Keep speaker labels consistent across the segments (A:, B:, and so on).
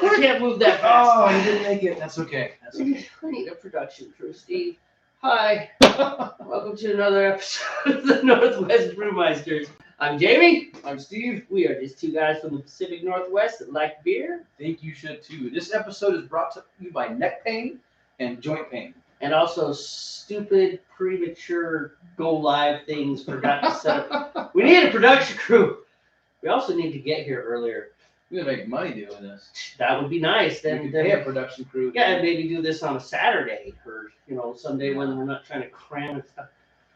A: I can't move that fast.
B: Oh, you didn't make it. That's okay. That's okay.
A: I need a production crew, Steve. Hi. Welcome to another episode of the Northwest Brewmeisters. I'm Jamie.
B: I'm Steve.
A: We are just two guys from the Pacific Northwest that like beer.
B: Think you should too. This episode is brought to you by neck pain and joint pain.
A: And also stupid, premature go live things forgot to set up. We need a production crew. We also need to get here earlier.
B: We're gonna make money doing this.
A: That would be nice.
B: We
A: Then
B: could pay a production crew.
A: yeah, and maybe do this on a Saturday or Sunday when we're not trying to cram and stuff.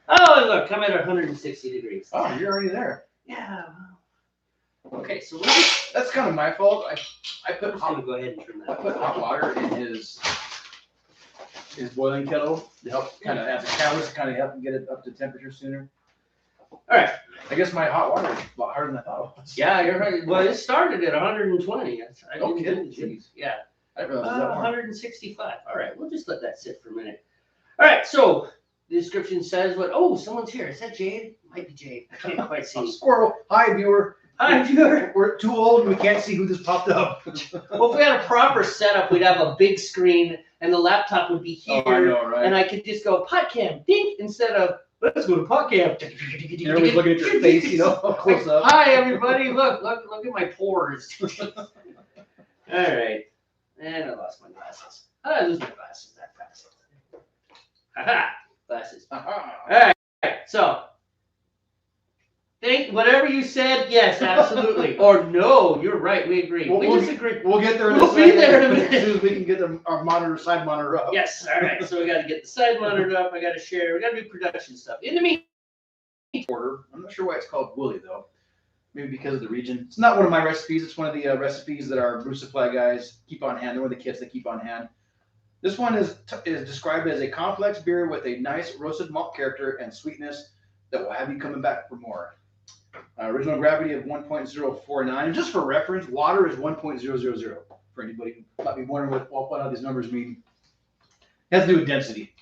A: Oh, and look, I'm at 160 degrees.
B: Oh, you're already there.
A: Yeah. Okay, so
B: That's kind of my fault. I
A: I'm just gonna go ahead and turn
B: I
A: that.
B: put hot water in his boiling kettle to help kind of as a catalyst to kind of help get it up to temperature sooner.
A: All right.
B: I guess my hot water is a lot harder than I thought it was.
A: Yeah, you're right. Well, it started at 120. I
B: No
A: didn't
B: kidding.
A: think it- Yeah.
B: I didn't realize it was that warm.
A: 165. All right, we'll just let that sit for a minute. All right, so the description says what? Oh, someone's here. Is that Jade? Might be Jade. I can't quite see.
B: Squirrel. Hi, viewer.
A: Hi, viewer.
B: We're too old and we can't see who just popped up.
A: Well, if we had a proper setup, we'd have a big screen and the laptop would be here.
B: Oh, I know, right?
A: And I could just go PodCam, ding, instead of let's go to PodCam.
B: And everyone's looking at your face, close up.
A: Hi, everybody. Look at my pores. All right. And I lost my glasses. How did I lose my glasses that fast? Haha, glasses.
B: Aha.
A: All right. So, think whatever you said, yes, absolutely. Or no, you're right. We agree. We disagree.
B: We'll get there in
A: We'll
B: a
A: be
B: second.
A: there in a minute.
B: As soon as we can get our side monitor up.
A: Yes. All right. So we got to get the side monitor up. I got to share. We got to do production stuff. In the meantime.
B: Order. I'm not sure why it's called Woolly though. Maybe because of the region. It's not one of my recipes. It's one of the recipes that our brew supply guys keep on hand. They're one of the kits they keep on hand. This one is described as a complex beer with a nice roasted malt character and sweetness that will have you coming back for more. Original gravity of 1.049. Just for reference, water is 1.000. For anybody who might be wondering what all these numbers mean, it has to do with density.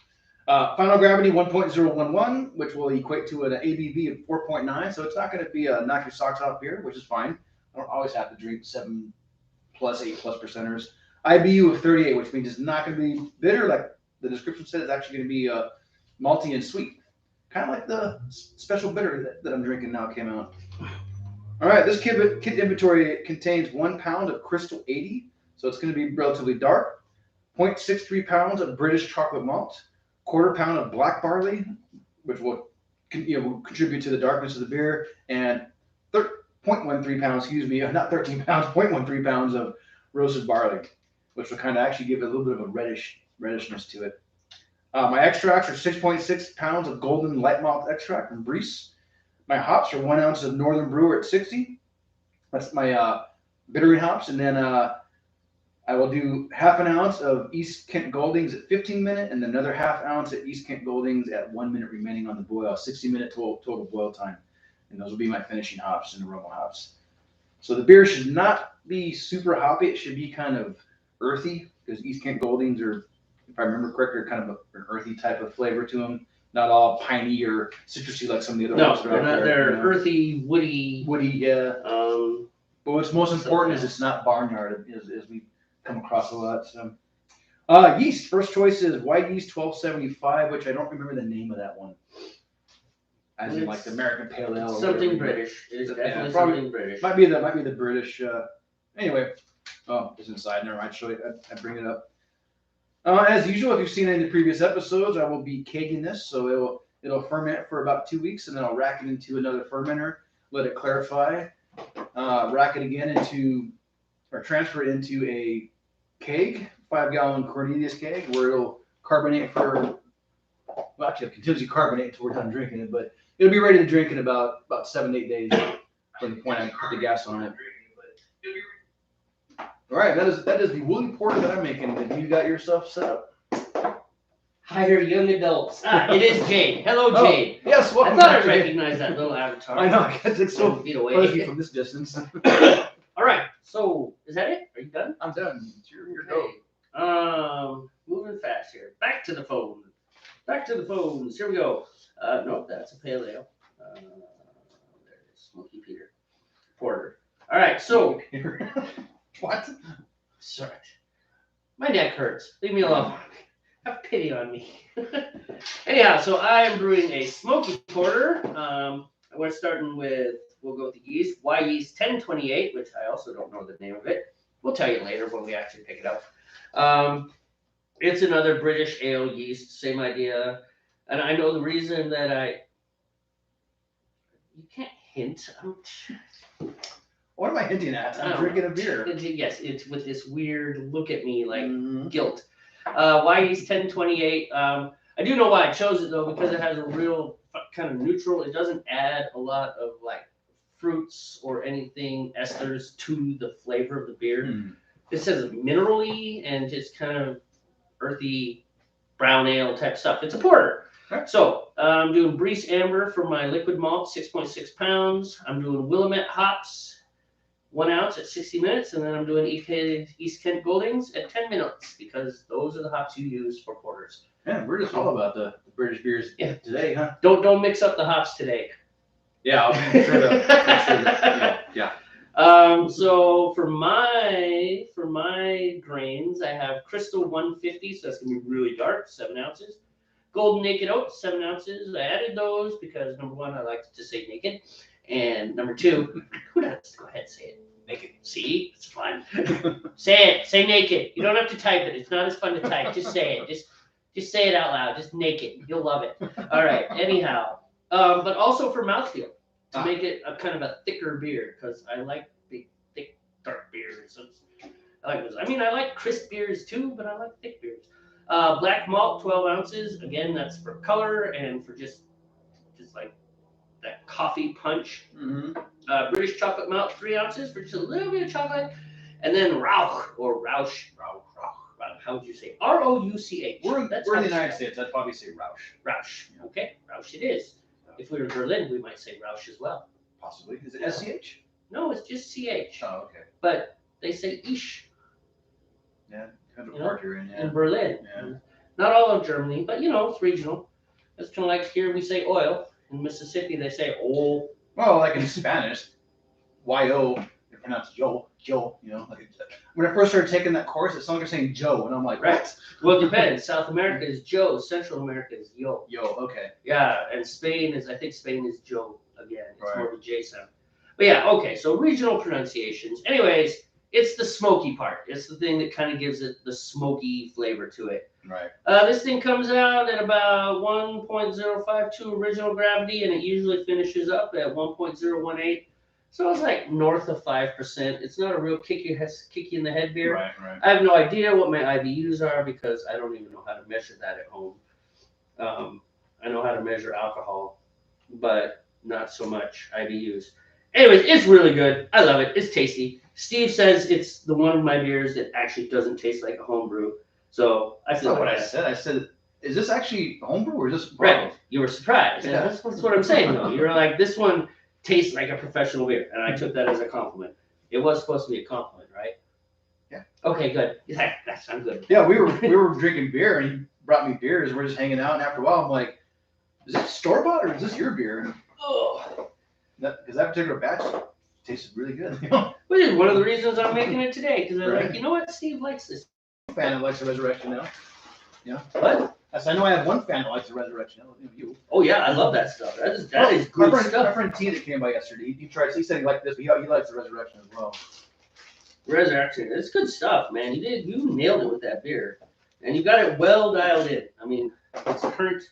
B: Final gravity 1.011, which will equate to an ABV of 4.9. So it's not going to be a knock your socks off beer, which is fine. I don't always have to drink 7+, 8+ percenters. IBU of 38, which means it's not going to be bitter, like the description said. It's actually going to be malty and sweet, kind of like the special bitter that I'm drinking now came out. All right, this kit inventory contains 1 pound of Crystal 80, so it's going to be relatively dark. 0.63 pounds of British chocolate malt. 1/4 pound of black barley, which will contribute to the darkness of the beer, and 0.13 pounds, not 13 pounds, 0.13 pounds of roasted barley, which will kind of actually give it a little bit of a redishness to it. My extracts are 6.6 pounds of golden light malt extract from Briess. My hops are 1 ounce of Northern Brewer at 60. That's my bittering hops, and then I will do 1/2 ounce of East Kent Goldings at 15 minutes, and another 1/2 ounce at East Kent Goldings at 1 minute remaining on the boil, 60-minute total boil time. And those will be my finishing hops and aroma hops. So the beer should not be super hoppy. It should be kind of earthy, because East Kent Goldings are, if I remember correctly, are kind of an earthy type of flavor to them. Not all piney or citrusy like some of the other ones that are out there.
A: They're earthy, woody.
B: Woody, yeah. But what's most important is it's not barnyard, as we come across a lot. So yeast, first choice is white yeast 1275, which I don't remember the name of that one, as in like the American Pale Ale or
A: something
B: whatever.
A: British. It is definitely
B: probably
A: something British.
B: might be the British. Anyway, it's inside. Never mind. I bring it up. As usual, if you've seen any of the previous episodes, I will be kegging this, so it'll ferment for about 2 weeks, and then I'll rack it into another fermenter, let it clarify, rack it again transfer it into a keg, 5-gallon Cornelius keg, where it'll carbonate actually contingency carbonate until we're done drinking it, but it'll be ready to drink in about 7 to 8 days from the point I put the gas on it. All right, that is the Woolly Porter that I'm making. Have you got your stuff set up?
A: Hire young adults. It is Jade. Hello, Jade.
B: Yes,
A: I
B: welcome
A: thought I
B: back, Jade.
A: recognized that little avatar.
B: I know, I guess it's so
A: 7 feet away.
B: fuzzy from this distance.
A: All right. So is that it? Are you done?
B: I'm done. It's your
A: Okay.
B: go.
A: Moving fast here. Back to the phone. Back to the phones. Here we go. Nope, that's a pale ale. There it is. Smoky Peter Porter. All right. So
B: What?
A: Sorry. My neck hurts. Leave me alone. Have pity on me. Anyhow, so I am brewing a smoky porter. We're starting with, we'll go with the yeast. Y yeast 1028, which I also don't know the name of it. We'll tell you later when we actually pick it up. It's another British ale yeast, same idea. And I know the reason that you can't hint.
B: What am I hinting at? I'm drinking a beer.
A: Yes, it's with this weird look at me like
B: Mhm.
A: guilt. Y yeast 1028. I do know why I chose it though, because it has a real kind of neutral. It doesn't add a lot of like fruits or anything esters to the flavor of the beer.
B: Mm.
A: It says minerally and just kind of earthy brown ale type stuff. It's a porter.
B: Okay.
A: So I'm doing Breeze Amber for my liquid malt, 6.6 pounds. I'm doing Willamette hops, 1 ounce at 60 minutes, and then I'm doing East Kent Goldings at 10 minutes because those are the hops you use for porters.
B: Man, we're just all about the British beers today, huh?
A: Don't mix up the hops today.
B: Yeah, I'll make sure to make sure that, yeah.
A: So for my grains, I have Crystal 150, so that's gonna be really dark, 7 ounces. Golden Naked Oat, 7 ounces. I added those because number one, I like to say naked, and number two, who does? Go ahead, say it.
B: Naked.
A: See, it's fun. Say it. Say naked. You don't have to type it. It's not as fun to type. Just say it. Just say it out loud. Just naked. You'll love it. All right. Anyhow, but also for mouthfeel to make it a kind of a thicker beer because I like big, thick, dark beers. So I like those. I mean, I like crisp beers too, but I like thick beers. Black malt, 12 ounces. Again, that's for color and for just like that coffee punch.
B: Mm-hmm.
A: British chocolate malt, 3 ounces for just a little bit of chocolate. And then Rauch or Rauch. How would you say? R-O-U-C-H.
B: We're in the United States. I'd probably say Rauch.
A: Rauch. Okay, Rauch it is. If we were in Berlin, we might say Rauch as well.
B: Possibly. Is it S-C-H?
A: No, it's just C-H.
B: Oh, okay.
A: But they say Ish.
B: Yeah, kind of part you're in,
A: in Berlin.
B: Yeah.
A: Not all of Germany, but it's regional. It's kind of like here we say oil. In Mississippi, they say oil.
B: Well, like in Spanish, Y-O, they pronounce Joe, like when I first started taking that course, it sounded like saying Joe, and I'm like,
A: right.
B: What?
A: Well, it depends. South America is Joe. Central America is Yo.
B: Yo, okay.
A: Yeah, and I think Spain is Joe again. It's
B: right.
A: more of a J sound. But yeah, okay, so regional pronunciations. Anyways, it's the smoky part. It's the thing that kind of gives it the smoky flavor to it.
B: Right.
A: This thing comes out at about 1.052 original gravity, and it usually finishes up at 1.018. So it's like north of 5%. It's not a real kick you in the head beer.
B: Right.
A: I have no idea what my IBUs are because I don't even know how to measure that at home. I know how to measure alcohol, but not so much IBUs. Anyways, it's really good. I love it. It's tasty. Steve says it's the one of my beers that actually doesn't taste like a homebrew. So I feel
B: That's not
A: like
B: what I said. I said, is this actually homebrew or is this
A: right? You were surprised.
B: Yeah.
A: That's what I'm saying though. You're like, this one tastes like a professional beer, and I took that as a compliment. It was supposed to be a compliment, right?
B: Yeah.
A: Okay, good. That sounds good.
B: Yeah, we were drinking beer, and he brought me beers. We're just hanging out, and after a while, I'm like, is this store bought or is this your beer?
A: Oh,
B: Because that particular batch tasted really good.
A: Which is one of the reasons I'm making it today, because I'm
B: Right.
A: like, you know what, Steve likes this.
B: Fan that likes the Resurrection now. Yeah.
A: What?
B: I know I have one fan that likes the Resurrection now. You.
A: Oh yeah, I love that stuff. That is good
B: my
A: stuff.
B: friend T that came by yesterday, he said he liked this, but he likes the Resurrection as well.
A: Resurrection, it's good stuff, man. You nailed it with that beer, and you got it well dialed in. I mean, its current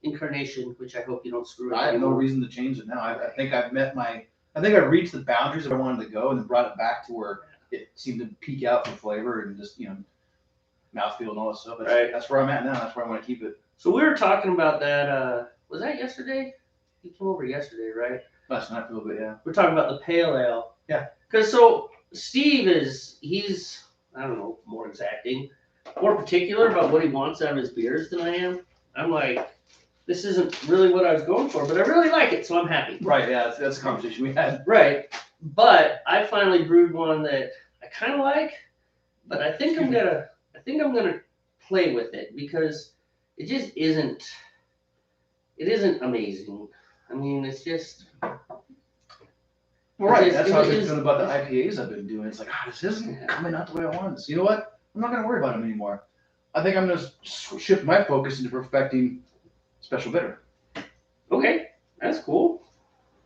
A: incarnation, which I hope you don't screw up.
B: I have no reason to change it now. I think I've reached the boundaries that I wanted to go, and then brought it back to where it seemed to peak out for flavor and just mouthfeel and all that stuff. That's where I'm at now. That's where I want to keep it.
A: So we were talking about that. Was that yesterday? You came over yesterday, right?
B: Last night for a little bit, yeah.
A: We're talking about the pale ale.
B: Yeah.
A: Because so Steve he's I don't know, more exacting, more particular about what he wants out of his beers than I am. I'm like, this isn't really what I was going for, but I really like it, so I'm happy.
B: Right, yeah, that's a conversation we had.
A: Right. But I finally brewed one that I kind of like, but I think I'm gonna play with it because it just isn't amazing. I mean, it's just.
B: Well, right.
A: Because
B: That's
A: it
B: how I've been
A: is-
B: feeling about the IPAs I've been doing. It's like, this isn't coming out the way I want. So you know what? I'm not going to worry about them anymore. I think I'm going to shift my focus into perfecting special bitter.
A: Okay, that's cool.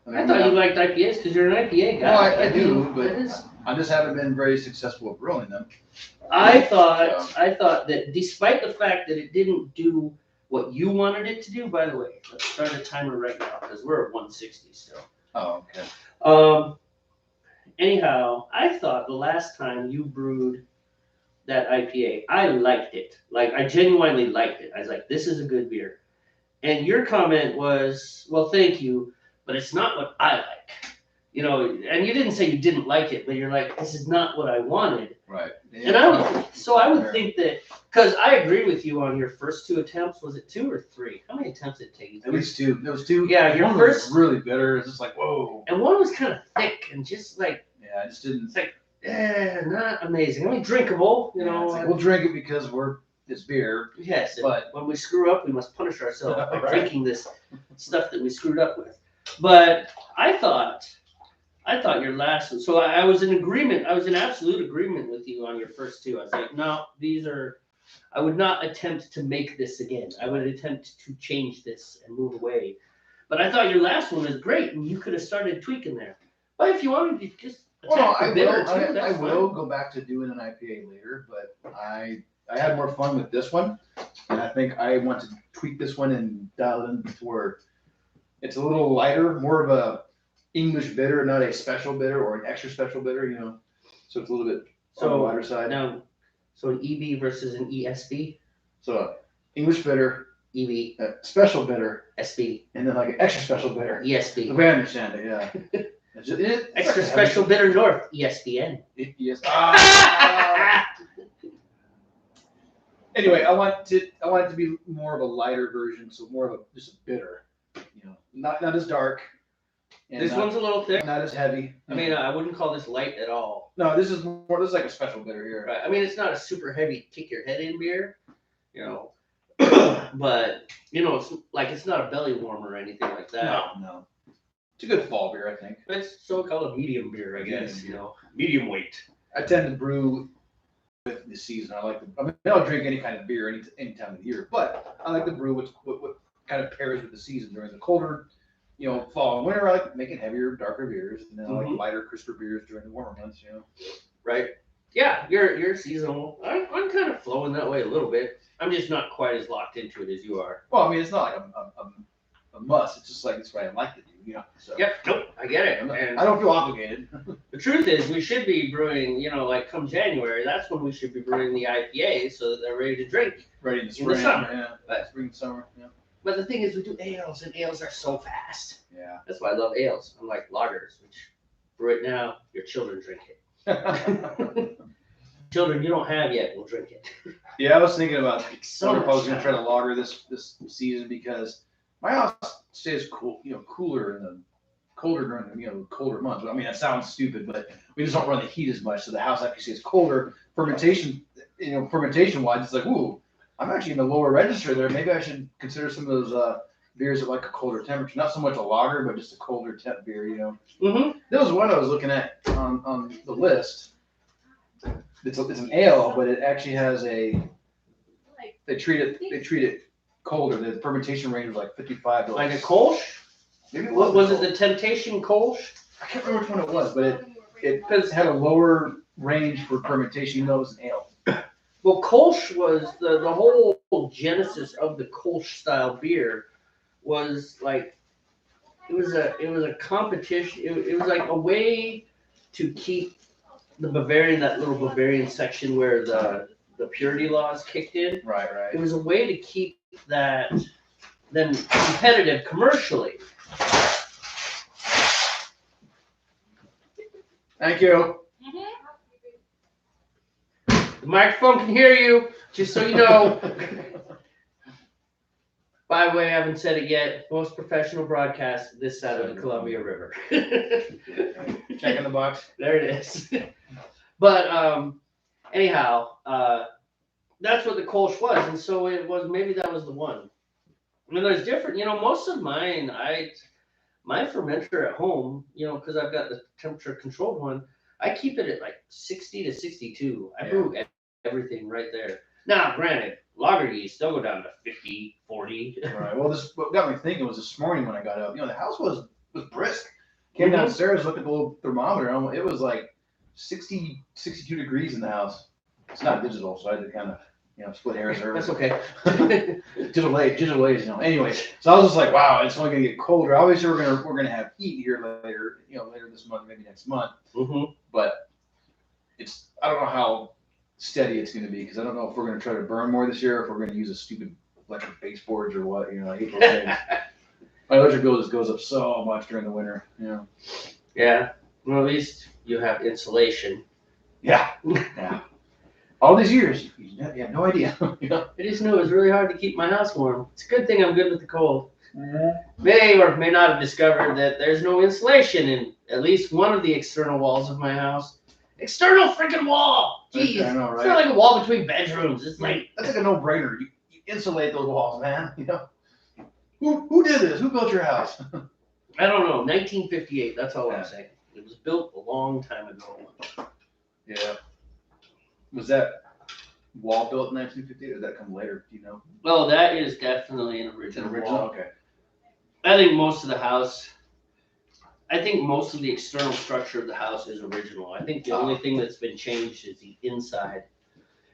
B: And
A: I
B: I'm
A: thought you
B: gonna-
A: liked IPAs because you're an IPA guy.
B: Well, I do,
A: mean,
B: but
A: that is-
B: I just haven't been very successful at brewing them.
A: I thought that despite the fact that it didn't do what you wanted it to do. By the way, let's start a timer right now because we're at 160 still.
B: Oh, okay.
A: Anyhow, I thought the last time you brewed that IPA, I liked it. Like, I genuinely liked it. I was like, this is a good beer. And your comment was, well, thank you, but it's not what I like. You know, and you didn't say you didn't like it, but you're like, this is not what I wanted.
B: Right.
A: And I would think that, because I agree with you on your first two attempts. Was it 2 or 3? How many attempts did it take?
B: At least 2. There was 2.
A: Yeah, your
B: one
A: first-
B: was really bitter. It's just like, whoa.
A: And one was kind of thick and just like,
B: Yeah, I just didn't.
A: it's like, not amazing. I mean, drinkable, you know.
B: It's like, we'll drink it because it's beer.
A: Yes,
B: But-
A: when we screw up, we must punish ourselves by
B: Right.
A: drinking this stuff that we screwed up with. But I thought your last one. So I was in agreement. I was in absolute agreement with you on your first two. I was like, no, I would not attempt to make this again. I would attempt to change this and move away. But I thought your last one was great, and you could have started tweaking there. But if you wanted to just attack the bitter too,
B: I
A: that's
B: will
A: fine.
B: go back to doing an IPA later, but I had more fun with this one, and I think I want to tweak this one and dial it in to where it's a little lighter, more of a English bitter, not a special bitter or an extra special bitter, you know. So it's a little bit on the lighter side.
A: Now, so an EB versus an ESB,
B: So English bitter,
A: EB,
B: special bitter,
A: SB,
B: and then like an extra special bitter. The
A: ESB.
B: way I understand it, yeah. It's
A: Extra
B: like a
A: special bitter north, ESBN.
B: Yes. Ah. Anyway, I want it to be more of a lighter version, so more of just a bitter, you know, not as dark. And
A: This
B: not,
A: one's a little thick.
B: not as heavy.
A: I mean, I wouldn't call this light at all.
B: No, this is like a special bitter here.
A: Right. I mean, it's not a super heavy kick your head in beer, you know, but you know, it's not a belly warmer or anything like that.
B: No. It's a good fall beer, I think.
A: It's so-called a medium beer, I guess. You know, medium weight.
B: I tend to brew with the season. I mean, I'll drink any kind of beer any time of the year, but I like to brew what kind of pairs with the season. During the colder, you know, fall and winter, I like making heavier, darker beers, and then I like lighter, crisper beers during the warmer months, you know.
A: Right. Yeah, you're seasonal. I'm kind of flowing that way a little bit. I'm just not quite as locked into it as you are.
B: Well, I mean, it's not like a must. It's just like it's what I like to do, you know. So
A: Yep. Nope. I get it. And
B: I don't feel obligated.
A: the truth is, we should be brewing, you know, like come January, that's when we should be brewing the IPAs so that they're ready to drink.
B: Ready in the
A: In
B: spring,
A: the summer.
B: yeah.
A: But-
B: Spring, summer, yeah.
A: But the thing is, we do ales, and ales are so fast.
B: Yeah.
A: That's why I love ales. Unlike lagers, which brew it now, your children drink it. Children you don't have yet will drink it.
B: Yeah, I was thinking about
A: So
B: wonder if I was
A: much
B: gonna try to lager this season because my house stays cool, you know, cooler in the colder during the colder months. I mean, that sounds stupid, but we just don't run the heat as much, so the house actually stays colder. Fermentation wise, it's like, ooh, I'm actually in the lower register there. Maybe I should consider some of those beers at like a colder temperature. Not so much a lager, but just a colder temp beer, you know.
A: Mm-hmm.
B: There was one I was looking at on the list. It's an ale, but it actually has they treat it colder. The fermentation range was like 55 to
A: Like a Kolsch?
B: Maybe
A: What was it? The Temptation Kolsch?
B: I can't remember which one it was, but it had a lower range for fermentation, even though it was an ale.
A: Well, Kolsch was the whole genesis of the Kolsch style beer was like it was a competition. It was like a way to keep the that little Bavarian section where the purity laws kicked in.
B: Right.
A: It was a way to keep them competitive commercially.
B: Thank you.
A: The microphone can hear you, just so you know. By the way, I haven't said it yet. Most professional broadcast this side of the Columbia River.
B: Check in the box.
A: There it is. But anyhow, that's what the Kolsch was, and so maybe that was the one. I mean, there's different. You know, most of mine, My fermenter at home, because I've got the temperature controlled one, I keep it at like 60 to 62. I brew everything right there. Now, granted, lager yeast, they'll go down to 50, 40.
B: Right. Well, what got me thinking was this morning when I got up, the house was brisk. Came downstairs, looked at the little thermometer, and it was like 60, 62 degrees in the house. It's not digital, so I had to kind of, split hairs there.
A: That's okay.
B: digital age, Anyways, so I was just like, wow, it's only gonna get colder. Obviously, we're gonna have heat here later, later this month, maybe next month.
A: Mm-hmm.
B: But I don't know how steady it's gonna be because I don't know if we're gonna try to burn more this year, or if we're gonna use a stupid electric baseboards or what. I hate those things. My electric bill just goes up so much during the winter.
A: Yeah. Well, at least you have insulation.
B: Yeah. Yeah. All these years, you have no idea.
A: I just knew it was really hard to keep my house warm. It's a good thing I'm good with the cold. May or may not have discovered that there's no insulation in at least one of the external walls of my house. External freaking wall! Jeez.
B: I know, right?
A: It's not like a wall between bedrooms. It's like
B: that's like a no-brainer. You insulate those walls, man. Who did this? Who built your house?
A: I don't know. 1958. That's all I'm saying. It was built a long time ago.
B: Yeah. Was that wall built in 1958, or did that come later? Do you know?
A: Well, that is definitely an original wall.
B: Okay.
A: I think most of the external structure of the house is original. I think the only thing that's been changed is the inside.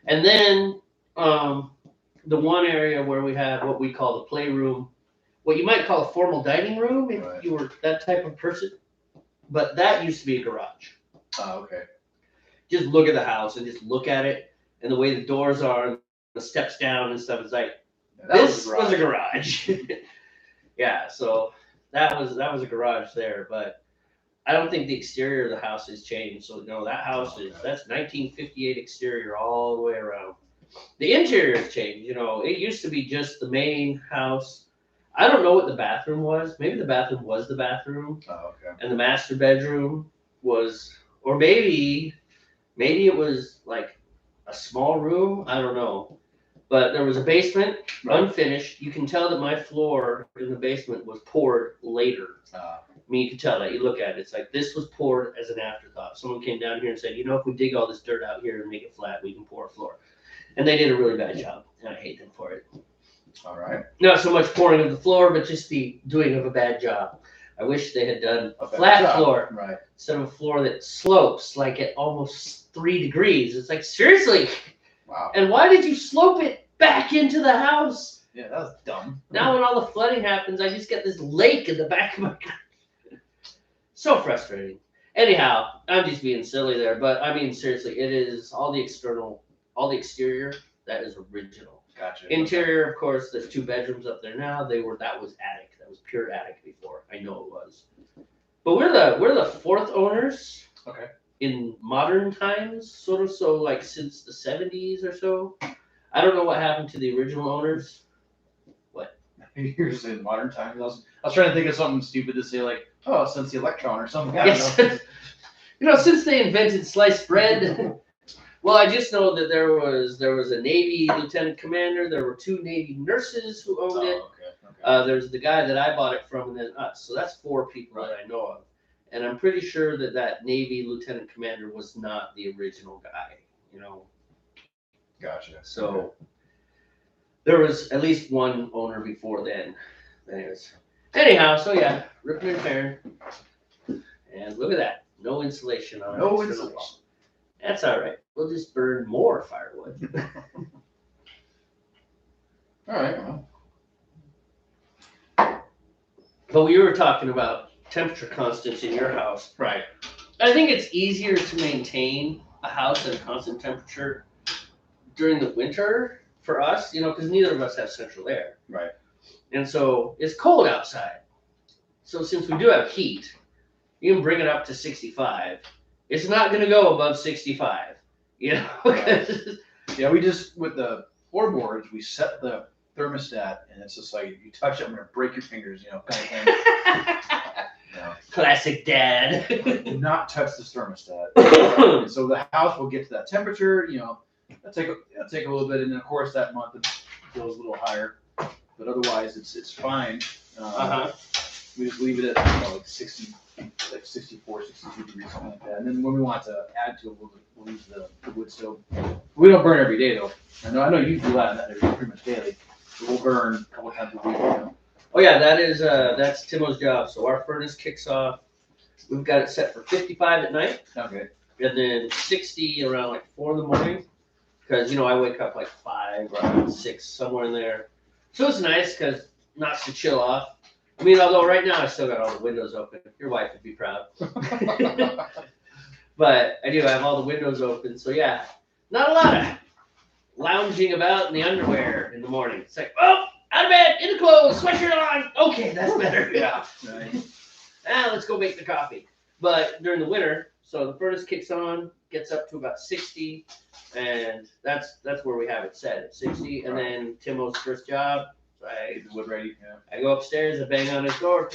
A: And then the one area where we have what we call the playroom, what you might call a formal dining room if you were that type of person. But that used to be a garage.
B: Oh, okay.
A: Just look at the house and just look at it and the way the doors are and the steps down and stuff. It's like, this was a garage. Yeah, so that was a garage there, but I don't think the exterior of the house has changed. So that house that's 1958 exterior all the way around. The interior has changed. It used to be just the main house. I don't know what the bathroom was. Maybe the bathroom was the bathroom.
B: Oh, okay.
A: And the master bedroom was, or maybe it was like a small room. I don't know. But there was a basement, unfinished. You can tell that my floor in the basement was poured later. I mean, you can tell that. You look at it. It's like this was poured as an afterthought. Someone came down here and said, if we dig all this dirt out here and make it flat, we can pour a floor. And they did a really bad job. And I hate them for it.
B: All right.
A: Not so much pouring of the floor, but just the doing of a bad job. I wish they had done a flat floor instead of a floor that slopes like at almost 3 degrees. It's like, seriously?
B: Wow.
A: And why did you slope it back into the house?
B: Yeah, that was dumb.
A: Now when all the flooding happens, I just get this lake in the back of my house. So frustrating. Anyhow, I'm just being silly there, but I mean, seriously, it is all the exterior, that is original.
B: Gotcha.
A: Interior, of course, there's 2 bedrooms up there now. That was attic. That was pure attic before. I know it was. But we're the 4th owners.
B: Okay.
A: In modern times, sort of, so like since the 70s or so. I don't know what happened to the original owners. What?
B: You're saying modern times. I was trying to think of something stupid to say, like, since the electron or something.
A: Yes. Since they invented sliced bread. Well, I just know that there was a Navy lieutenant commander. There were 2 Navy nurses who owned it. Okay. There's the guy that I bought it from, and then us. So that's 4 people that I know of. And I'm pretty sure that Navy lieutenant commander was not the original guy.
B: Gotcha.
A: So there was at least one owner before then. Anyhow, so yeah, ripping and tearing. And look at that. No insulation on it.
B: No insulation.
A: That's all right. We'll just burn more firewood.
B: All right. Well.
A: But we were talking about temperature constants in your house.
B: Right.
A: I think it's easier to maintain a house at a constant temperature during the winter for us, because neither of us have central air.
B: Right.
A: And so it's cold outside. So since we do have heat, you can bring it up to 65. It's not going to go above 65.
B: Right. Yeah, we just, with the floorboards, we set the thermostat, and it's just like, if you touch it, I'm going to break your fingers, kind of thing.
A: Classic dad.
B: Do not touch this thermostat. So the house will get to that temperature, it'll take a little bit, and then of course that month it goes a little higher, but otherwise it's fine. we just leave it at like 60, like 64, 62 degrees, something like that. And then when we want to add to it, we'll use the wood stove. We don't burn every day though. I know you do that pretty much daily. So we'll burn a couple times a week.
A: Oh yeah, that's Timo's job. So our furnace kicks off. We've got it set for 55 at night.
B: Okay.
A: And then 60 around like 4 in the morning. Because, I wake up like 5 or 6, somewhere in there. So it's nice because knocks the chill off. I mean, although right now I still got all the windows open. Your wife would be proud. But I do have all the windows open. So yeah, not a lot of lounging about in the underwear in the morning. It's like, oh, out of bed, in the clothes, sweatshirt on. Okay, that's better.
B: Yeah. Nice.
A: Let's go make the coffee. But during the winter, so the furnace kicks on, gets up to about 60, and that's where we have it set at 60. And then Timo's first job,
B: Get the wood ready. Yeah.
A: I go upstairs, I bang on his door.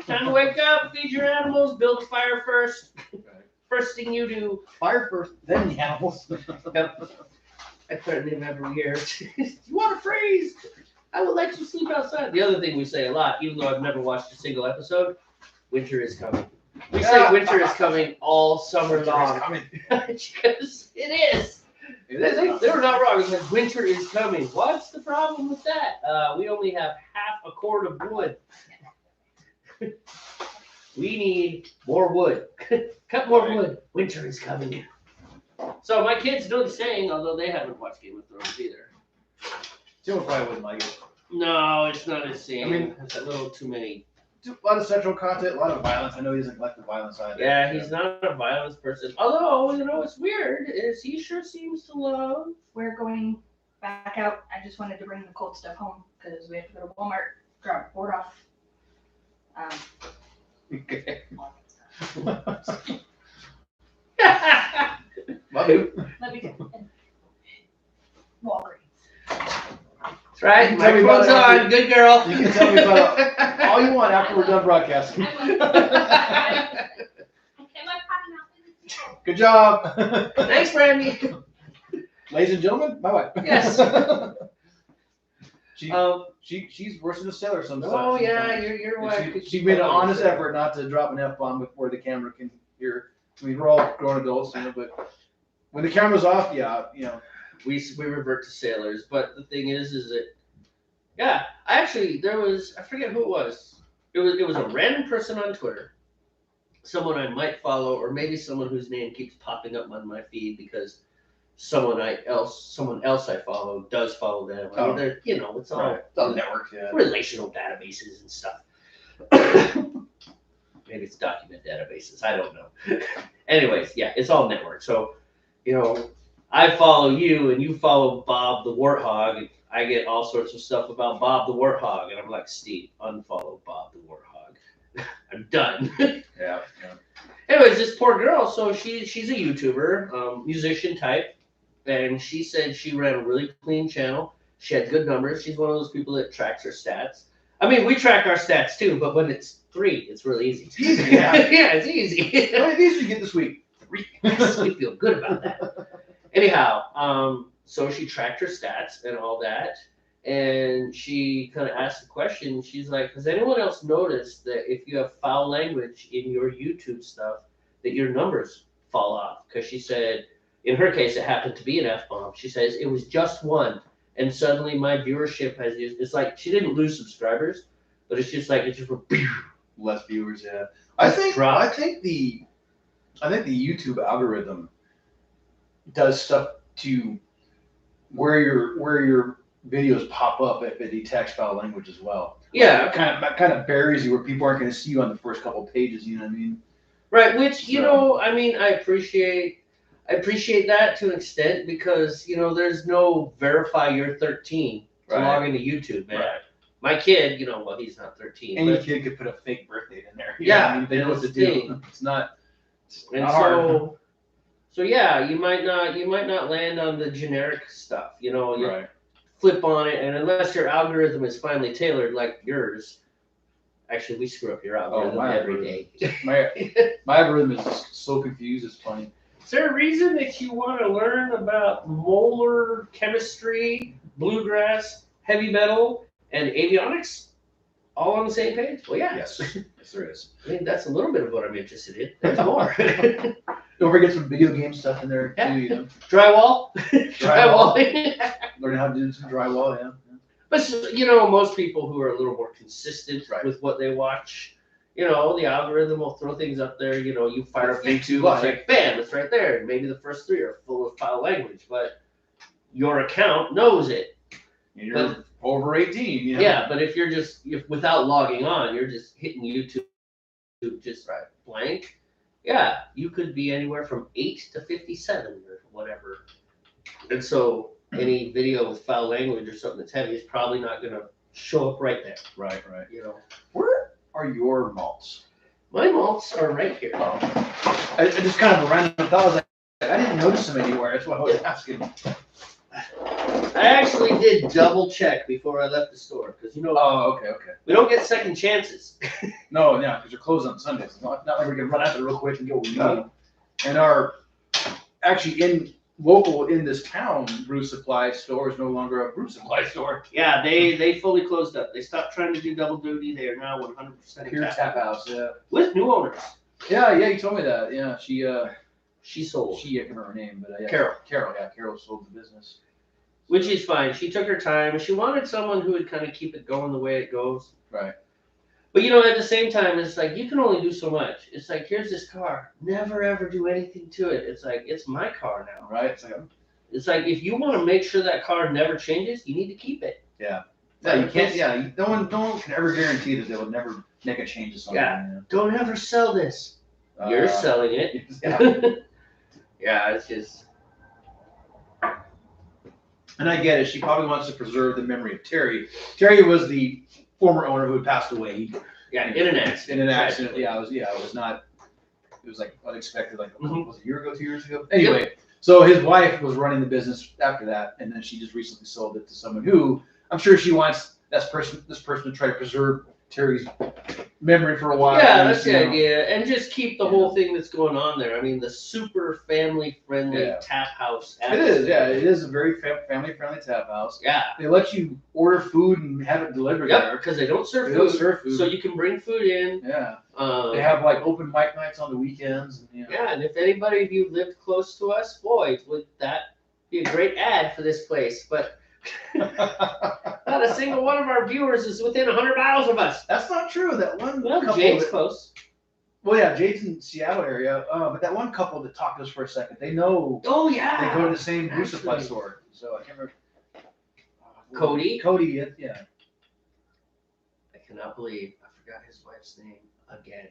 A: Time to wake up, feed your animals, build a fire first. First thing you do.
B: Fire first, then the animals.
A: Yep. I threaten him every year. You want to freeze? I will let you sleep outside. The other thing we say a lot, even though I've never watched a single episode, winter is coming. We say winter is coming all summer long. Because it is. They were not wrong. It's like, winter is coming. What's the problem with that? We only have half a cord of wood. We need more wood. Cut more wood. Winter is coming. So my kids know the saying, although they haven't watched Game of Thrones either.
B: Timo probably wouldn't like it.
A: No, it's not his saying.
B: I mean,
A: it's a little too many.
B: A lot of sexual content, a lot of violence. I know he doesn't like the violence either.
A: Yeah, he's not a violence person. Although, it's weird, is he sure seems to love.
C: We're going back out. I just wanted to bring the cold stuff home because we have to go to Walmart, drop board off.
B: Okay.
C: Let me Walgreens.
A: That's right.
B: You can tell me about
A: Microphone's
B: it after-
A: on. Good girl.
B: You can tell me about all you want after we're done broadcasting. Good job.
A: Thanks, Brandy.
B: Ladies and gentlemen, my wife.
A: Yes.
B: She's worse than a sailor sometimes.
A: Oh yeah, your
B: And
A: wife.
B: She made an honest effort not to drop an F-bomb before the camera can hear. I mean, we're all grown adults, but when the camera's off,
A: We revert to sailors, but the thing is that I forget who it was. It was a random person on Twitter, someone I might follow, or maybe someone whose name keeps popping up on my feed because someone else I follow does follow them. I mean, it's all
B: network,
A: relational databases and stuff. Maybe it's document databases. I don't know. Anyways, yeah, it's all network. So, I follow you and you follow Bob the Warthog. And I get all sorts of stuff about Bob the Warthog. And I'm like, Steve, unfollow Bob the Warthog. I'm done.
B: Yeah.
A: Anyways, this poor girl, so she's a YouTuber, musician type. And she said she ran a really clean channel. She had good numbers. She's one of those people that tracks her stats. I mean, we track our stats too, but when it's 3, it's really easy.
B: It's easy, yeah.
A: Yeah, it's easy.
B: How many views did you get this week?
A: 3. Yes, we feel good about that. Anyhow, so she tracked her stats and all that, and she kind of asked the question. She's like, has anyone else noticed that if you have foul language in your YouTube stuff, that your numbers fall off? Because she said, in her case, it happened to be an F-bomb. She says, it was just one, and suddenly my viewership it's like she didn't lose subscribers, but it's just like,
B: Less viewers, yeah. I think the YouTube algorithm does stuff to where your videos pop up if it detects foul language as well.
A: Yeah.
B: It kind of buries you where people aren't going to see you on the first couple of pages. You know what I mean?
A: Right. Which I appreciate that to an extent because there's no verify you're 13 to log into YouTube, man. Right. My kid, he's not 13.
B: Any kid could put a fake birth date in there. They know what to do. It's not hard.
A: So yeah, you might not land on the generic stuff. You flip on it, and unless your algorithm is finely tailored like yours, actually we screw up your algorithm every day.
B: My algorithm is just so confused. It's funny.
A: Is there a reason that you want to learn about molar chemistry, bluegrass, heavy metal, and avionics All on the same page? Well, yeah.
B: Yes, yes, there is.
A: I mean, that's a little bit of what I'm interested in. There's more.
B: Don't forget some video game stuff in there
A: Yeah.
B: too. You know,
A: Drywall.
B: Drywall.
A: Drywall.
B: learn how to do some drywall. Yeah.
A: But you know, most people who are a little more consistent
B: Right.
A: with what they watch, you know, the algorithm will throw things up there. You know, you fire up YouTube, it's
B: Like-
A: like bam, it's right there. And maybe the first 3 are full of foul language, but your account knows it.
B: And you're over 18. You know?
A: Yeah, but if you're just without logging on, you're just hitting YouTube just blank. Yeah, you could be anywhere from 8 to 57 or whatever. And so any video with foul language or something that's heavy is probably not going to show up right there.
B: Right. Right.
A: You know,
B: Where are your malts?
A: my malts are right here.
B: I just kind of a random thought. I was like, I didn't notice them anywhere. That's why I was asking.
A: I actually did double check before I left the store because you know
B: Oh, okay.
A: we don't get second chances.
B: No, yeah, because they're closed on Sundays. Not like we can run out there real quick and get what we need.
A: No.
B: And our actually local in this town brew supply store is no longer a brew supply store.
A: Yeah, they fully closed up. They stopped trying to do double duty. They are now 100%
B: Pure Tap House. Yeah.
A: with new owners.
B: Yeah, you told me that. Yeah, she
A: sold.
B: I can't remember her name, but yeah.
A: Carol.
B: Carol sold the business.
A: Which is fine. She took her time. She wanted someone who would kind of keep it going the way it goes.
B: Right.
A: But you know, at the same time, it's like you can only do so much. It's like here's this car. Never ever do anything to it. It's like it's my car now.
B: Right.
A: It's like if you want to make sure that car never changes, you need to keep it.
B: Yeah, you can't. Yeah, no one can ever guarantee that they will never make a change to something.
A: Yeah. Don't ever sell this. You're selling it.
B: Yeah.
A: Yeah, it's just.
B: And I get it. She probably wants to preserve the memory of Terry. Terry was the former owner who had passed away.
A: Yeah, in an accident.
B: In an accident. Yeah, it was not. It was like unexpected. Like
A: Mhm.
B: was it a year ago, 2 years ago? Anyway, so his wife was running the business after that, and then she just recently sold it to someone who I'm sure she wants this person to try to preserve Terry's memory for a while.
A: Yeah, that's
B: you
A: the
B: know.
A: idea. And just keep the whole thing that's going on there. I mean, the super family-friendly
B: Yeah.
A: tap house.
B: It is. Yeah, it is a very family-friendly tap house.
A: Yeah.
B: They let you order food and have it delivered
A: Yep,
B: there.
A: because they don't serve
B: They
A: food.
B: don't serve food.
A: So you can bring food in.
B: Yeah. They have like open mic nights on the weekends. And, you know.
A: Yeah, and if anybody of you lived close to us, boy, would that be a great ad for this place. But not a single one of our viewers is within 100 miles of us.
B: That's not true. That one
A: Well,
B: couple.
A: Jake's close.
B: Well, yeah, Jade's in Seattle area. But that one couple that talked to us for a second, they know
A: Oh,
B: they
A: yeah.
B: go to the same brew supply
A: Actually.
B: store. So I can't remember.
A: Cody?
B: Cody, yeah.
A: I cannot believe I forgot his wife's name again.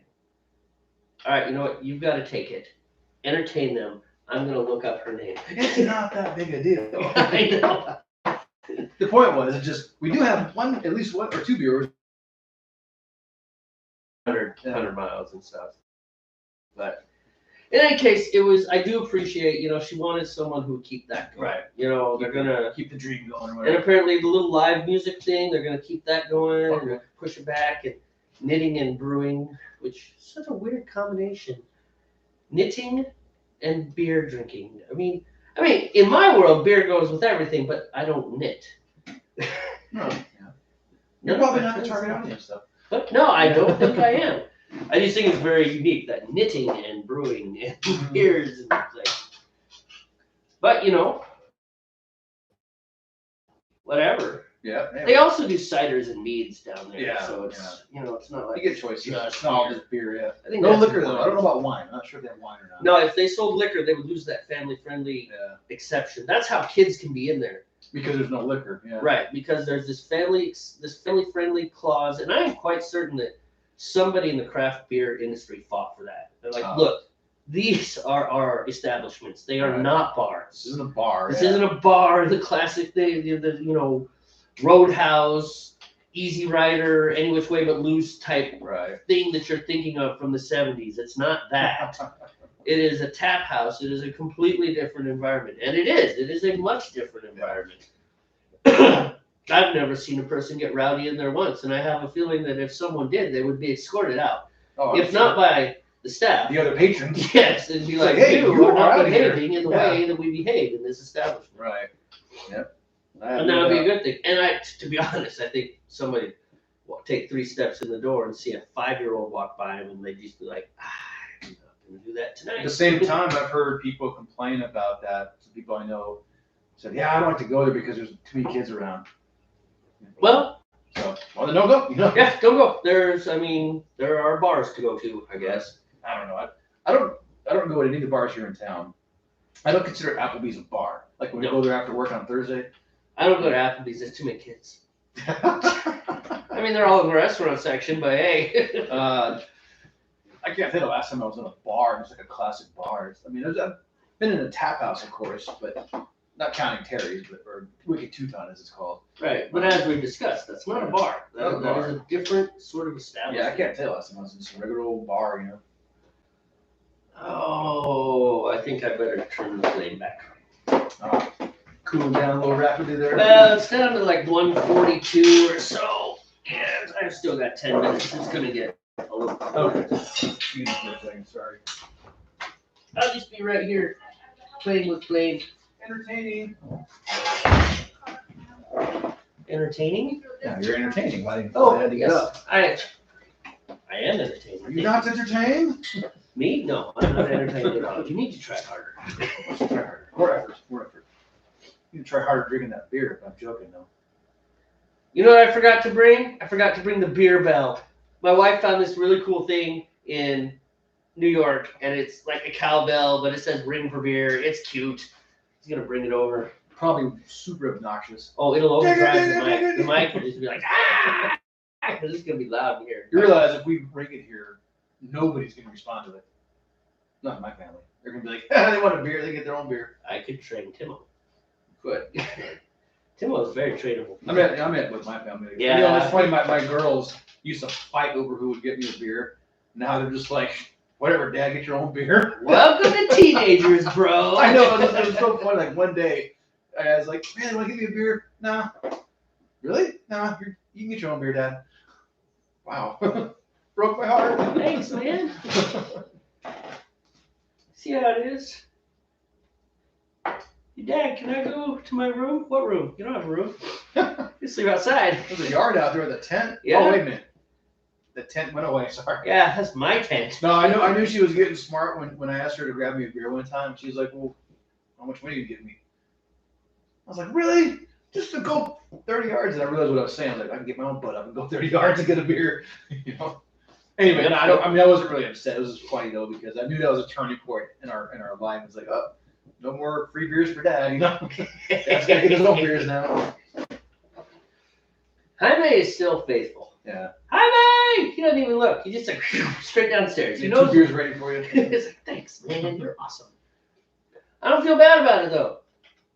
A: All right, you know what? You've got to take it. Entertain them. I'm going to look up her name.
B: It's not that big a deal.
A: I know.
B: The point was, it's just we do have at least one or two viewers.
A: 100 miles and stuff. But in any case, I do appreciate, she wanted someone who would keep that going.
B: Right.
A: They're going to,
B: Keep the dream going or
A: and
B: whatever.
A: apparently the little live music thing, they're going to keep that going
B: Okay.
A: and push it back, and knitting and brewing, which is such a weird combination. Knitting and beer drinking. I mean, in my world, beer goes with everything, but I don't knit.
B: No, yeah.
A: None
B: You're
A: of
B: probably
A: my
B: not the
A: friends
B: target
A: do.
B: audience, though.
A: But no, I don't think I am. I just think it's very unique, that knitting and brewing and beers and things. But whatever.
B: Yeah.
A: They also do ciders and meads down there,
B: Yeah,
A: so it's it's not like
B: You get choices.
A: just
B: It's not all
A: beer.
B: just beer, yeah.
A: I think
B: No
A: that's
B: liquor, though.
A: important.
B: I don't know about wine. I'm not sure if they have wine or not.
A: No, if they sold liquor, they would lose that family-friendly
B: Yeah.
A: exception. That's how kids can be in there.
B: Because there's no liquor, yeah.
A: Right, because there's this family-friendly clause, and I am quite certain that somebody in the craft beer industry fought for that. They're like,
B: Oh.
A: look, these are our establishments. They are
B: Right.
A: not
B: This
A: bars.
B: isn't a bar.
A: This
B: yeah.
A: isn't a bar, the classic thing, the Roadhouse, Easy Rider, Any Which Way But Loose type
B: Right.
A: thing that you're thinking of from the 70s. It's not that. It is a tap house. It is a completely different environment. And it is a much different environment. I've never seen a person get rowdy in there once, and I have a feeling that if someone did, they would be escorted out.
B: Oh,
A: If not by the staff.
B: the other patrons.
A: Yes, it'd be
B: It's
A: like,
B: like, hey,
A: you
B: you
A: are
B: are
A: not
B: out of here."
A: behaving in the
B: Yeah.
A: way that we behave in this establishment.
B: Right. Yep.
A: And that would be a good thing. And to be honest, I think somebody, take 3 steps in the door and see a 5-year-old walk by him, and they just be like, I'm not gonna do that tonight.
B: At the same time, I've heard people complain about that. Some people I know said, "Yeah, I don't like to go there because there's too many kids around."
A: Well,
B: So, well, then don't go. You know?
A: yeah, don't go. There are bars to go to, I guess.
B: I don't know. I don't go to any of the bars here in town. I don't consider Applebee's a bar. Like when we
A: No.
B: go there after work on Thursday.
A: I don't go to Applebee's. There's too many kids. I mean, they're all in the restaurant section, but hey.
B: I can't think the last time I was in a bar. It was like a classic bar. I mean, I've been in a tap house, of course, but not counting Terry's, or Wicked Teuton as it's called.
A: Right, but as we discussed, that's not a bar.
B: Not a
A: That
B: bar.
A: is a different sort of
B: Yeah,
A: establishment.
B: I can't tell you last time I was in some regular old bar, you know.
A: Oh, I think I better turn the flame back.
B: Cooling down a little rapidly there.
A: Well, it's down to like 142 or so, and I've still got 10 minutes. It's gonna get a little.
B: Okay. Excuse me for a second, sorry.
A: I'll just be right here playing with flame.
B: Entertaining.
A: Entertaining?
B: Yeah, you're entertaining. Why didn't
A: Oh,
B: I had to get up?
A: yes. I am entertaining.
B: Are you not entertained?
A: Me? No, I'm not entertained at all. You need to try harder.
B: Try harder. More effort. More effort. You can try harder drinking that beer. I'm joking though.
A: You know what I forgot to bring? I forgot to bring the beer bell. My wife found this really cool thing in New York, and it's like a cowbell, but it says ring for beer. It's cute. He's gonna bring it over.
B: Probably super obnoxious.
A: Oh, it'll overdrive the mic. The mic will just be like, ah! Because it's gonna be loud in here.
B: You realize if we ring it here, nobody's gonna respond to it. Not my family. They're gonna be like, they want a beer. They get their own beer.
A: I could train Timo.
B: Good.
A: Timo is very trainable.
B: I met with my family.
A: Yeah.
B: You know, it's funny. My girls used to fight over who would get me a beer. Now they're just like, whatever, Dad, get your own beer.
A: Welcome to teenagers, bro.
B: I know. It was so funny. Like one day, I was like, man, want to give me a beer? Nah. Really? Nah. You can get your own beer, Dad. Wow. Broke my heart.
A: Thanks, man. See how it is? Hey, Dad, can I go to my room? What room? You don't have a room. You sleep outside.
B: There's a yard out there with a tent.
A: Yeah.
B: Oh, wait a minute. The tent went away. Sorry.
A: Yeah, that's my tent.
B: No, I knew she was getting smart when I asked her to grab me a beer one time. She was like, well, how much money are you give me? I was like, really? Just to go 30 yards? And I realized what I was saying. I was like, I can get my own butt up and go 30 yards to get a beer. You know? Anyway, and I wasn't really upset. It was just funny though, because I knew that was a turning point in our life. It's like, oh, no more free beers for Dad, you know? Dad's gotta get his own beers now.
A: Jaime is still faithful.
B: Yeah.
A: Jaime! He doesn't even look. He just like straight downstairs. He
B: Two
A: knows.
B: beers ready for you.
A: It's like, thanks, man. You're awesome. I don't feel bad about it though.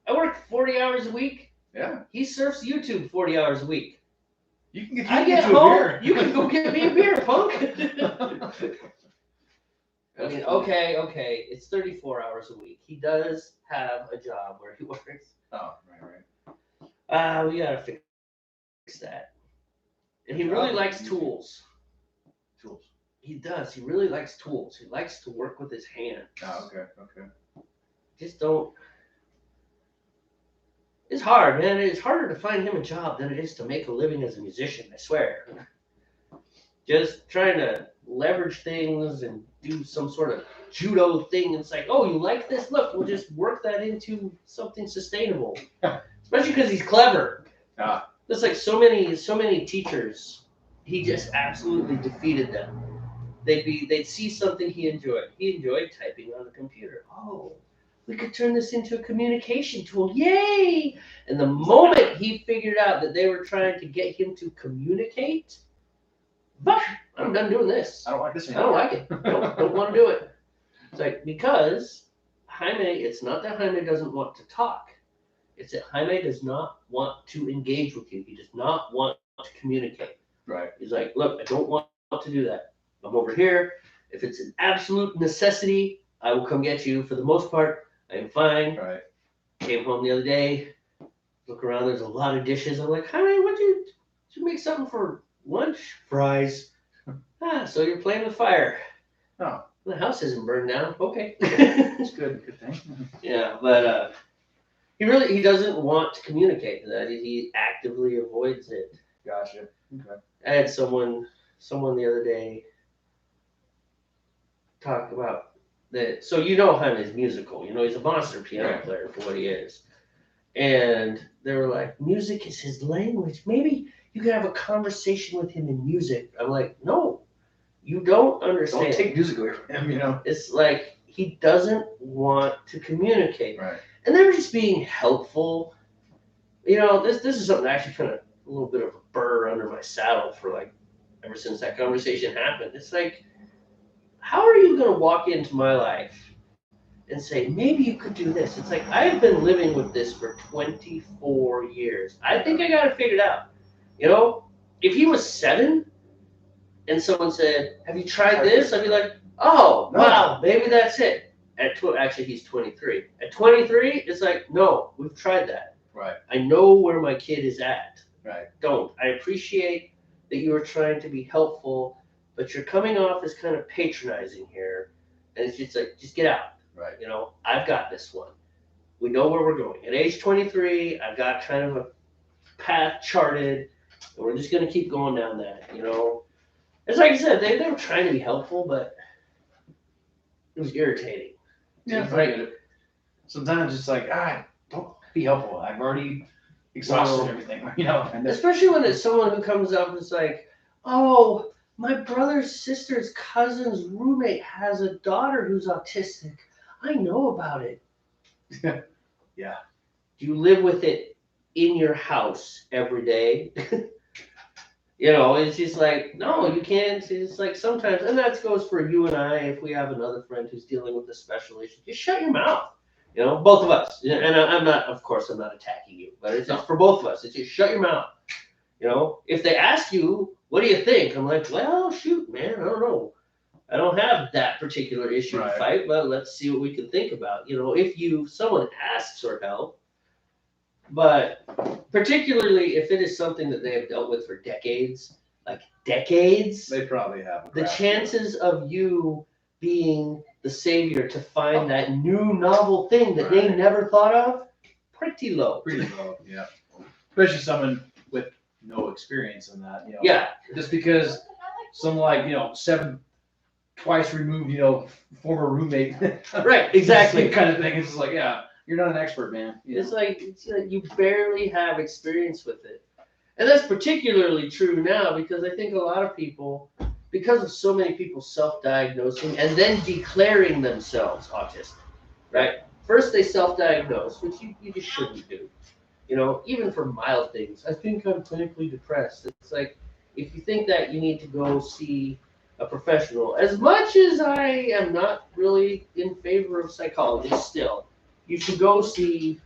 A: I work 40 hours a week.
B: Yeah.
A: He surfs YouTube 40 hours a week.
B: You can get
A: I get
B: you a
A: home.
B: beer.
A: You can go get me a beer, punk. I mean, okay. It's 34 hours a week. He does have a job where he works.
B: Oh, right.
A: We gotta fix that. And he really likes tools.
B: Tools.
A: He does. He really likes tools. He likes to work with his hand.
B: Oh, okay.
A: Just don't. It's hard, man. It's harder to find him a job than it is to make a living as a musician, I swear. Just trying to leverage things and do some sort of judo thing. It's like, oh, you like this? Look, we'll just work that into something sustainable. Especially because he's clever.
B: Ah.
A: There's like so many teachers, he just absolutely defeated them. They'd see something he enjoyed. He enjoyed typing on the computer. Oh, we could turn this into a communication tool. Yay! And the moment he figured out that they were trying to get him to communicate, bah, I'm done doing this.
B: I don't like this
A: I
B: anymore.
A: don't like it. Don't want to do it. It's like, because Jaime, it's not that Jaime doesn't want to talk. It's that Jaime does not want to engage with you. He does not want to communicate.
B: Right.
A: He's like, look, I don't want to do that. I'm over here. If it's an absolute necessity, I will come get you. For the most part, I am fine.
B: Right.
A: Came home the other day. Look around. There's a lot of dishes. I'm like, Jaime, did you make something for lunch? Fries. So you're playing with fire.
B: Oh.
A: The house isn't burned down. Okay.
B: It's good thing.
A: Yeah, but he doesn't want to communicate that. He actively avoids it.
B: Gotcha. Okay.
A: I had someone the other day talk about that. So you know him is musical. You know he's a monster piano player for what he is. And they were like, music is his language. Maybe you could have a conversation with him in music. I'm like, no, you don't understand.
B: Don't take music away from him, you know?
A: It's like he doesn't want to communicate.
B: Right.
A: And they were just being helpful. You know, this is something that actually kind of a little bit of a burr under my saddle for like ever since that conversation happened. It's like, how are you going to walk into my life and say, maybe you could do this? It's like, I've been living with this for 24 years. I think I got it figured out. You know, if he was 7 and someone said, have you tried this? I'd be like, oh, wow, maybe that's it. Actually, he's 23. At 23, it's like, no, we've tried that.
B: Right.
A: I know where my kid is at.
B: Right.
A: Don't. I appreciate that you are trying to be helpful, but you're coming off as kind of patronizing here. And it's just like, just get out.
B: Right.
A: You know, I've got this one. We know where we're going. At age 23, I've got kind of a path charted, and we're just going to keep going down that, you know. It's like I said, they were trying to be helpful, but it was irritating.
B: Yeah, I get it. Sometimes it's like, don't be helpful. I've already exhausted everything, you know. And
A: Especially when it's someone who comes up and is like, oh, my brother's sister's cousin's roommate has a daughter who's autistic. I know about it.
B: Yeah.
A: Do you live with it in your house every day? You know, it's just like, no, you can't. It's like sometimes, and that goes for you and I, if we have another friend who's dealing with a special issue, just shut your mouth. You know, both of us. And I'm not, of course, I'm not attacking you, but it's just for both of us. It's just shut your mouth. You know, if they ask you, what do you think? I'm like, well, shoot, man, I don't know. I don't have that particular issue to fight, but let's see what we can think about. You know, if someone asks for help, but particularly if it is something that they have dealt with for decades,
B: they probably have.
A: The chances of you being the savior to find that new novel thing that they never thought of, pretty low.
B: Pretty low, yeah. Especially someone with no experience in that, you know.
A: Yeah.
B: Just because some like, you know, 7 twice removed, you know, former roommate.
A: Right, exactly.
B: kind of thing. It's just like, yeah, you're not an expert, man. You know?
A: It's like you barely have experience with it. And that's particularly true now because I think a lot of people, because of so many people self-diagnosing and then declaring themselves autistic, right? First they self-diagnose, which you just shouldn't do. You know, even for mild things. I think I'm clinically depressed. It's like, if you think that, you need to go see a professional. As much as I am not really in favor of psychologists still, you should go see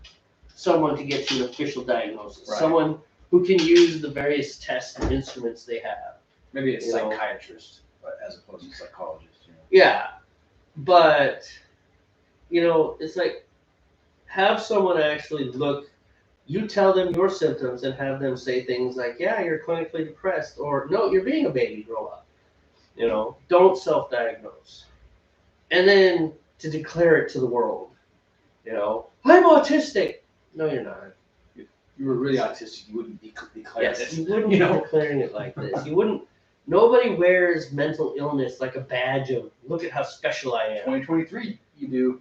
A: someone to get you an official diagnosis.
B: Right.
A: Someone who can use the various tests and instruments they have.
B: Maybe a
A: You know?
B: psychiatrist, but as opposed to psychologist. You know?
A: Yeah, but, you know, it's like, have someone actually look, you tell them your symptoms and have them say things like, yeah, you're clinically depressed, or no, you're being a baby, grow up. You know, don't self-diagnose. And then to declare it to the world, you know, I'm autistic. No, you're not.
B: If you were really autistic, you wouldn't declare
A: Yes,
B: it.
A: you wouldn't
B: You
A: be
B: know?
A: declaring it like this. You wouldn't. Nobody wears mental illness like a badge of, look at how special I am.
B: 2023, you do.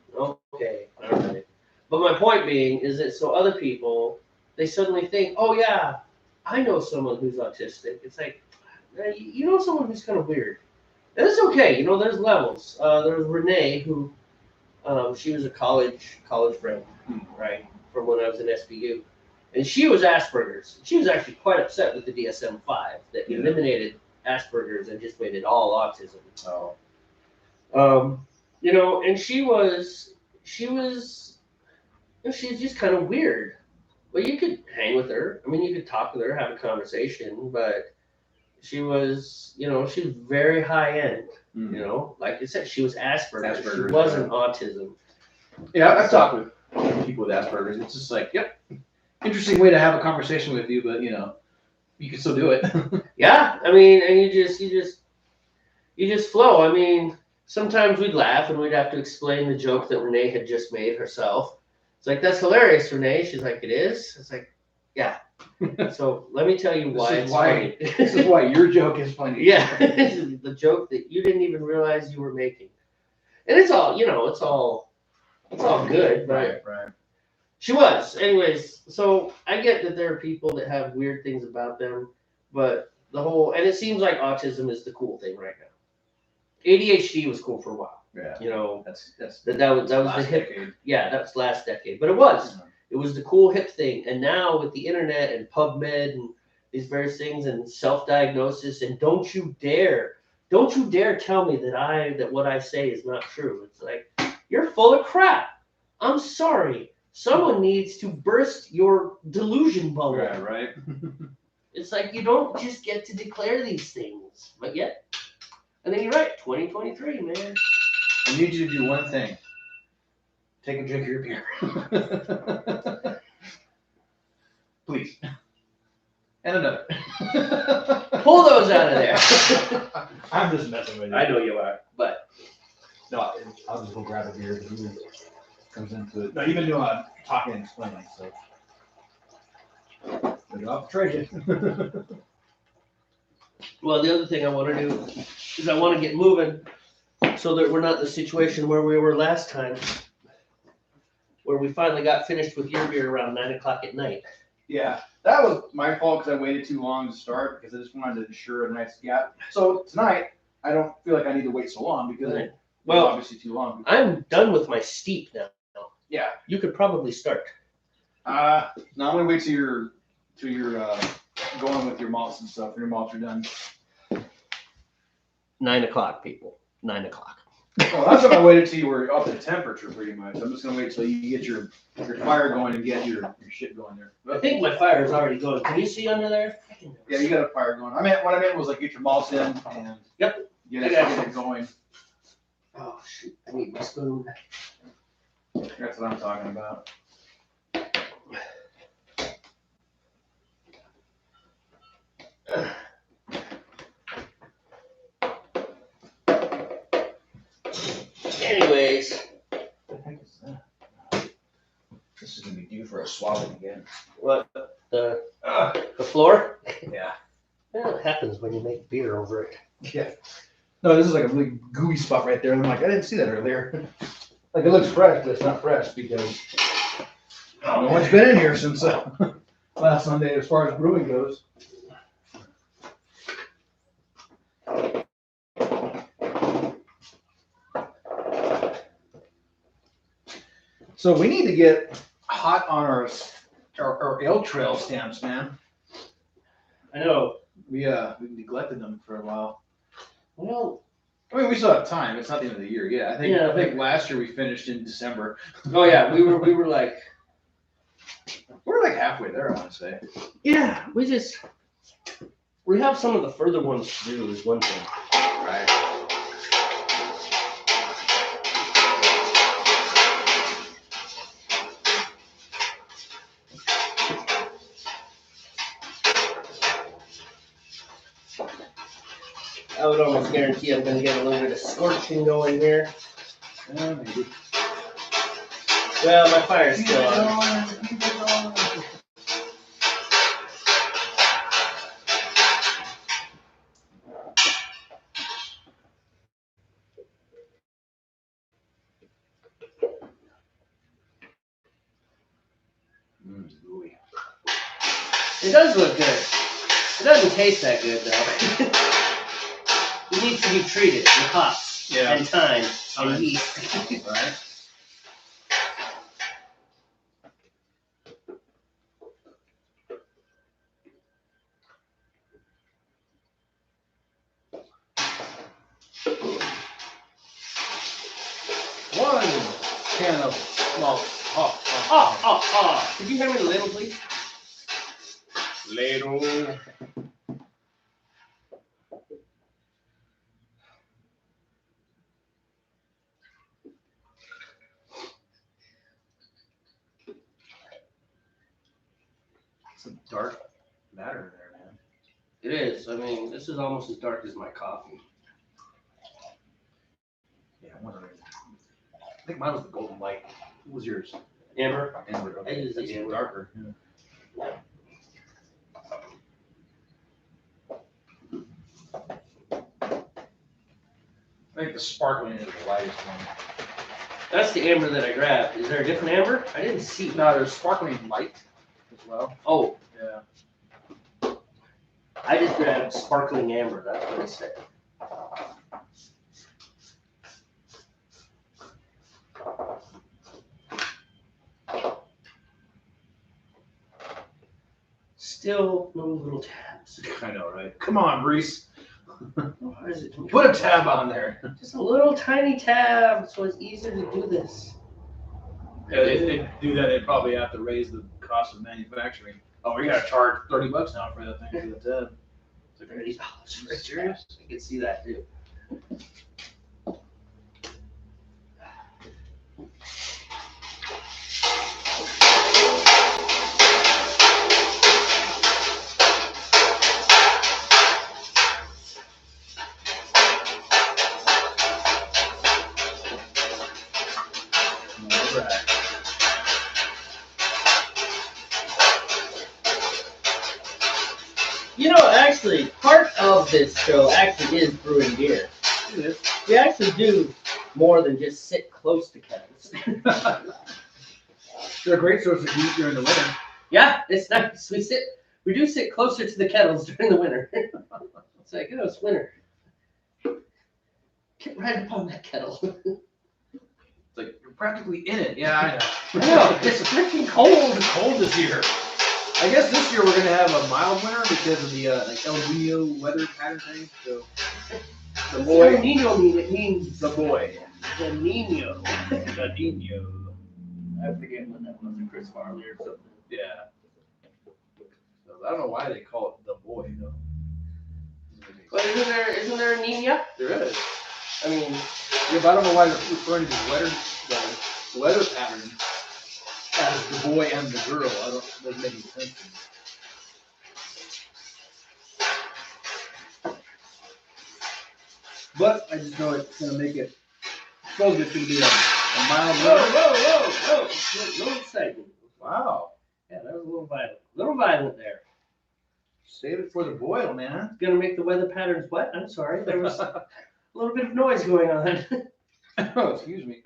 A: Okay, all right. But my point being is that so other people, they suddenly think, oh yeah, I know someone who's autistic. It's like, you know someone who's kind of weird. And it's okay, you know, there's levels. There was Renee who, she was a college friend, right, from when I was in SBU. And she was Asperger's. She was actually quite upset with the DSM-5 that eliminated Asperger's and just made it all autism.
B: Oh.
A: You know, and she's just kind of weird. Well, you could hang with her. I mean, you could talk with her, have a conversation, but she was, you know, she was very high end.
B: Mm-hmm.
A: You know, like I said, she was Asperger's. She
B: Asperger's,
A: wasn't autism.
B: Yeah, I've talked with people with Asperger's. It's just like, yep, interesting way to have a conversation with you, but you know, you can still do it.
A: Yeah, I mean, and you just flow. I mean, sometimes we'd laugh and we'd have to explain the joke that Renee had just made herself. It's like, that's hilarious, Renee. She's like, it is? It's like, So let me tell you why
B: This is
A: it's
B: why-
A: funny.
B: This is why your joke is funny.
A: Yeah, this is the joke that you didn't even realize you were making. And it's all, it's all good, but
B: Right.
A: she was. Anyways, so I get that there are people that have weird things about them, but and it seems like autism is the cool thing right now. ADHD was cool for a while.
B: Yeah. That's
A: That was the
B: last
A: hip.
B: decade.
A: Yeah, that was last decade, but it was the cool hip thing. And now with the internet and PubMed and these various things and self-diagnosis, and don't you dare tell me that what I say is not true. It's like, you're full of crap. I'm sorry. Someone needs to burst your delusion bubble.
B: Right.
A: It's like you don't just get to declare these things, but yet. And then you're right, 2023, man.
B: I need you to do one thing. Take a drink of your beer. Please. And another.
A: Pull those out of there.
D: I'm just messing with you.
A: I know you are, but
D: No, I'll just go grab a beer. He comes into it. No, you've been doing talking and explaining, so. I'll trade you.
A: well, the other thing I want to do is I want to get moving so that we're not in the situation where we were last time, where we finally got finished with your beer around 9 o'clock at night.
B: Yeah, that was my fault because I waited too long to start because I just wanted to ensure a nice gap. So tonight, I don't feel like I need to wait so long because it was obviously too long.
A: I'm done with my steep now.
B: Yeah.
A: You could probably start.
B: Now I'm gonna wait till you're going with your malts and stuff. Your malts are done.
A: 9 o'clock, people. 9 o'clock.
B: Well, that's when I waited till you were up to temperature pretty much. I'm just gonna wait till you get your fire going and get your shit going there.
A: I think my fire is already going. Can you see under there?
B: Yeah, you got a fire going. What I meant was like get your malts in and
A: Yep.
B: get it going.
A: Oh shoot! I need my spoon.
B: That's what I'm talking about.
A: Anyways,
B: What the heck is that? This is gonna be due for a swabbing again.
A: what the floor?
B: Yeah.
A: Yeah, it happens when you make beer over it.
B: Yeah. No, this is like a really gooey spot right there. And I'm like, I didn't see that earlier. Like it looks fresh, but it's not fresh because no one's been in here since last Sunday as far as brewing goes. So we need to get hot on our ale trail stamps, man.
A: I know.
B: We neglected them for a while.
A: Well,
B: I mean, we still have time. It's not the end of the year yet. I think last year we finished in December.
A: oh yeah, we were like,
B: We're like halfway there, I want to say.
A: yeah, we have some of the further ones to do is one thing.
B: Right.
A: I would almost guarantee I'm going to get a little bit of scorching going here.
B: Maybe.
A: Well, my fire's still on.
B: Gooey.
A: It does look good. It doesn't taste that good though. It needs to be treated with hops and thyme and yeast.
B: Right. One can of malt.
A: Could you hand me the ladle, please?
B: Ladle. Some dark matter there, man.
A: It is. I mean, this is almost as dark as my coffee.
B: Yeah, I think mine was the golden light. What was yours?
A: Amber?
B: Amber.
A: I use the
B: That's
A: amber.
B: darker. Yeah. I think the sparkling is the lightest one.
A: That's the amber that I grabbed. Is there a different amber? I didn't see.
B: No, there's sparkling light as well.
A: Oh,
B: Yeah.
A: I just grabbed sparkling amber. That's what it said. Still no little tabs.
B: I know, right? Come on, Reese.
A: Why is it doing-
B: Put a tab on there.
A: Just a little tiny tab, so it's easier to do this.
B: Yeah, they do that. They probably have to raise the cost of manufacturing. Oh, we gotta charge $30 now for that thing for the tab.
A: It's like $30 for a
B: Serious?
A: tab. I can see that too.
B: All right.
A: You know, actually, part of this show actually is brewing beer.
B: It is.
A: We actually do more than just sit close to kettles.
B: They're a great source of heat during the winter.
A: Yeah, it's nice. We do sit closer to the kettles during the winter. It's like, oh, it's winter. Get right up on that kettle.
B: It's like you're practically in it. Yeah, I know.
A: I know, it's freaking cold.
B: It's cold this year. I guess this year we're gonna have a mild winter because of the like El Nino weather pattern thing. So the
A: El
B: boy,
A: Nino means
B: the boy,
A: the Nino.
B: the Nino.
A: I forget what that was, Chris Farley or something.
B: Yeah. So I don't know why they call it the boy though.
A: But isn't there a Nina?
B: There is.
A: I mean,
B: Yeah, but I don't know why they're referring to the weather pattern as the boy and the girl. I don't. It doesn't make any sense to me. But I just know it's gonna make it. Suppose it's gonna be a mild
A: whoa,
B: winter.
A: no excitement.
B: Wow.
A: Yeah, that was a little violent there.
B: Save it for the boil, man.
A: Gonna make the weather patterns what? I'm sorry, there was a little bit of noise going on.
B: Oh, excuse me.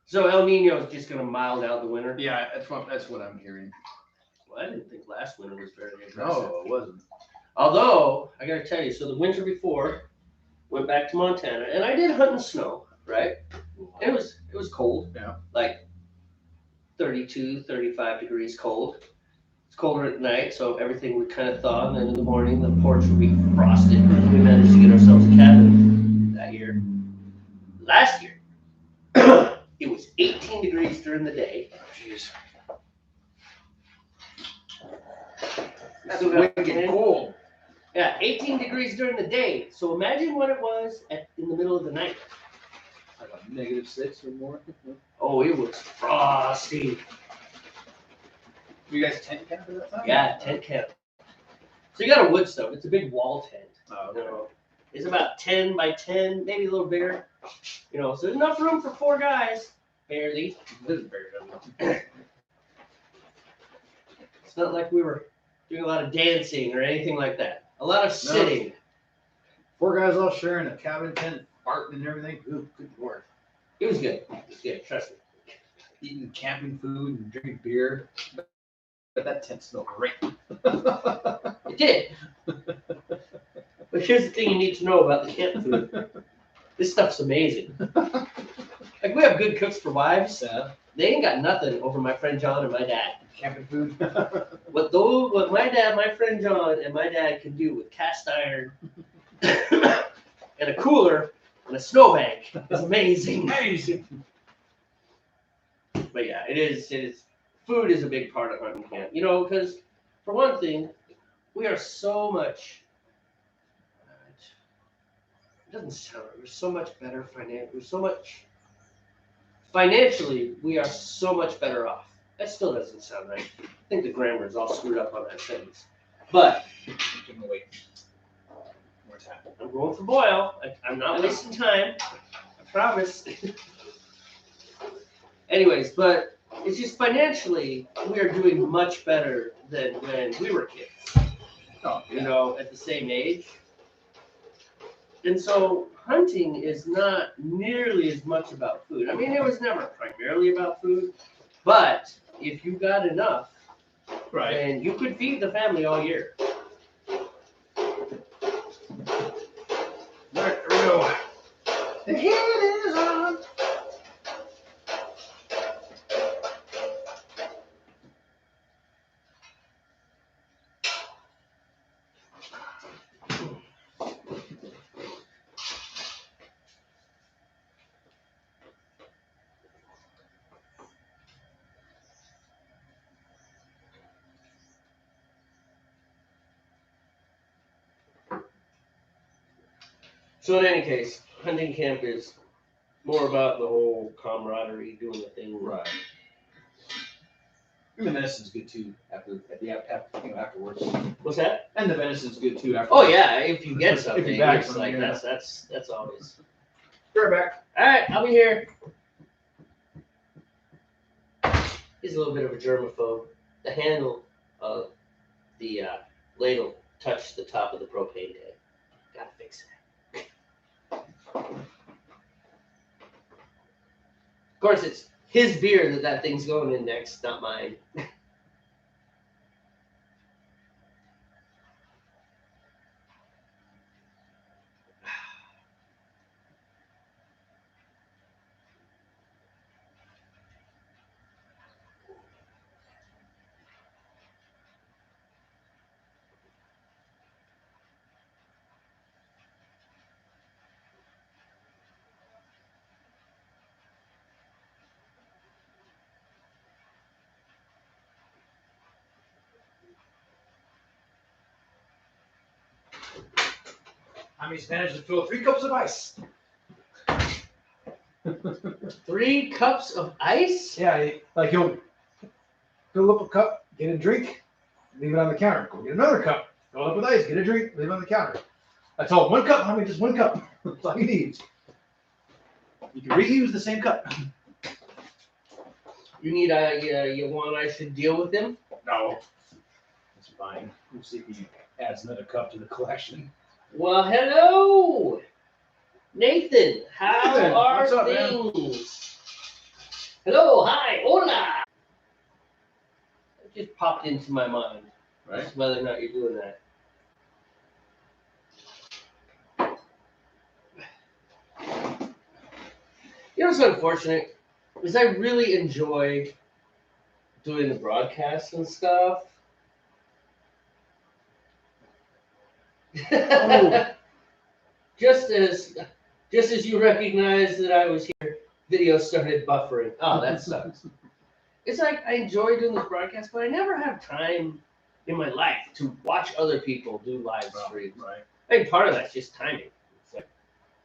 A: So El Nino is just gonna mild out the winter.
B: Yeah, that's what I'm hearing.
A: Well, I didn't think last winter was very aggressive.
B: No, it wasn't.
A: Although I gotta tell you, so the winter before, went back to Montana, and I did hunt in snow, right? And it was cold.
B: Yeah.
A: Like 32, 35 degrees cold. It's colder at night, so everything would kind of thaw, and then in the morning the porch would be frosted. We managed to get ourselves a cabin that year. Last year, it was 18 degrees during the day.
B: Jeez.
A: That's
B: That's wicked cold.
A: Yeah, 18 degrees during the day. So imagine what it was in the middle of the night.
B: Like a -6 or more.
A: Oh, it was frosty.
B: You guys tent camp at that time?
A: Yeah, tent camp. So you got a wood stove. It's a big wall tent.
B: Oh,
A: You
B: okay.
A: know, it's about 10 by 10, maybe a little bigger. You know, so there's enough room for 4 guys, barely.
B: This is very good.
A: It's not like we were doing a lot of dancing or anything like that. A lot of sitting.
B: 4 guys all sharing a cabin tent, farting and everything. Ooh, good lord.
A: It was good. It was good. Trust me.
B: Eating camping food and drinking beer. But that tent smelled great.
A: It did. But here's the thing you need to know about the camp food. This stuff's amazing. Like, we have good cooks for wives. They ain't got nothing over my friend John and my dad.
B: Camping food.
A: What my friend John and my dad can do with cast iron and a cooler and a snowbank is amazing.
B: Amazing.
A: But yeah, it is. Food is a big part of hunting camp. You know, because for one thing, we are so much. It doesn't sound right. We're so much better financially. We are so much better off. That still doesn't sound right. I think the grammar is all screwed up on that sentence. But
B: Give them away. More time.
A: I'm going for Boyle. I'm not wasting time. I promise. Anyways, but it's just financially, we are doing much better than when we were kids.
B: Oh,
A: You know, at the same age. And so hunting is not nearly as much about food. I mean, it was never primarily about food, but if you got enough,
B: Right.
A: then you could feed the family all year.
B: Alright, here we go. The heat is on.
A: So in any case, hunting camp is more about the whole camaraderie, doing the thing.
D: Right. And the venison's good too afterwards.
A: What's that?
D: And the venison's good too afterwards.
A: Oh yeah, if you get something,
D: If you bag
A: it's
D: something,
A: like
D: yeah.
A: that's always.
B: Be right back.
A: All right, I'll be here. He's a little bit of a germaphobe. The handle of the ladle touched the top of the propane tank. Gotta fix it. Of course, it's his beer that thing's going in next, not mine.
D: Tommy's managed to fill 3 cups of ice.
A: 3 cups of ice?
D: Yeah, like he'll fill up a cup, get a drink, leave it on the counter. Go get another cup, fill it up with ice, get a drink, leave it on the counter. That's all. 1 cup, Tommy, just 1 cup. That's all you need.
B: You can reuse the same cup.
A: You need you want I should deal with him?
D: No. That's fine. We'll see if he adds another cup to the collection.
A: Well, hello, Nathan. How
B: Nathan,
A: are
B: what's up, man?
A: things? Hello, hi, hola. It just popped into my mind.
B: Right.
A: Just whether or not you're doing that. You know what's unfortunate is I really enjoy doing the broadcasts and stuff.
B: Oh.
A: just as you recognize that I was here, video started buffering. Oh, that sucks. It's like I enjoy doing this broadcast, but I never have time in my life to watch other people do live streams.
D: Right.
A: I think part of that's just timing. It's like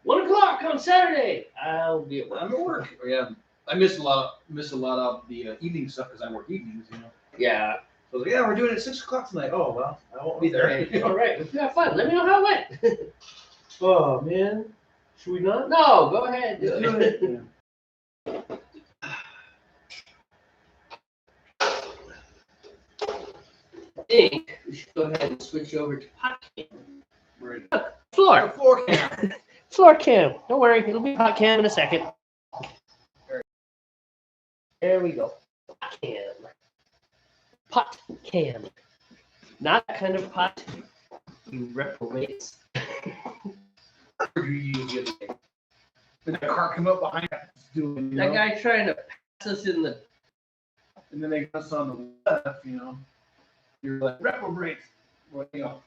A: 1 o'clock on Saturday. I'll be at work.
B: I'm at work. Yeah. I miss a lot of the evening stuff because I work evenings, you know.
A: Yeah.
B: So I was like, yeah, we're doing it at 6 o'clock tonight. Oh well, I won't be there.
A: Okay. All right. If you have fun, let me know how it went. Oh man, should we not? No, go ahead. Do it. I think we should go ahead and switch over to PodCam. Floor.
B: Floor cam.
A: Floor cam. Don't worry, it'll be PodCam in a second. There we go. PodCam. PodCam. Not that kind of pot. You reprobates.
B: You use the other day. Then that car come up behind us doing,
A: That guy trying to pass us in the.
B: and then they got us on the left, you know. You're like reprobate. Well, you know.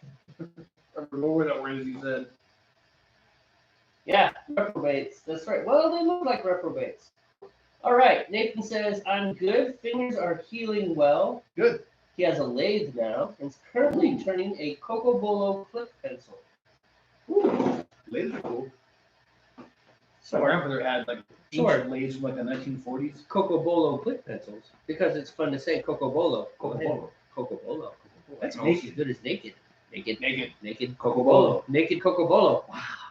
B: What was he said?
A: Yeah, reprobates. That's right. Well, they look like reprobates. All right. Nathan says, I'm good. Fingers are healing well.
B: Good.
A: He has a lathe now and is currently turning a Coco Bolo clip pencil. Ooh.
B: Lathes are cool.
A: So,
B: My grandfather had like
A: Sure.
B: ancient lathes from like the 1940s.
A: Coco Bolo clip pencils because it's fun to say Coco Bolo. Go ahead.
B: Bolo.
A: Coco Bolo.
B: That's
A: almost
B: naked.
A: as good as naked. Naked.
B: Naked.
A: Naked Coco Bolo. Naked Coco Bolo.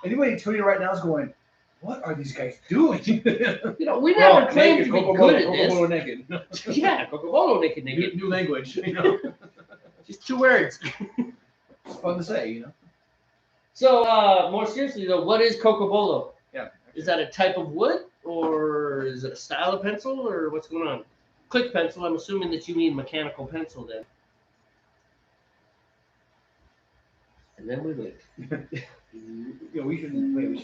B: Anybody tell you right now is going, what are these guys doing?
A: You know, we never claimed to be good at this.
B: Coco naked.
A: Yeah, Coco Bolo naked naked.
B: New language, you know.
A: Just 2 words.
B: It's fun to say, you know.
A: So, more seriously though, what is Cocobolo?
B: Yeah.
A: Is that a type of wood, or is it a style of pencil, or what's going on? Click pencil. I'm assuming that you mean mechanical pencil then. And then we wait.
B: We should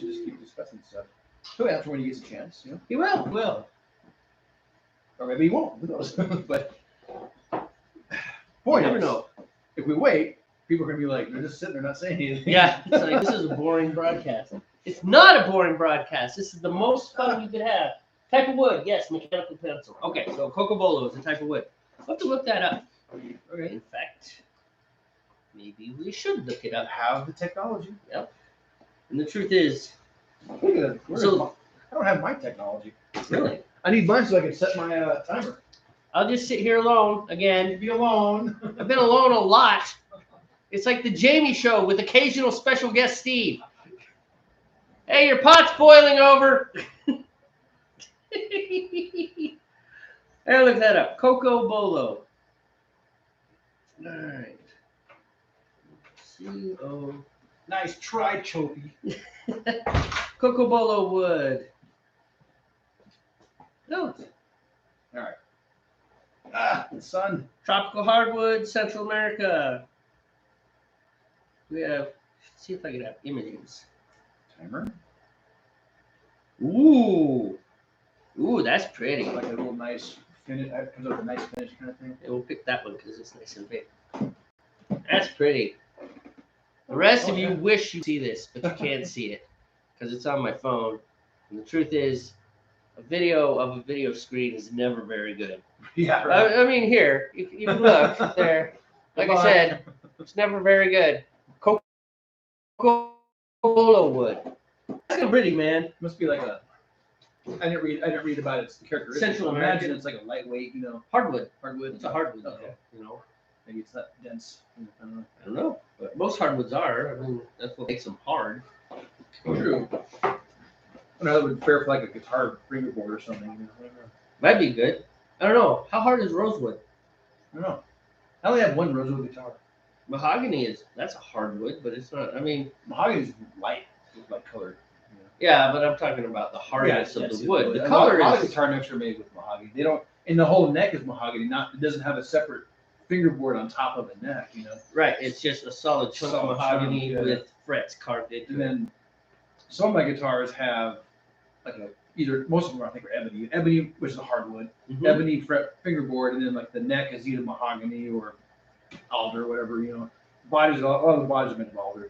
B: just keep discussing stuff. He'll answer when he gets a chance,
A: He will.
B: or maybe he won't. Who knows? But
A: You
B: point
A: never
B: is,
A: know.
B: if we wait, people are gonna be like, they're just sitting there not saying anything.
A: Yeah, it's like this is a boring broadcast. It's not a boring broadcast. This is the most fun you could have. Type of wood, yes, mechanical pencil. Okay, so Cocobolo is a type of wood. I'll have to look that up.
B: Okay.
A: In fact, maybe we should look it up.
B: Have the technology.
A: And the truth is,
B: Look at it.
A: So-
B: I don't have my technology.
A: really,
B: I need mine so I can set my timer.
A: I'll just sit here alone again.
B: Leave me alone.
A: I've been alone a lot. It's like the Jamie Show with occasional special guest Steve. Hey, your pot's boiling over. Hey, look that up. Cocobolo. All right. C-O.
B: Nice try, Choppy.
A: Cocobolo wood. No.
B: The sun.
A: Tropical hardwood, Central America. We have, let's see if I can have images.
B: Timer.
A: Ooh. Ooh, that's pretty.
B: Like a little nice finish. It comes out with a nice finish kind of thing.
A: And we'll pick that one because it's nice and big. That's pretty. The rest of you wish you see this, but you can't see it because it's on my phone. And the truth is, a video of a video screen is never very good.
B: Yeah. Right.
A: I mean, here, you can look there. Like I said, it's never very good. Cocobolo wood. That's pretty, man.
B: Must be like a. I didn't read about its characteristics.
A: Central
B: I imagine
A: American.
B: it's like a lightweight,
A: Hardwood.
B: hardwood.
A: It's a hardwood,
B: Okay.
A: though, you know.
B: Maybe it's not dense. I don't know.
A: I don't know, but most hardwoods are. I mean, that's what makes them hard.
B: True. I know that would fare for like a guitar fingerboard or something. I don't know.
A: That'd be good. I don't know. How hard is rosewood?
B: I don't know. I only have one rosewood guitar.
A: Mahogany is, that's a hardwood, but it's not, I mean,
B: Mahogany is light colored.
A: yeah, but I'm talking about the hardness of
B: that's
A: the
B: it.
A: wood. The
B: A
A: color
B: lot of
A: is,
B: guitar necks are made with mahogany. They don't, and the whole neck is mahogany. Not, it doesn't have a separate fingerboard on top of the neck.
A: right, it's just a solid chunk of
B: Solid
A: mahogany
B: chunk, yeah.
A: with frets carved into
B: And
A: it.
B: then some of my guitars have like most of them I think are ebony, which is a hardwood,
A: Mhm.
B: ebony fret fingerboard, and then like the neck is either mahogany or alder, whatever. Bodies, a lot of the bodies are made of alder.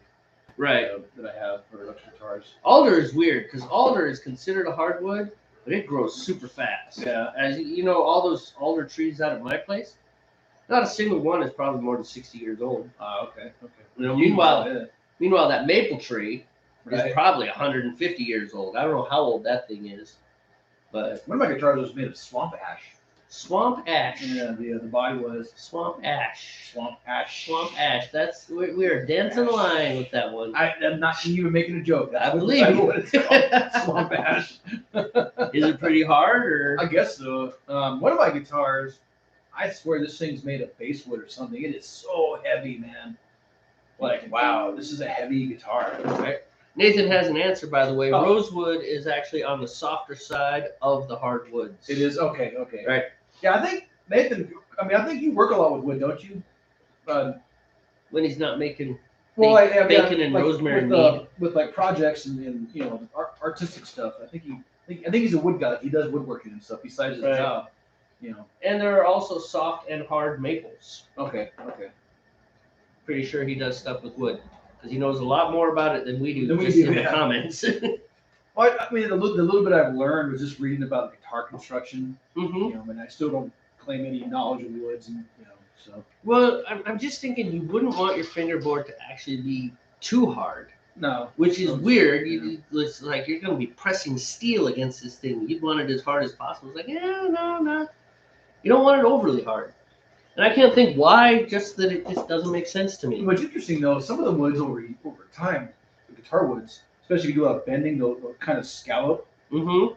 A: Right.
B: That I have for electric guitars.
A: Alder is weird because alder is considered a hardwood, but it grows super fast.
B: Yeah.
A: As you know, all those alder trees out at my place, not a single one is probably more than 60 years old.
B: Okay.
A: Meanwhile, that maple tree is
B: Right.
A: probably 150 years old. I don't know how old that thing is, but
B: One of my guitars was made of swamp ash.
A: swamp ash.
B: Yeah, the body was
A: Swamp ash.
B: swamp ash.
A: Swamp ash. That's we are dancing the line with that one.
B: I'm not even making a joke.
A: I believe you.
B: what it's called. Swamp ash.
A: Is it pretty hard or?
B: I guess so. One of my guitars, I swear this thing's made of basswood or something. It is so heavy, man. Like, wow, this is a heavy guitar.
A: Right. Nathan has an answer, by the way.
B: Oh.
A: Rosewood is actually on the softer side of the hardwoods.
B: It is okay.
A: Right.
B: Yeah, I think Nathan. I think you work a lot with wood, don't you?
A: When he's not making.
B: Bacon
A: and rosemary
B: with like projects and artistic stuff. I think he's a wood guy. He does woodworking and stuff besides his
A: Right.
B: job.
A: And there are also soft and hard maples.
B: Okay.
A: Pretty sure he does stuff with wood because he knows a lot more about it than we do.
B: Than we
A: just
B: do,
A: in the
B: yeah.
A: comments.
B: Well, I mean, the little bit I've learned was just reading about guitar construction.
A: hmm
B: And I still don't claim any knowledge of woods, and so
A: Well, I'm just thinking you wouldn't want your fingerboard to actually be too hard,
B: no.
A: which is
B: Okay.
A: weird. It's like you're going to be pressing steel against this thing. You'd want it as hard as possible. It's like, no. You don't want it overly hard. And I can't think why, just that it just doesn't make sense to me.
B: What's interesting though, some of the woods over time, the guitar woods, especially if you do a lot of bending, they'll kind of scallop.
A: hmm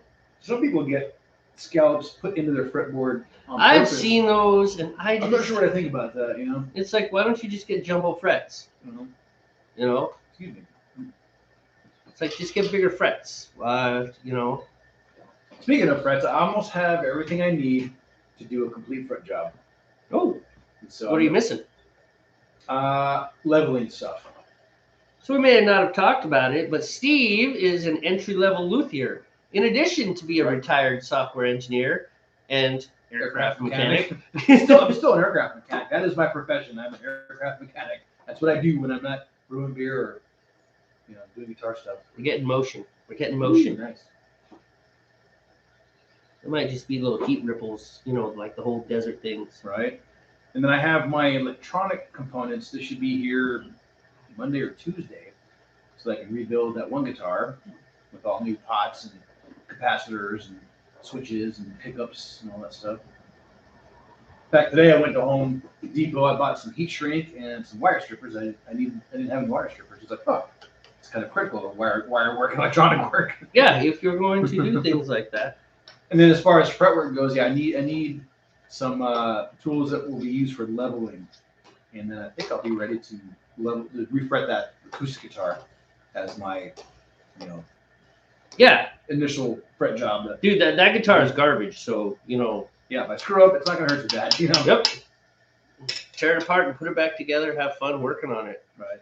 B: Some people get scallops put into their fretboard. On
A: I've
B: purpose.
A: seen those, and
B: I'm not sure what I think about that.
A: It's like, why don't you just get jumbo frets?
B: I don't know.
A: You know?
B: Excuse me.
A: It's like just get bigger frets. You know.
B: Speaking of frets, I almost have everything I need to do a complete fret job.
A: Oh,
B: So
A: what are you missing?
B: Leveling stuff.
A: So we may not have talked about it, but Steve is an entry-level luthier. In addition to be a retired software engineer and aircraft mechanic.
B: I'm still an aircraft mechanic. That is my profession. I'm an aircraft mechanic. That's what I do when I'm not brewing beer or doing guitar stuff.
A: We're getting motion.
B: Ooh, nice.
A: It might just be little heat ripples, like the whole desert things.
B: Right. And then I have my electronic components. This should be here Monday or Tuesday, so I can rebuild that one guitar with all new pots and capacitors and switches and pickups and all that stuff. In fact, today I went to Home Depot. I bought some heat shrink and some wire strippers. I didn't have any wire strippers. It's like, oh, it's kind of critical of wire work, electronic work.
A: Yeah, if you're going to do things like that.
B: And then as far as fretwork goes, I need some tools that will be used for leveling, and then I think I'll be ready to refret that acoustic guitar as my,
A: Yeah,
B: initial fret job.
A: dude, that guitar is garbage. So
B: Yeah, if I screw up, it's not gonna hurt too bad,
A: Yep. Tear it apart and put it back together. Have fun working on it.
B: Right.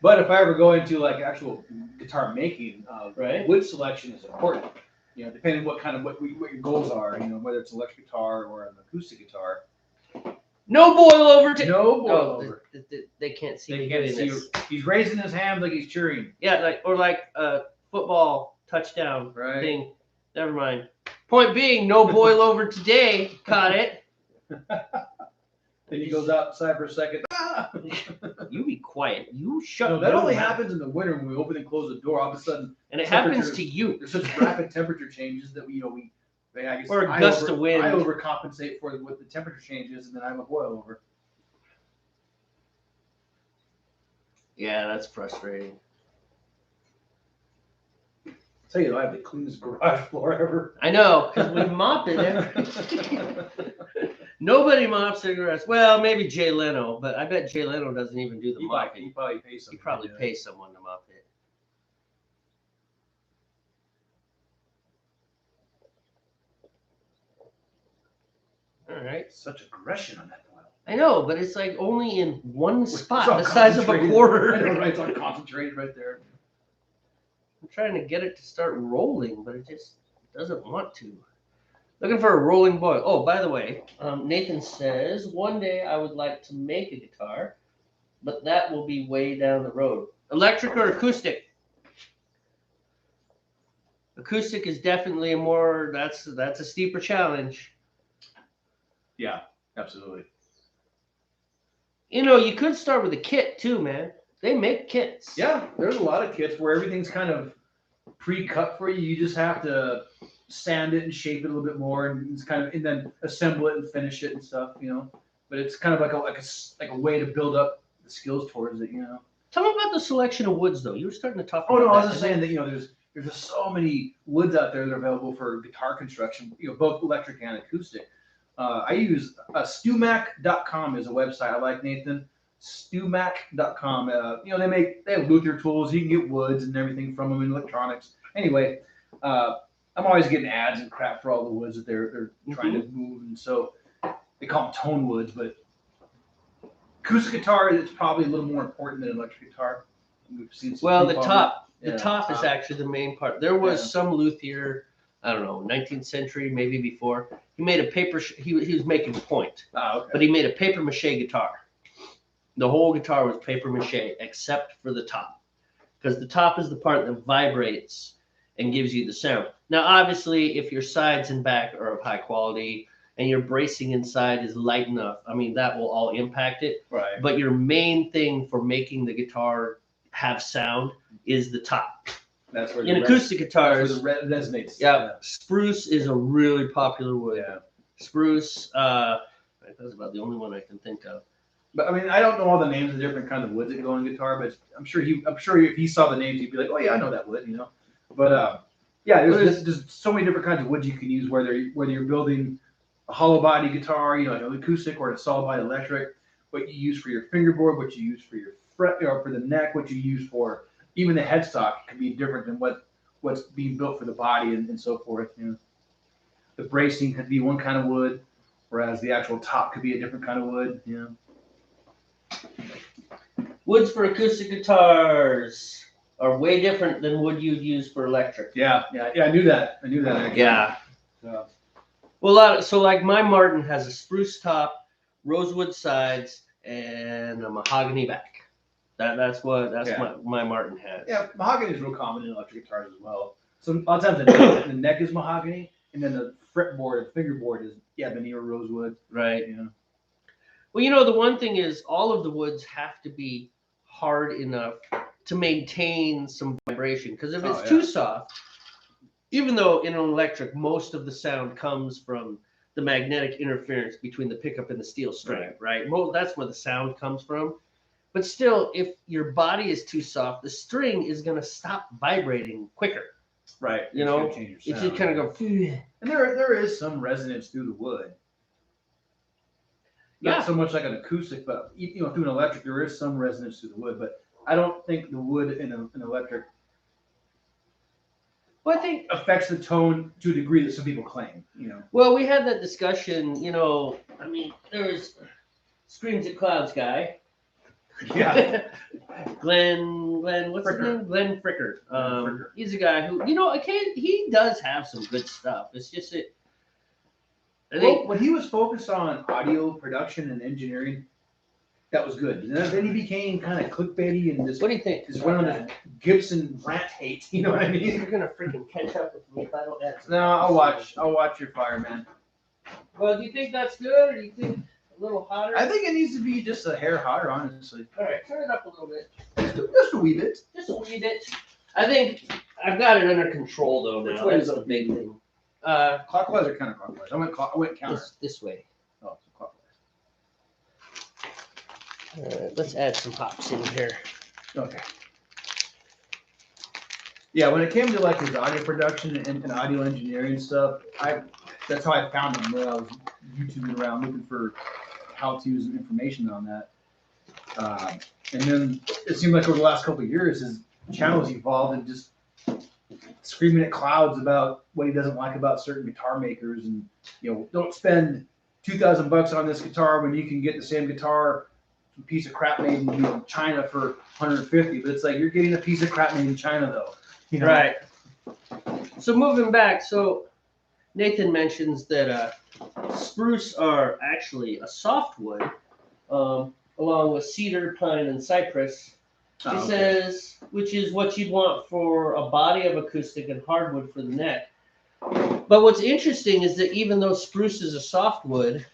B: But if I ever go into like actual guitar making,
A: Right.
B: wood selection is important. Depending what your goals are. Whether it's electric guitar or an acoustic guitar.
A: No boil over.
B: No boil
A: Oh,
B: over.
A: they can't see
B: They
A: me
B: can't
A: doing
B: see
A: this.
B: he's raising his hands like he's cheering.
A: Yeah, like a football touchdown
B: Right.
A: thing. Never mind. Point being, no boil over today. Caught it.
B: Then he goes outside for a second. Ah!
A: You be quiet. You shut.
B: No, that
A: your
B: only
A: mouth.
B: happens in the winter when we open and close the door. All of a sudden,
A: And it happens
B: temperatures-
A: to you.
B: there's such rapid temperature changes that I guess
A: Or a gust of wind.
B: I overcompensate for what the temperature changes, and then I have a boil over.
A: Yeah, that's frustrating.
B: I'll tell you, I have the cleanest garage floor ever.
A: I know, because we mop it every. Nobody mops their grass. Well, maybe Jay Leno, but I bet Jay Leno doesn't even do the
B: He
A: mopping.
B: probably pays
A: He
B: somebody.
A: probably pays someone to mop it. All right.
B: Such aggression on that pile.
A: I know, but it's like only in one
B: It's
A: spot,
B: all
A: the size of a
B: concentrated.
A: quarter.
B: I know, right? It's all concentrated right there.
A: I'm trying to get it to start rolling, but it just doesn't want to. Looking for a rolling boil. Oh, by the way, Nathan says, one day I would like to make a guitar, but that will be way down the road. Electric or acoustic? Acoustic is definitely that's a steeper challenge.
B: Yeah, absolutely.
A: You could start with a kit too, man. They make kits.
B: Yeah, there's a lot of kits where everything's kind of pre-cut for you. You just have to sand it and shape it a little bit more, and it's and then assemble it and finish it and stuff. But it's kind of like a way to build up the skills towards it.
A: Tell me about the selection of woods, though. You were starting to talk
B: Oh
A: about
B: no, I was
A: that,
B: just saying that there's just so many woods out there that are available for guitar construction. Both electric and acoustic. I use Stumac.com is a website I like, Nathan. Stumac.com. They have luthier tools. You can get woods and everything from them in electronics. Anyway, I'm always getting ads and crap for all the woods that they're trying to move, and so they call them tone woods. But acoustic guitar is probably a little more important than electric guitar. We've seen some
A: Well, the
B: people on
A: top.
B: it.
A: The
B: Yeah,
A: top is actually the main part. There was some luthier, I don't know, 19th century, maybe before. He made a paper. He was making a point,
B: okay.
A: but he made a paper mache guitar. The whole guitar was paper mache except for the top, because the top is the part that vibrates and gives you the sound. Now, obviously, if your sides and back are of high quality and your bracing inside is light enough, I mean, that will all impact it.
B: Right.
A: But your main thing for making the guitar have sound is the top.
B: That's where
A: In acoustic guitars,
B: that's where the resonates.
A: yeah, spruce is a really popular wood.
B: Yeah.
A: Spruce, that's about the only one I can think of.
B: But I mean, I don't know all the names of the different kinds of woods that go in guitar, but I'm sure if he saw the names, he'd be like, "Oh yeah, I know that wood," But yeah, there's so many different kinds of woods you can use, whether you're building a hollow body guitar, like an acoustic or a solid body electric, what you use for your fingerboard, what you use for your fret, for the neck, what you use for even the headstock can be different than what's being built for the body and so forth. The bracing could be one kind of wood, whereas the actual top could be a different kind of wood.
A: Woods for acoustic guitars are way different than wood you'd use for electric.
B: Yeah. I knew that. Actually.
A: Yeah.
B: So,
A: Well, so like my Martin has a spruce top, rosewood sides, and a mahogany back. That's what my Martin has.
B: yeah, mahogany is real common in electric guitars as well. So a lot of times the neck is mahogany, and then the fretboard, fingerboard is ebony or rosewood.
A: Right. Well, the one thing is all of the woods have to be hard enough to maintain some vibration. Because if it's too soft, even though in an electric, most of the sound comes from the magnetic interference between the pickup and the steel string, right? Well, that's where the sound comes from. But still, if your body is too soft, the string is going to stop vibrating quicker.
B: Right.
A: It's just kind of go.
B: And there is some resonance through the wood. Not so much like an acoustic, but through an electric, there is some resonance through the wood. But I don't think the wood in an electric
A: Well, I think
B: affects the tone to a degree that some people claim.
A: Well, we had that discussion. I mean, there was Screams at Clouds guy.
B: Yeah.
A: Glenn, what's his name? Glenn Fricker.
B: Fricker.
A: He's a guy who, he does have some good stuff. It's just that I think
B: when he was focused on audio production and engineering, that was good. And then he became kind of clickbaity and
A: what do you think?
B: just went on this Gibson rant hate. You know what I mean?
A: You're gonna freaking catch up with me if I don't answer.
B: No, I'll watch your fire, man.
A: Well, do you think that's good, or do you think a little hotter?
B: I think it needs to be just a hair hotter, honestly.
A: All right, turn it up a little bit.
B: Just a wee bit.
A: Just a wee bit. I think I've got it under control though now.
B: Which way
A: That's
B: is
A: the
B: it?
A: big thing.
B: Clockwise or counterclockwise? I went counter.
A: This way.
B: Oh, so clockwise.
A: All right, let's add some hops in here.
B: Okay. Yeah, when it came to like his audio production and audio engineering stuff, that's how I found him. When I was YouTubing around looking for how-tos and information on that. And then it seemed like over the last couple of years, his channel's evolved and just screaming at clouds about what he doesn't like about certain guitar makers, and don't spend $2,000 on this guitar when you can get the same guitar, piece of crap made in China for $150. But it's like you're getting a piece of crap made in China though.
A: Right. So moving back, so Nathan mentions that spruce are actually a softwood, along with cedar, pine, and cypress. He says, which is what you'd want for a body of acoustic and hardwood for the neck. But what's interesting is that even though spruce is a softwood,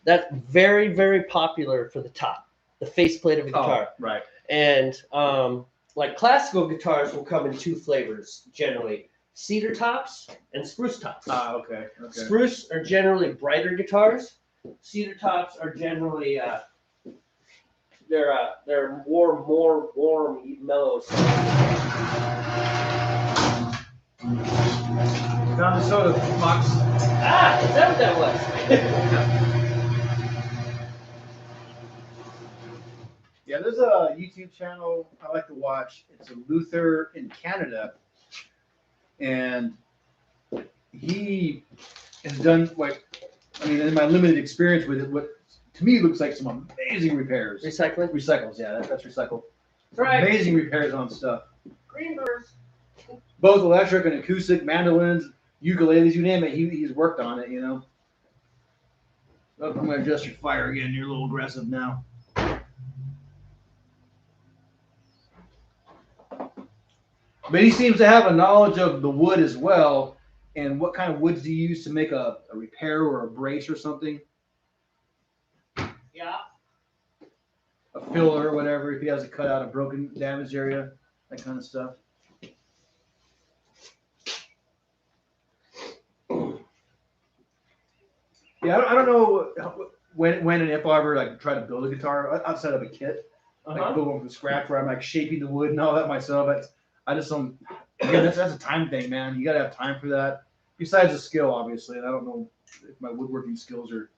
A: that's very, very popular for the top, the faceplate of a guitar.
B: Right.
A: And like classical guitars will come in two flavors generally: cedar tops and spruce tops.
B: Okay.
A: Spruce are generally brighter guitars. Cedar tops are generally they're more warm, mellow.
B: Found the soda box.
A: Ah, is that what that was?
B: Yeah, there's a YouTube channel I like to watch. It's a Luther in Canada, and he has done in my limited experience with it, what to me looks like some amazing repairs. Recycles, yeah, that's recycled.
A: Right.
B: Amazing repairs on stuff.
A: Greenbergs.
B: Both electric and acoustic, mandolins, ukuleles, you name it. He's worked on it, Oh, I'm gonna adjust your fire again. You're a little aggressive now. But he seems to have a knowledge of the wood as well, and what kind of woods do you use to make a repair or a brace or something?
A: Yeah.
B: A filler or whatever, if he has to cut out a broken, damaged area, that kind of stuff. Yeah, I don't know when and if I'll ever try to build a guitar outside of a kit, build one from scratch where I'm shaping the wood and all that myself. I just don't. Again, that's a time thing, man. You gotta have time for that. Besides the skill, obviously, and I don't know if my woodworking skills are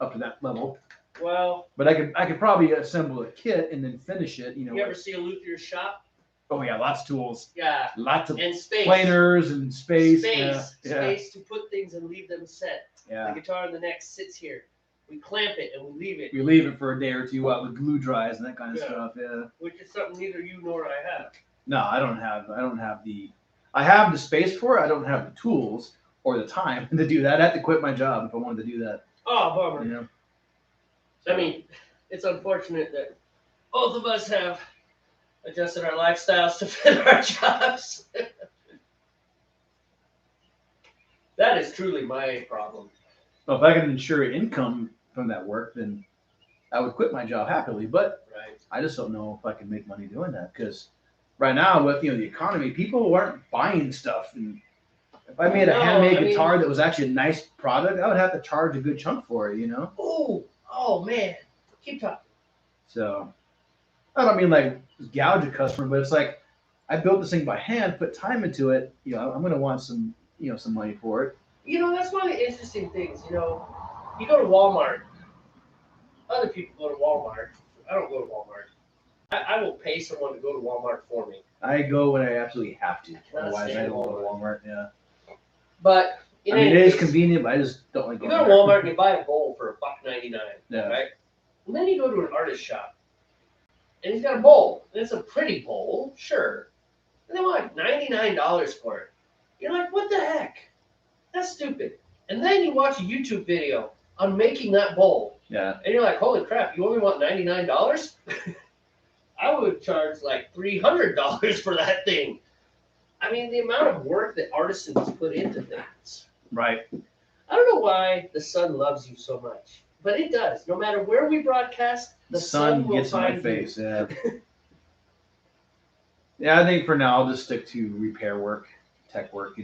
B: up to that level.
A: Well,
B: But I could probably assemble a kit and then finish it.
A: you ever see a luthier shop?
B: Oh yeah, lots of tools,
A: Yeah.
B: lots of
A: And space.
B: planers and space.
A: Space.
B: Yeah.
A: Space to put things and leave them set.
B: Yeah.
A: The guitar in the neck sits here. We clamp it and we leave it.
B: We leave it for a day or two while the glue dries and that kind of
A: Yeah.
B: stuff. Yeah.
A: Which is something neither you nor I have.
B: No, I don't have I have the space for it. I don't have the tools or the time to do that. I have to quit my job if I wanted to do that.
A: Oh, bummer.
B: You know.
A: I mean, it's unfortunate that both of us have adjusted our lifestyles to fit our jobs. That is truly my problem.
B: Well, if I can ensure income from that work, then I would quit my job happily. But
A: Right.
B: I just don't know if I can make money doing that because right now with the economy, people aren't buying stuff. And if I made a
A: No,
B: handmade
A: I mean-
B: guitar that was actually a nice product, I would have to charge a good chunk for it.
A: Oh man. Keep talking.
B: So I don't mean like gouge a customer, but it's like I built this thing by hand, put time into it. I'm gonna want some some money for it.
A: That's one of the interesting things. You go to Walmart. Other people go to Walmart. I don't go to Walmart. I will pay someone to go to Walmart for me.
B: I go when I absolutely have to. Otherwise, I
A: stand
B: don't go to Walmart. Yeah.
A: But
B: I mean, it is convenient, but I just don't like
A: You
B: going
A: go to Walmart and you buy a bowl for $1.99,
B: Yeah.
A: right? And then you go to an artist shop, and he's got a bowl, and it's a pretty bowl, sure. And they want $99 for it. You're like, what the heck? That's stupid. And then you watch a YouTube video on making that bowl,
B: Yeah.
A: and you're like, holy crap, you only want $99? I would charge like $300 for that thing. I mean, the amount of work that artisans put into things.
B: Right.
A: I don't know why the sun loves you so much, but it does. No matter where we broadcast,
B: The sun
A: will
B: gets in my
A: find
B: face. Yeah. Yeah, I think for now I'll just stick to repair work, tech work.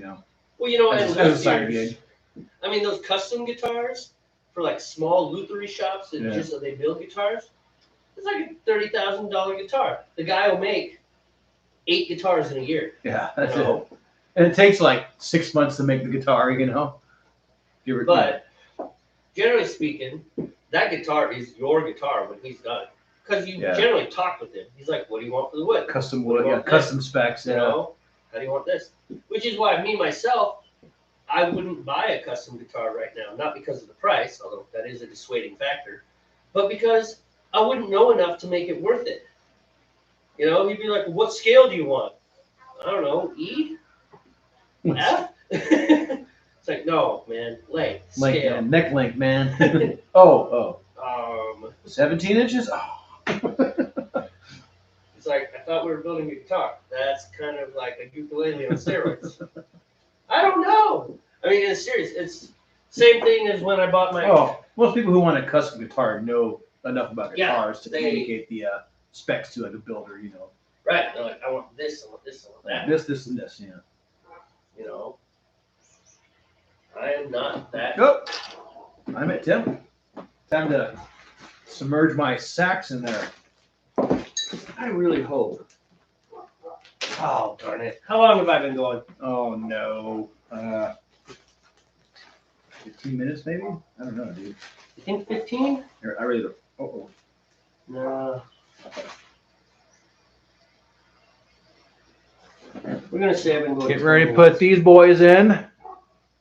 A: Well,
B: As
A: and
B: a side
A: luthiers,
B: gig.
A: I mean, those custom guitars for like small lutherie shops that
B: Yeah.
A: just so they build guitars. It's like a $30,000 guitar. The guy will make 8 guitars in a year.
B: Yeah, that's
A: No.
B: it. And it takes like 6 months to make the guitar.
A: But generally speaking, that guitar is your guitar when he's done. Because you
B: Yeah.
A: generally talk with him. He's like, what do you want for the wood?
B: custom
A: What
B: wood,
A: do you
B: yeah,
A: want
B: custom specs.
A: You
B: Yeah.
A: know, how do you want this? Which is why myself, I wouldn't buy a custom guitar right now. Not because of the price, although that is a dissuading factor, but because I wouldn't know enough to make it worth it. He'd be like, what scale do you want? I don't know, E? F? It's like, no, man, length, scale.
B: Neck length, man. oh, 17 inches? Oh.
A: It's like, I thought we were building a guitar. That's kind of like a ukulele on steroids. I don't know. I mean, it's serious. It's same thing as when I bought my.
B: Oh, most people who want a custom guitar know enough about
A: Yeah,
B: guitars to
A: they-
B: communicate the specs to like a builder.
A: Right. They're like, I want this, I want this, I want that.
B: This, and this. Yeah.
A: I am not that.
B: Go. I'm it, Tim. Time to submerge my sacks in there.
A: I really hope. Oh, darn it. How long have I been going?
B: Oh no. 15 minutes maybe? I don't know, dude.
A: You think 15?
B: Here, I really don't. Oh.
A: No. We're going to say I've been going.
B: Get ready to put these boys in.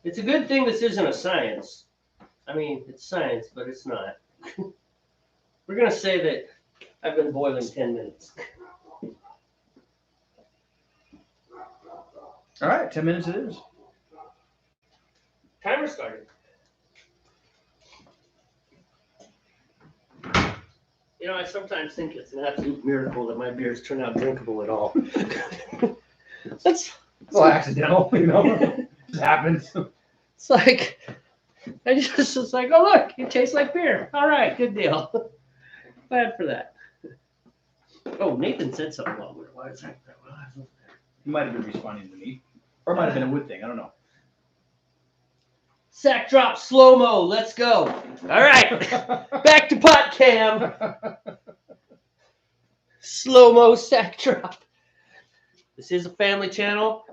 A: It's a good thing this isn't a science. I mean, it's science, but it's not. We're going to say that I've been boiling 10 minutes.
B: All right, 10 minutes it is.
A: Timer started. I sometimes think it's an absolute miracle that my beers turn out drinkable at all. That's
B: Well, accidental, It happens.
A: It's like, it's like, oh, look, it tastes like beer. All right, good deal. Glad for that. Oh, Nathan said something while we were watching.
B: You might have been responding to me. Or it might have been a wood thing. I don't know.
A: Sack drop slow-mo. Let's go. All right. Back to pot cam. Slow-mo sack drop. This is a family channel,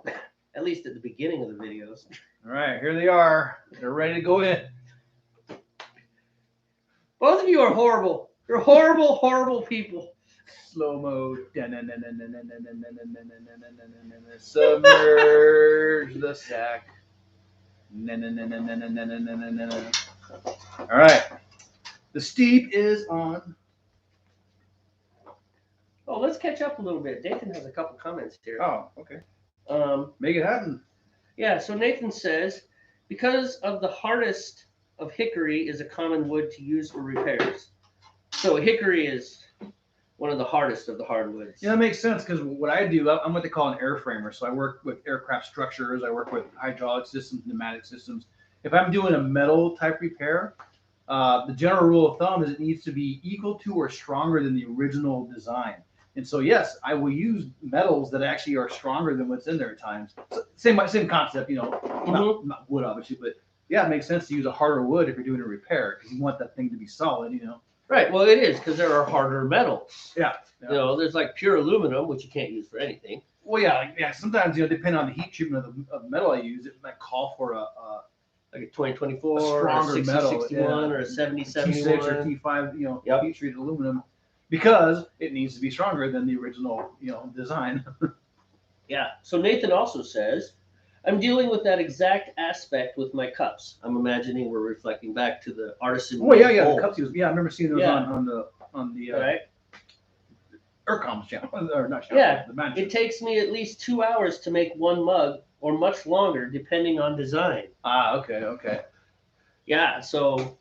A: at least at the beginning of the videos.
B: All right, here they are. They're ready to go in.
A: Both of you are horrible. You're horrible, horrible people.
B: Slow mo. Submerge the sack. All right. The steep is on.
A: Oh, let's catch up a little bit. Nathan has a couple comments here.
B: Oh, okay.
A: Um,
B: Make it happen.
A: yeah, so Nathan says, because of the hardest of hickory is a common wood to use for repairs. So hickory is one of the hardest of the hardwoods.
B: Yeah, that makes sense because what I do, I'm what they call an airframer. So I work with aircraft structures. I work with hydraulic systems, pneumatic systems. If I'm doing a metal type repair, the general rule of thumb is it needs to be equal to or stronger than the original design. And so, yes, I will use metals that actually are stronger than what's in there at times. So, same concept, not wood obviously, but yeah, it makes sense to use a harder wood if you're doing a repair because you want that thing to be solid,
A: Right. Well, it is because there are harder metals.
B: Yeah.
A: You know, there's like pure aluminum, which you can't use for anything.
B: Well, yeah. Sometimes, depending on the heat treatment of the metal I use, it might call for
A: Like a 2024,
B: A stronger
A: or a 60,
B: metal,
A: 61,
B: yeah.
A: or a 70,
B: T6
A: 71.
B: or T5,
A: Yep.
B: heat treated aluminum, because it needs to be stronger than the original, design.
A: Yeah. So Nathan also says, I'm dealing with that exact aspect with my cups. I'm imagining we're reflecting back to the artisan.
B: Oh yeah,
A: bowl.
B: the cups. Yeah, I remember seeing those
A: Yeah.
B: on the
A: Right.
B: Aircom's channel, or not channel,
A: Yeah.
B: the man.
A: It takes me at least 2 hours to make one mug, or much longer, depending on design.
B: Okay.
A: Yeah. So,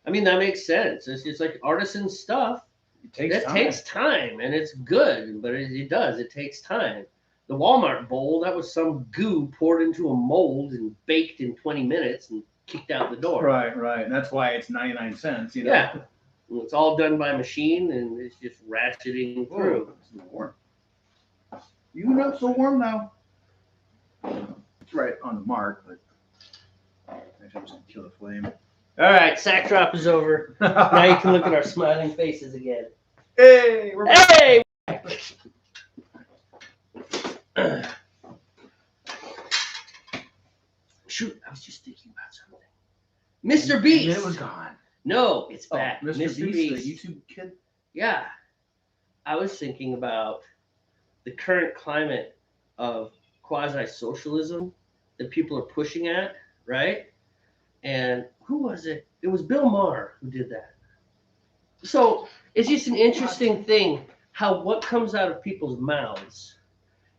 A: I mean, that makes sense. It's like artisan stuff.
B: It takes time.
A: Takes time, and it's good, but it does. It takes time. The Walmart bowl, that was some goo poured into a mold and baked in 20 minutes and kicked out the door.
B: Right. And that's why it's 99 cents.
A: Yeah. It's all done by machine, and it's just ratcheting through.
B: It's a little warm. You not so warm now. It's right on the mark, but actually I'm just gonna kill the flame.
A: All right, sack drop is over. Now you can look at our smiling faces again.
B: Hey, we're back.
A: Hey! Shoot, I was just thinking about something. Mr. Beast.
B: It was gone.
A: No, it's
B: Oh,
A: back.
B: Mr. Beast, the YouTube kid.
A: Yeah. I was thinking about the current climate of quasi-socialism that people are pushing at, right? And who was it? It was Bill Maher who did that. So it's just an interesting thing how what comes out of people's mouths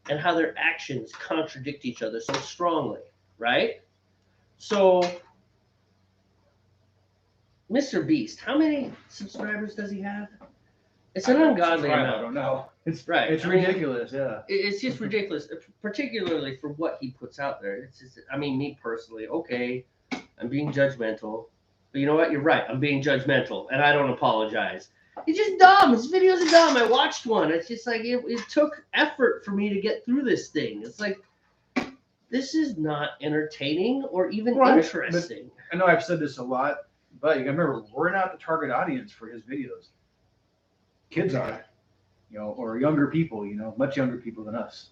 A: and how their actions contradict each other so strongly, right? So Mr. Beast, how many subscribers does he have? It's an ungodly
B: I
A: amount.
B: don't know. It's
A: Right.
B: It's
A: I mean,
B: ridiculous. Yeah.
A: It's just ridiculous, particularly for what he puts out there. It's just, I mean, me personally, okay, I'm being judgmental, but you know what? You're right. I'm being judgmental, and I don't apologize. It's just dumb. His videos are dumb. I watched one. It's just like it took effort for me to get through this thing. It's like this is not entertaining or even
B: Right,
A: interesting.
B: I know I've said this a lot, but you gotta remember, we're not the target audience for his videos. Kids are, or younger people, much younger people than us.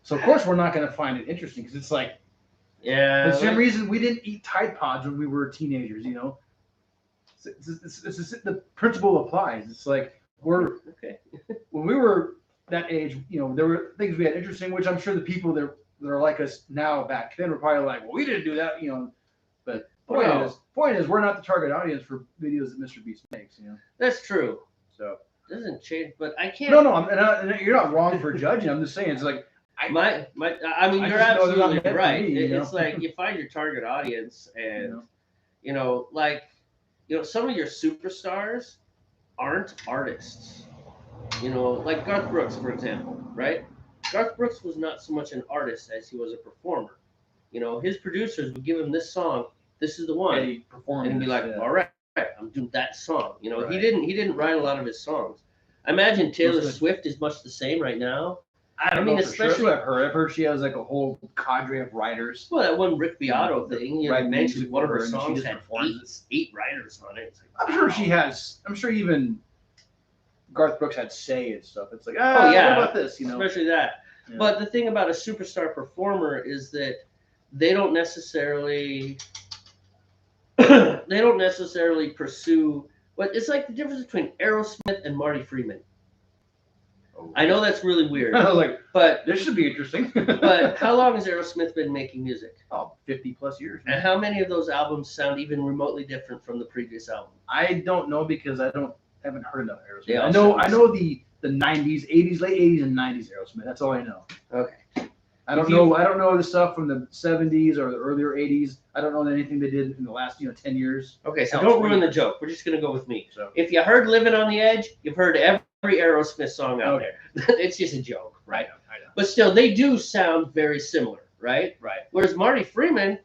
B: So of course we're not gonna find it interesting because it's like,
A: Yeah.
B: for the same reason we didn't eat Tide Pods when we were teenagers. The principle applies. It's like
A: Okay.
B: when we were that age, there were things we had interesting, which I'm sure the people that are like us now back then were probably like, well, we didn't do that, But point is, we're not the target audience for videos that Mr. Beast makes,
A: That's true.
B: So
A: Doesn't change, but I can't.
B: no, you're not wrong for judging. I'm just saying, it's like
A: I mean,
B: I
A: you're
B: just know they're not
A: absolutely
B: meant for
A: right.
B: me,
A: It's like you find your target audience, and some of your superstars aren't artists. Like Garth Brooks, for example, right? Garth Brooks was not so much an artist as he was a performer. His producers would give him this song. This is the one,
B: Eddie performance,
A: and he'd be like,
B: yeah.
A: "All right, I'm doing that song."
B: Right.
A: He didn't write a lot of his songs. I imagine Taylor
B: Good.
A: Swift is much the same right now.
B: I don't
A: I mean,
B: know for sure.
A: especially-
B: That's what I've heard she has like a whole cadre of writers.
A: Well, that one Rick Beato thing,
B: Right,
A: you mentioned
B: music
A: one of
B: for
A: her
B: her, and she
A: songs
B: just
A: had
B: performs
A: eight writers on it. It's like,
B: I'm sure
A: wow.
B: she has. I'm sure even Garth Brooks had say and stuff. It's like,
A: Oh, yeah.
B: what about this?
A: Especially that.
B: Yeah.
A: But the thing about a superstar performer is that they don't necessarily they don't necessarily pursue what it's like the difference between Aerosmith and Marty Friedman. I know that's really weird,
B: I was like,
A: but
B: this should be interesting.
A: but how long has Aerosmith been making music?
B: Oh, 50 plus years.
A: And how many of those albums sound even remotely different from the previous album?
B: I don't know because haven't heard enough Aerosmith.
A: Yeah,
B: I know the 90s, 80s, late 80s and 90s Aerosmith. That's all I know.
A: Okay.
B: I don't know the stuff from the 70s or the earlier 80s. I don't know anything they did in the last 10 years.
A: Okay, so
B: Sounds
A: don't ruin
B: weird.
A: the joke. We're just gonna go with me.
B: So
A: If you heard "Living on the Edge," you've heard every Aerosmith song out
B: Okay.
A: there. It's just a joke, right?
B: I know.
A: But still, they do sound very similar, right?
B: Right.
A: Whereas Marty Freeman,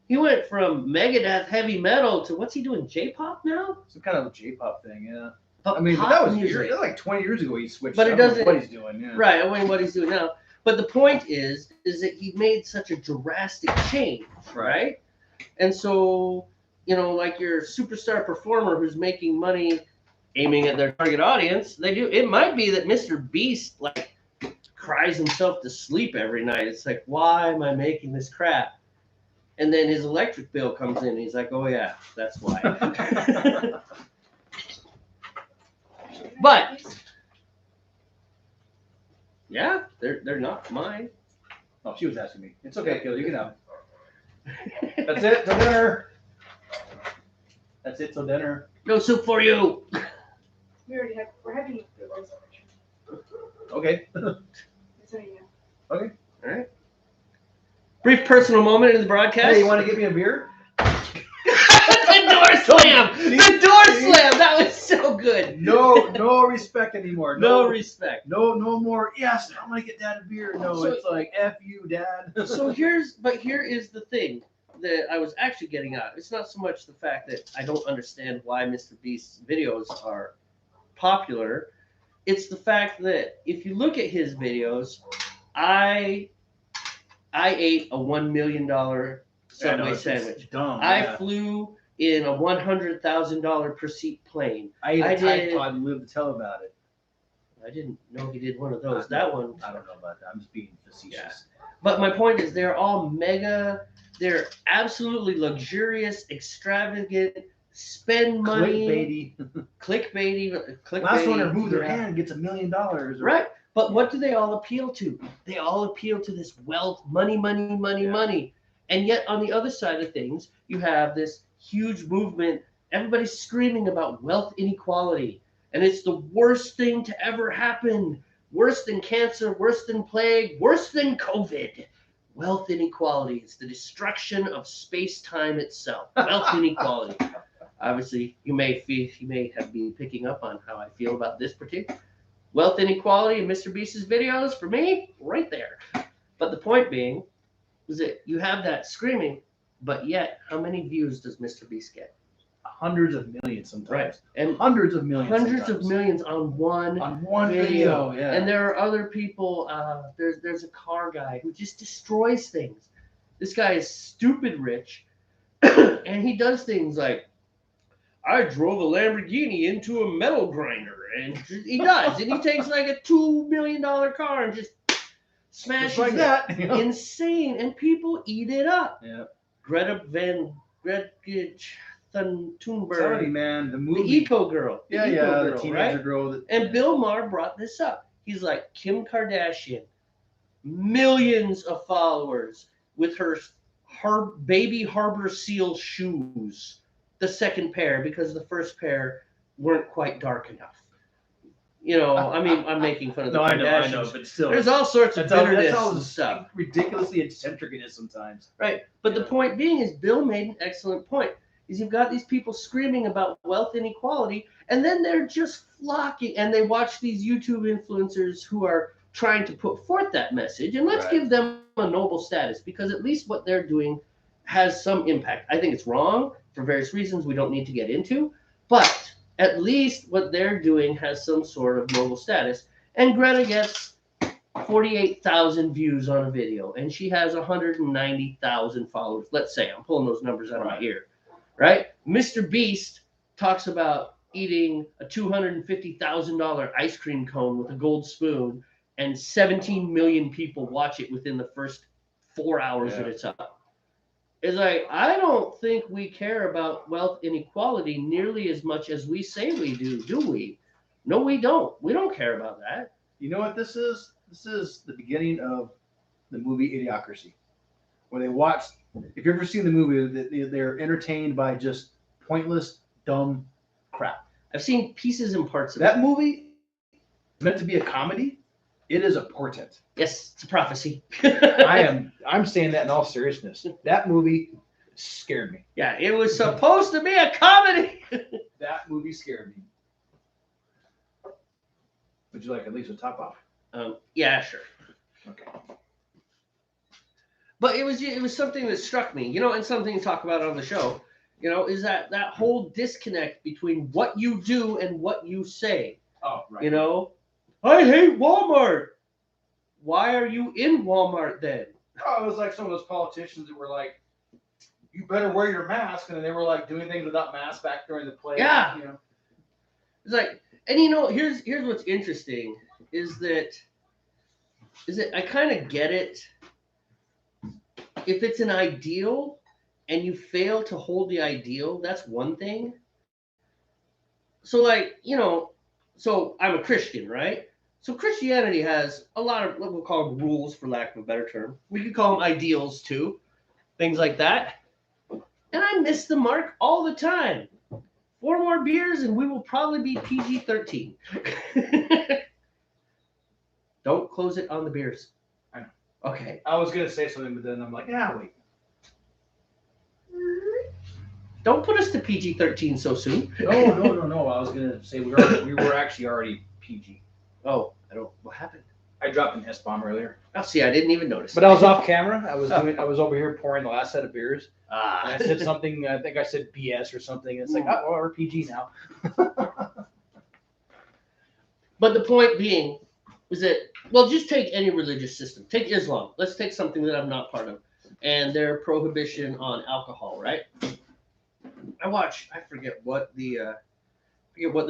A: he went from Megadeth heavy metal to what's he doing? J-pop now?
B: Some kind of a J-pop thing, yeah.
A: But
B: I mean, but
A: pop
B: that was
A: music.
B: like 20 years ago he switched.
A: But it
B: I don't know
A: doesn't-
B: what he's doing, yeah.
A: Right, I mean, what he's doing now. But the point is that he made such a drastic change, right? And so, like your superstar performer who's making money aiming at their target audience, it might be that Mr. Beast, like, cries himself to sleep every night. It's like, why am I making this crap? And then his electric bill comes in and he's like, oh yeah, that's why. But yeah, they're not mine.
B: Oh, she was asking me. It's okay, Kill. You can have it. That's it till dinner. That's it till dinner.
A: No soup for you.
C: We're having the voice
B: Okay.
C: so you know.
A: Brief personal moment in the broadcast.
B: Hey, you want to get me a beer?
A: The door slam! The door slam! That was so good.
B: No respect anymore.
A: No respect.
B: No more. Yes, I'm gonna get Dad a beer. No,
A: So-
B: it's like F you, Dad.
A: So here is the thing that I was actually getting at. It's not so much the fact that I don't understand why Mr. Beast's videos are popular. It's the fact that if you look at his videos, I ate a $1 million Subway sandwich.
B: It's dumb.
A: I
B: yeah.
A: flew in a $100,000 per seat plane.
B: I ate
A: I
B: a Tide
A: did-
B: Pod and lived to tell about it.
A: I didn't know he did one of those. That one.
B: I don't know about that. I'm just being facetious.
A: But my point is, they're all they're absolutely luxurious, extravagant, spend money, clickbaity.
B: Last one to move their
A: yeah.
B: hand gets $1 million.
A: Right. But what do they all appeal to? They all appeal to this wealth, money.
B: Yeah.
A: And yet, on the other side of things, you have this huge movement. Everybody's screaming about wealth inequality. And it's the worst thing to ever happen. Worse than cancer, worse than plague, worse than COVID. Wealth inequality. It's the destruction of space-time itself. Wealth inequality. Obviously, you may have been picking up on how I feel about this particular wealth inequality in Mr. Beast's videos. For me, right there. But the point being is that you have that screaming, but yet, how many views does Mr. Beast get?
B: Hundreds of millions sometimes.
A: Right. And
B: Hundreds of millions.
A: hundreds of
B: sometimes.
A: millions on one
B: On one
A: video.
B: video. Yeah.
A: And there are other people. There's a car guy who just destroys things. This guy is stupid rich, and he does things like, I drove a Lamborghini into a metal grinder, and he does, and he takes like a $2 million car and just smashes
B: Just like
A: it.
B: that.
A: Insane, and people eat it up.
B: Yeah.
A: Greta Thunberg,
B: Sorry, man. The
A: the
B: movie.
A: eco girl.
B: Yeah,
A: eco
B: yeah.
A: girl,
B: The teenager
A: right?
B: girl. That,
A: And Bill Maher brought this up. He's like, Kim Kardashian, millions of followers with her baby Harbor Seal shoes, the second pair, because the first pair weren't quite dark enough. I mean, I'm making fun of the
B: no,
A: Kardashians.
B: I know, but still.
A: There's all sorts of bitterness
B: all
A: and stuff.
B: ridiculously eccentric it is sometimes.
A: Right. But the
B: Yeah.
A: point being is Bill made an excellent point. Is you've got these people screaming about wealth inequality, and then they're just flocking, and they watch these YouTube influencers who are trying to put forth that message, and let's
B: Right.
A: give them a noble status, because at least what they're doing has some impact. I think it's wrong for various reasons we don't need to get into, but at least what they're doing has some sort of noble status. And Greta gets 48,000 views on a video, and she has 190,000 followers. Let's say I'm pulling those numbers out of my ear, right? Mr. Beast talks about eating a $250,000 ice cream cone with a gold spoon, and 17 million people watch it within the first 4 hours that
B: Yeah.
A: it's up. It's like, I don't think we care about wealth inequality nearly as much as we say we do we? No, we don't. We don't care about that.
B: You know what this is? This is the beginning of the movie Idiocracy, where they watch. If you've ever seen the movie, they're entertained by just pointless, dumb crap.
A: I've seen pieces and parts of
B: That movie is meant to be a comedy. It is a portent.
A: Yes, it's a prophecy.
B: I'm saying that in all seriousness. That movie scared me.
A: Yeah, it was supposed to be a comedy.
B: That movie scared me. Would you like at least a top off?
A: Yeah, sure.
B: Okay.
A: But it was something that struck me, and something to talk about on the show, is that whole disconnect between what you do and what you say.
B: Oh, right.
A: I hate Walmart. Why are you in Walmart then?
B: Oh, it was like some of those politicians that were like, "You better wear your mask," and then they were like doing things without masks back during the play.
A: Yeah. It's like, and here's what's interesting is that I kind of get it. If it's an ideal and you fail to hold the ideal, that's one thing. So so I'm a Christian, right? So Christianity has a lot of what we'll call rules, for lack of a better term. We could call them ideals too, things like that. And I miss the mark all the time. 4 more beers and we will probably be PG-13. Don't close it on the beers.
B: I know.
A: Okay.
B: I was gonna say something, but then I'm like, wait.
A: Don't put us to PG-13 so soon.
B: No. I was gonna say we were actually already PG.
A: Oh, what happened?
B: I dropped an S-bomb earlier.
A: Oh, see, I didn't even notice.
B: But I was off camera. I was over here pouring the last set of beers. And I
A: Ah.
B: said something. I think I said BS or something. It's like, oh, we're PG now.
A: But the point being is that, well, just take any religious system. Take Islam. Let's take something that I'm not part of. And their prohibition on alcohol, right? I forget what the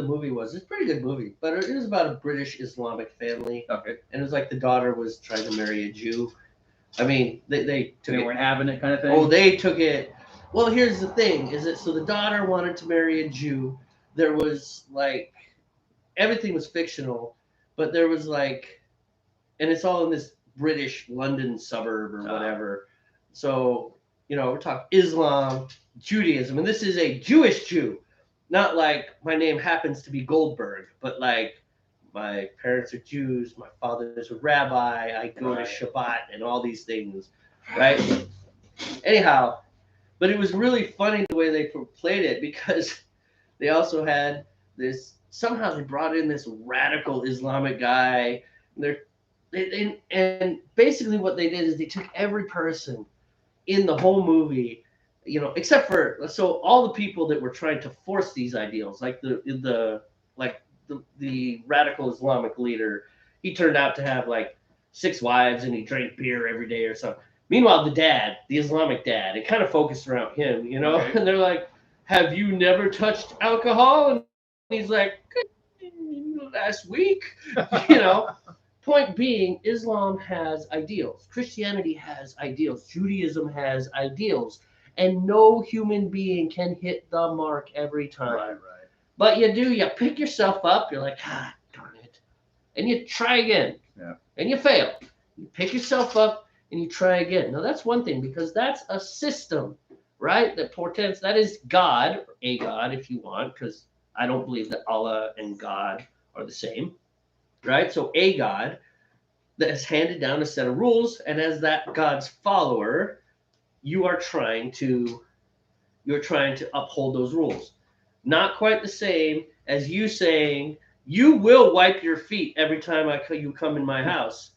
A: movie was. It's a pretty good movie, but it was about a British Islamic family.
B: Okay.
A: And it was like the daughter was trying to marry a Jew. I mean, they took
B: They
A: it.
B: weren't having it, kind of thing.
A: Oh, they took it. Well, here's the thing: is that so the daughter wanted to marry a Jew. There was like everything was fictional, but there was like, and it's all in this British London suburb or whatever. So we're talking Islam, Judaism, and this is a Jewish Jew, not like my name happens to be Goldberg, but like my parents are Jews, my father's a rabbi, I go to Shabbat and all these things, right? Anyhow, but it was really funny the way they played it because they also had this, somehow they brought in this radical Islamic guy. And basically what they did is they took every person in the whole movie, except for, so all the people that were trying to force these ideals, like the radical Islamic leader, he turned out to have like 6 wives and he drank beer every day or something. Meanwhile, the Islamic dad, it kind of focused around him,
B: Okay.
A: And they're like, have you never touched alcohol? And he's like, last week, Point being, Islam has ideals. Christianity has ideals. Judaism has ideals. And no human being can hit the mark every time.
B: Right.
A: But you pick yourself up, you're like, darn it. And you try again.
B: Yeah.
A: And you fail. You pick yourself up and you try again. Now that's one thing, because that's a system, right? That portends, that is God, or a God if you want, because I don't believe that Allah and God are the same, right? So a God that has handed down a set of rules, and as that God's follower, you are trying to uphold those rules. Not quite the same as you saying, you will wipe your feet every time you come in my house,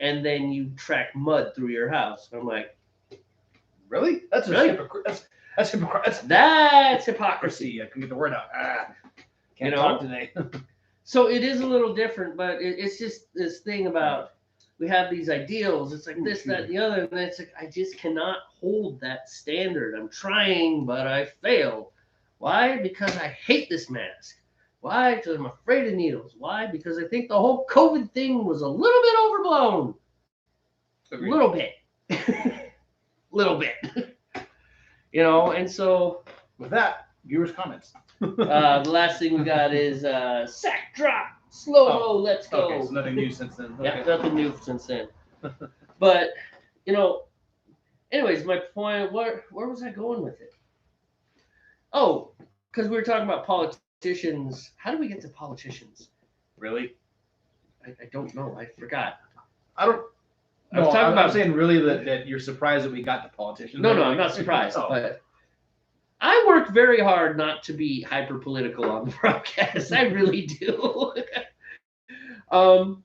A: and then you track mud through your house. I'm like,
B: Really? That's
A: Really?
B: That's hypocrisy.
A: that's hypocrisy.
B: I can get the word out. Can't
A: You know?
B: talk today.
A: So it is a little different, but it's just this thing about, we have these ideals. It's like this, that, and the other, and it's like I just cannot hold that standard. I'm trying, but I fail. Why? Because I hate this mask. Why? Because I'm afraid of needles. Why? Because I think the whole COVID thing was a little bit overblown.
B: Agreed.
A: Little bit. Little bit. You know, and so
B: With that, viewers' comments.
A: the last thing we got is sack drop, slow-mo, let's go.
B: Okay, so nothing new since then.
A: Yeah,
B: Okay.
A: nothing new since then. But, you know, anyways, my point, where was I going with it? Oh, because we were talking about politicians. How do we get to politicians?
B: Really?
A: I don't know. I forgot.
B: I don't.
A: I was
B: No,
A: talking
B: I'm
A: about.
B: saying really that you're surprised that we got to politicians.
A: No, I'm not surprised.
B: Oh.
A: But I work very hard not to be hyper political on the broadcast. I really do. Well,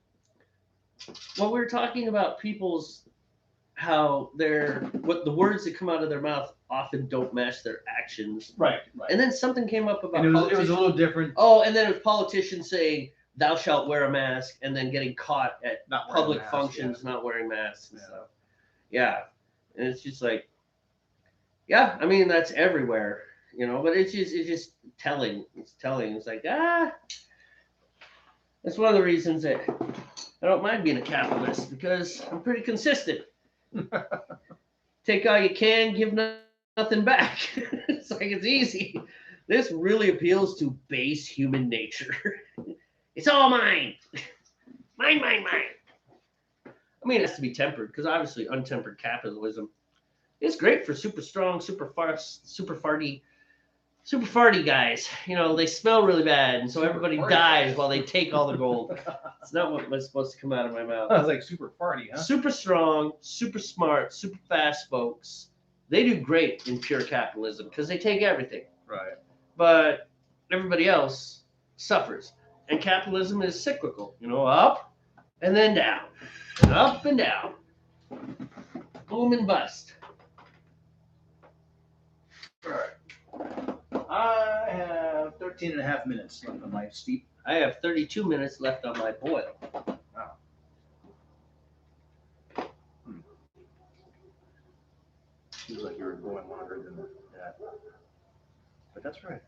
A: we were talking about people's how what the words that come out of their mouth often don't match their actions.
B: Right.
A: And then something came up about
B: And it was a
A: politicians.
B: little different.
A: Oh, and then it was politicians saying thou shalt wear a mask, and then getting caught at
B: Not wearing
A: public
B: masks,
A: functions not wearing masks and
B: Yeah.
A: stuff. Yeah, and it's just like, yeah, I mean that's everywhere, you know. But it's just telling. It's telling. It's like that's one of the reasons that I don't mind being a capitalist, because I'm pretty consistent. Take all you can, give nothing back. It's like it's easy. This really appeals to base human nature. It's all mine. Mine. I mean, it has to be tempered, because obviously untempered capitalism is great for super strong, super farty guys. You know, they smell really bad, and so everybody
B: farty
A: dies
B: guys.
A: while they take all the gold. It's not what was supposed to come out of my mouth.
B: I was like super farty, huh?
A: Super strong, super smart, super fast folks. They do great in pure capitalism because they take everything.
B: Right.
A: But everybody else suffers. And capitalism is cyclical, you know, up and then down, and up and down, boom and bust.
B: All right. I have 13 and a half minutes left on my steep.
A: I have 32 minutes left on my boil.
B: Feels like you were going longer than that. But that's right.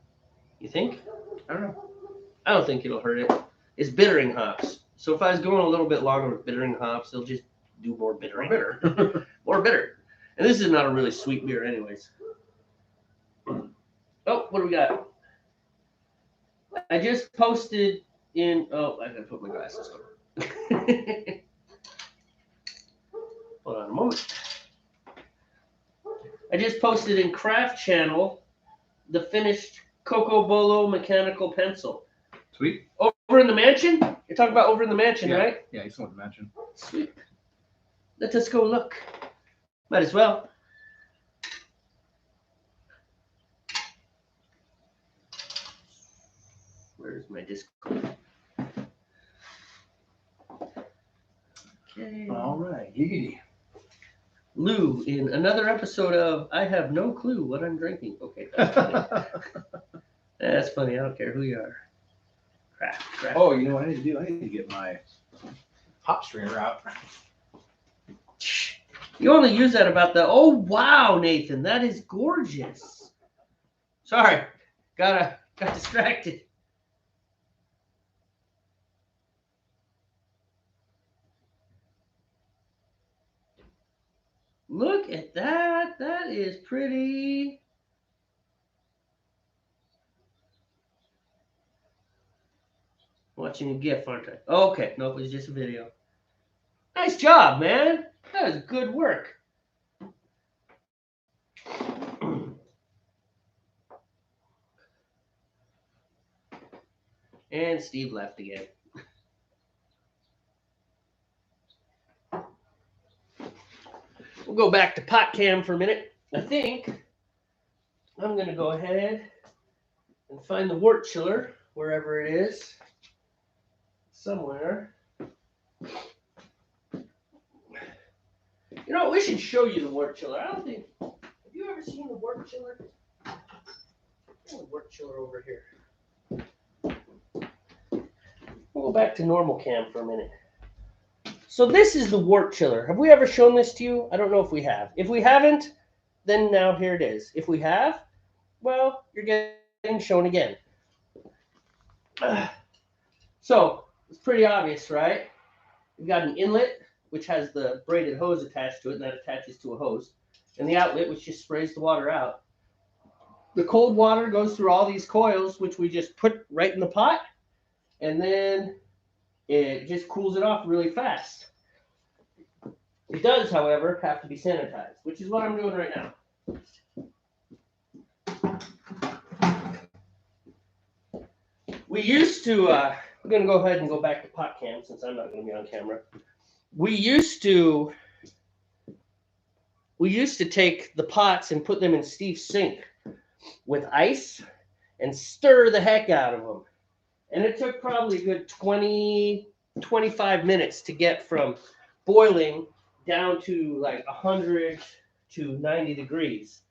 A: You think?
B: I don't know.
A: I don't think it'll hurt it. It's bittering hops. So if I was going a little bit longer with bittering hops, they'll just do more bittering.
B: Bitter.
A: More bitter. And this is not a really sweet beer anyways. Oh, what do we got? I just posted in, oh, I gotta put my glasses on. Hold on a moment. I just posted in Craft Channel the finished Coco Bolo mechanical pencil.
B: Sweet.
A: Over in the mansion? You're talking about over in the mansion,
B: Yeah.
A: right?
B: Yeah, you still want to mention.
A: Sweet. Let us go look. Might as well. Where's my Discord? Okay.
B: All right. Giggity.
A: Lou, in another episode of I Have No Clue What I'm Drinking. Okay, that's funny. That's funny. I don't care who you are. Crap.
B: Oh, you know what I need to do? I need to get my
D: Hop strainer out.
A: You only use that about the. Oh wow, Nathan, that is gorgeous. Sorry, got distracted. Look at that. That is pretty. Watching a GIF, aren't I? Oh, okay. Nope, it was just a video. Nice job, man. That was good work. And Steve left again. We'll go back to pot cam for a minute. I think I'm going to go ahead and find the wort chiller, wherever it is. Somewhere. You know, we should show you the wort chiller. I don't think. Have you ever seen the wort chiller? The wort chiller over here. We'll go back to normal cam for a minute. So this is the wort chiller. Have we ever shown this to you? I don't know if we have. If we haven't, then now here it is. If we have, well, you're getting shown again. So it's pretty obvious, right? We've got an inlet, which has the braided hose attached to it, and that attaches to a hose. And the outlet, which just sprays the water out. the cold water goes through all these coils, which we just put right in the pot, and then it just cools it off really fast. It does, however, have to be sanitized, which is what I'm doing right now. We used to, I'm going to go ahead and go back to pot cam since I'm not going to be on camera. We used to take the pots and put them in Steve's sink with ice and stir the heck out of them. And it took probably a good 20, 25 minutes to get from boiling down to like 100 to 90 degrees.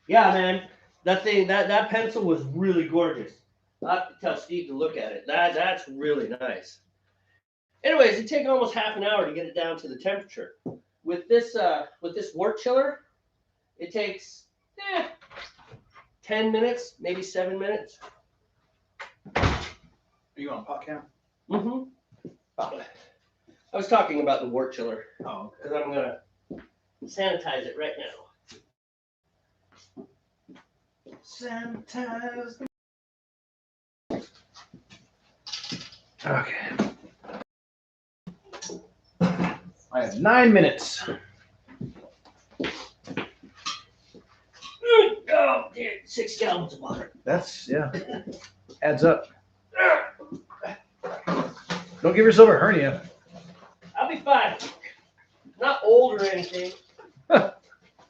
A: Yeah, man, that pencil was really gorgeous. I'll have to tell Steve to look at it. That's really nice. Anyways, it takes almost half an hour to get it down to the temperature. With this wort chiller, it takes 10 minutes, maybe 7 minutes.
B: Are you on pot cam?
A: Mm-hmm. I was talking about the wort chiller
B: Oh, okay.
A: because I'm gonna sanitize it right now.
B: Sanitize. Okay. I have 9 minutes.
A: Oh, dude, 6 gallons of water.
B: That's, yeah, adds up. Don't give yourself a hernia.
A: I'll be fine. Not old or anything.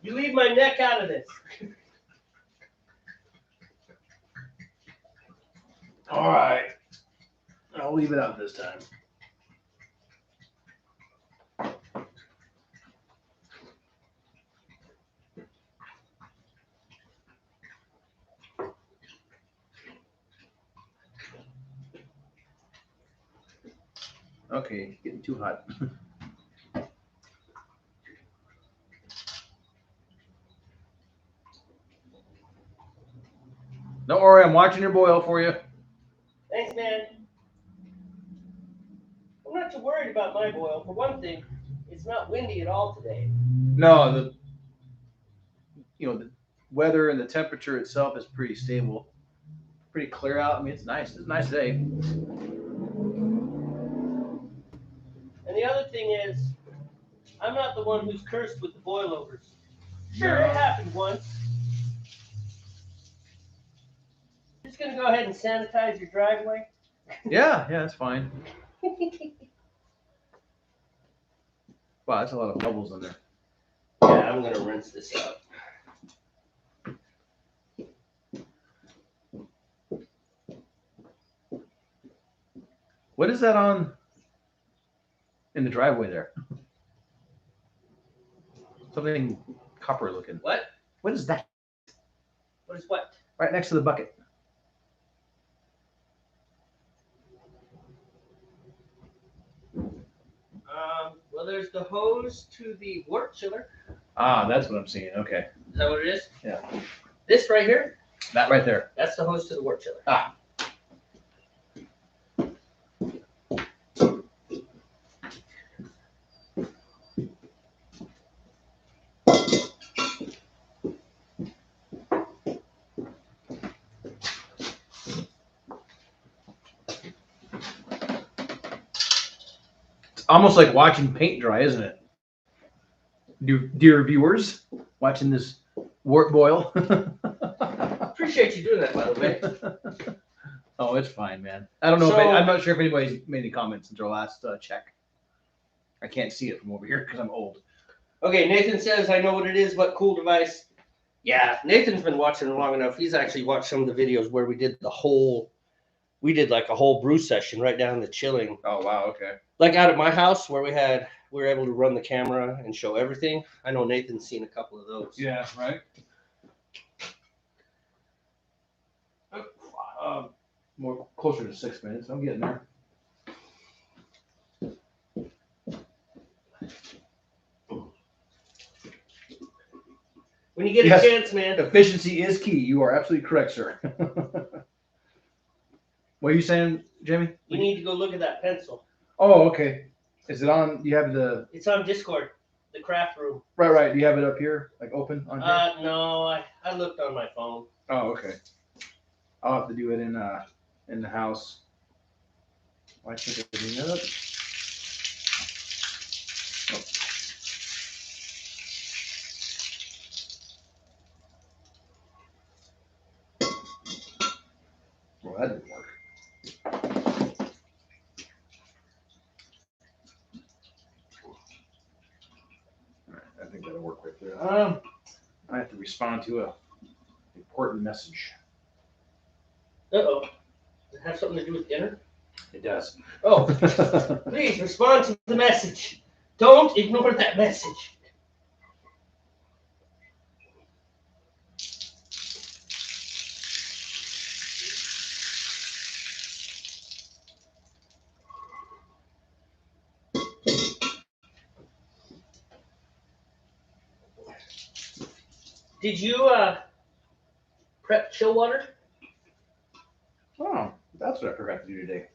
A: You leave my neck out of this.
B: All right. I'll leave it out this time. Okay, getting too hot. Don't worry, I'm watching your boil for you.
A: Thanks, man. I'm not too worried about my boil. For one thing, it's not windy at all today.
B: No, the weather and the temperature itself is pretty stable. Pretty clear out. I mean, it's nice. It's a nice day.
A: And the other thing is, I'm not the one who's cursed with the boilovers. Sure, it happened once. Just gonna go ahead and sanitize your driveway.
B: Yeah, that's fine. Wow, that's a lot of bubbles in there.
A: Yeah, I'm gonna rinse this out.
B: What is that on in the driveway there? Something copper looking.
A: What?
B: What is that?
A: What is what?
B: Right next to the bucket.
A: Well, there's the hose to the wort chiller.
B: Ah, that's what I'm seeing. Okay.
A: Is that what it is?
B: Yeah.
A: This right here,
B: That right there.
A: that's the hose to the wort chiller.
B: Ah. It's almost like watching paint dry, isn't it? Dear viewers, watching this wort boil.
A: Appreciate you doing that, by the way.
B: Oh, it's fine, man. I don't know.
A: So-
B: I'm not sure if anybody's made any comments since our last check. I can't see it from over here because I'm old.
A: Okay, Nathan says, I know what it is, but cool device. Yeah, Nathan's been watching it long enough. He's actually watched some of the videos where we did like a whole brew session right down to chilling.
B: Oh wow, okay.
A: Like out at my house where we were able to run the camera and show everything. I know Nathan's seen a couple of those.
B: Yeah, right. More closer to 6 minutes. I'm getting there.
A: When you get
B: Yes.
A: a chance, man.
B: Efficiency is key. You are absolutely correct, sir. What are you saying, Jimmy?
A: You need to go look at that pencil.
B: Oh, okay. Is it on? You have the.
A: It's on Discord. the craft room.
B: Right. Do you have it up here, like open on here?
A: No, I looked on my phone.
B: Oh, okay. I'll have to do it in the house. Why can't I bring that up? Well, that didn't work. All right, I think that'll work right there. I have to respond to a important message.
A: Uh-oh. Does it have something to do with dinner?
B: It does.
A: Oh, please respond to the message. Don't ignore that message. Did you prep chill water?
B: Oh, that's what I forgot to do today.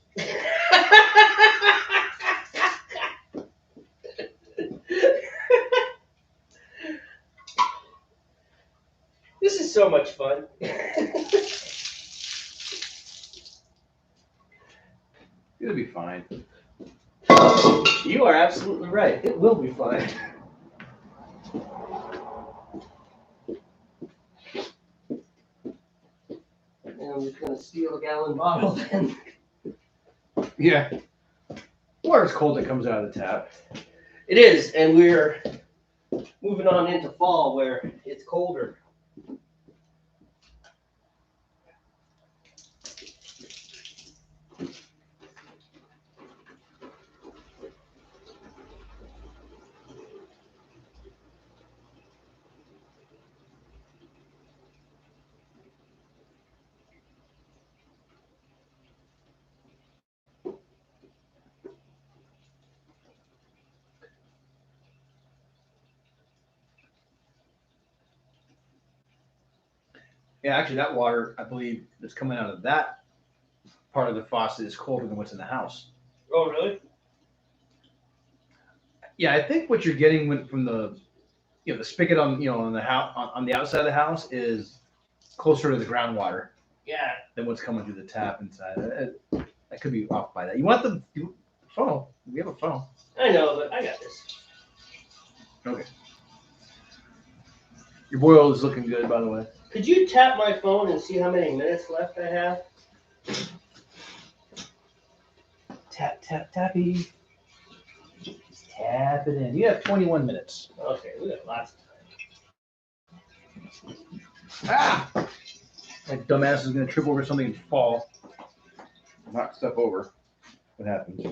A: This is so much fun.
B: It'll be fine.
A: You are absolutely right. It will be fine. And I'm just gonna steal a gallon bottle then.
B: Yeah. Water's cold that comes out of the tap.
A: It is, and we're moving on into fall where it's colder.
B: Yeah, actually, that water, I believe, that's coming out of that part of the faucet is colder than what's in the house.
A: Oh, really?
B: Yeah, I think what you're getting from the, the spigot on the house on the outside of the house is closer to the groundwater
A: Yeah.
B: than what's coming through the tap inside. That could be off by that. You want the phone? We have a phone.
A: I know, but I got this.
B: Okay. Your boil is looking good, by the way.
A: Could you tap my phone and see how many minutes left I have?
B: Tap, tap, tappy. Just tap it in. You have 21 minutes.
A: Okay, we got lots of time.
B: Ah! That dumbass is going to trip over something and fall. Knock stuff over. What happens?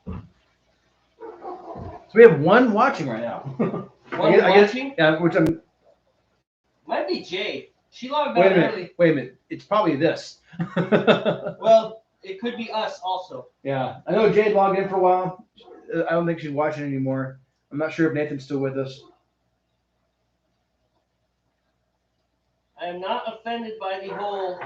B: So we have one watching right now.
A: One
B: I guess,
A: watching?
B: yeah, which I'm.
A: Might be Jay. She logged
B: Wait
A: on
B: a minute.
A: early.
B: Wait a minute. It's probably this.
A: Well, it could be us also.
B: Yeah, I know Jade logged in for a while. I don't think she's watching anymore. I'm not sure if Nathan's still with us.
A: I am not offended by the whole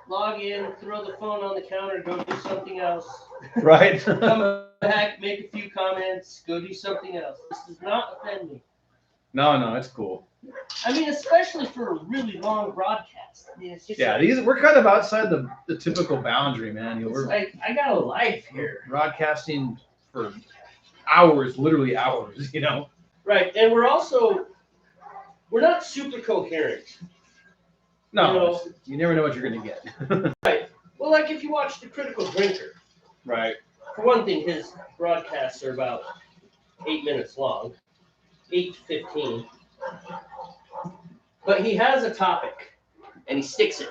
A: log in, throw the phone on the counter, go do something else.
B: Right.
A: Come back, make a few comments, go do something else. This does not offend me.
B: No, it's cool.
A: I mean, especially for a really long broadcast. I mean, it's just
B: Yeah,
A: like,
B: we're kind of outside the typical boundary, man.
A: it's
B: We're
A: like I got a life here.
B: broadcasting for hours, literally hours,
A: Right, and we're not super coherent.
B: No,
A: You know-
B: you never know what you're going to get.
A: Well, like if you watch The Critical Drinker,
B: Right.
A: for one thing, his broadcasts are about 8 minutes long, 8 to 15. But he has a topic, and he sticks it.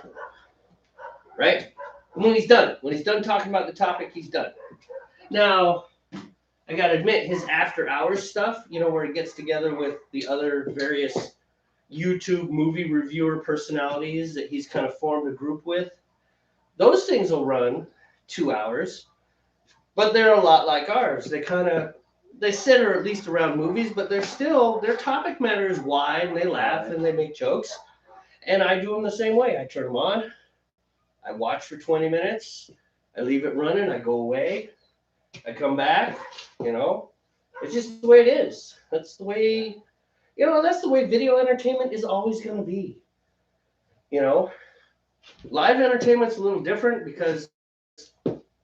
A: Right? And when he's done talking about the topic, he's done. Now, I gotta admit, his after hours stuff, where he gets together with the other various YouTube movie reviewer personalities that he's kind of formed a group with, those things will run 2 hours, but they're a lot like ours. They center at least around movies, but their topic matter is wide, and they laugh and they make jokes. And I do them the same way. I turn them on, I watch for 20 minutes, I leave it running. I go away. I come back. You know, it's just the way it is. That's the way. You know, that's the way video entertainment is always going to be. You know, live entertainment's a little different because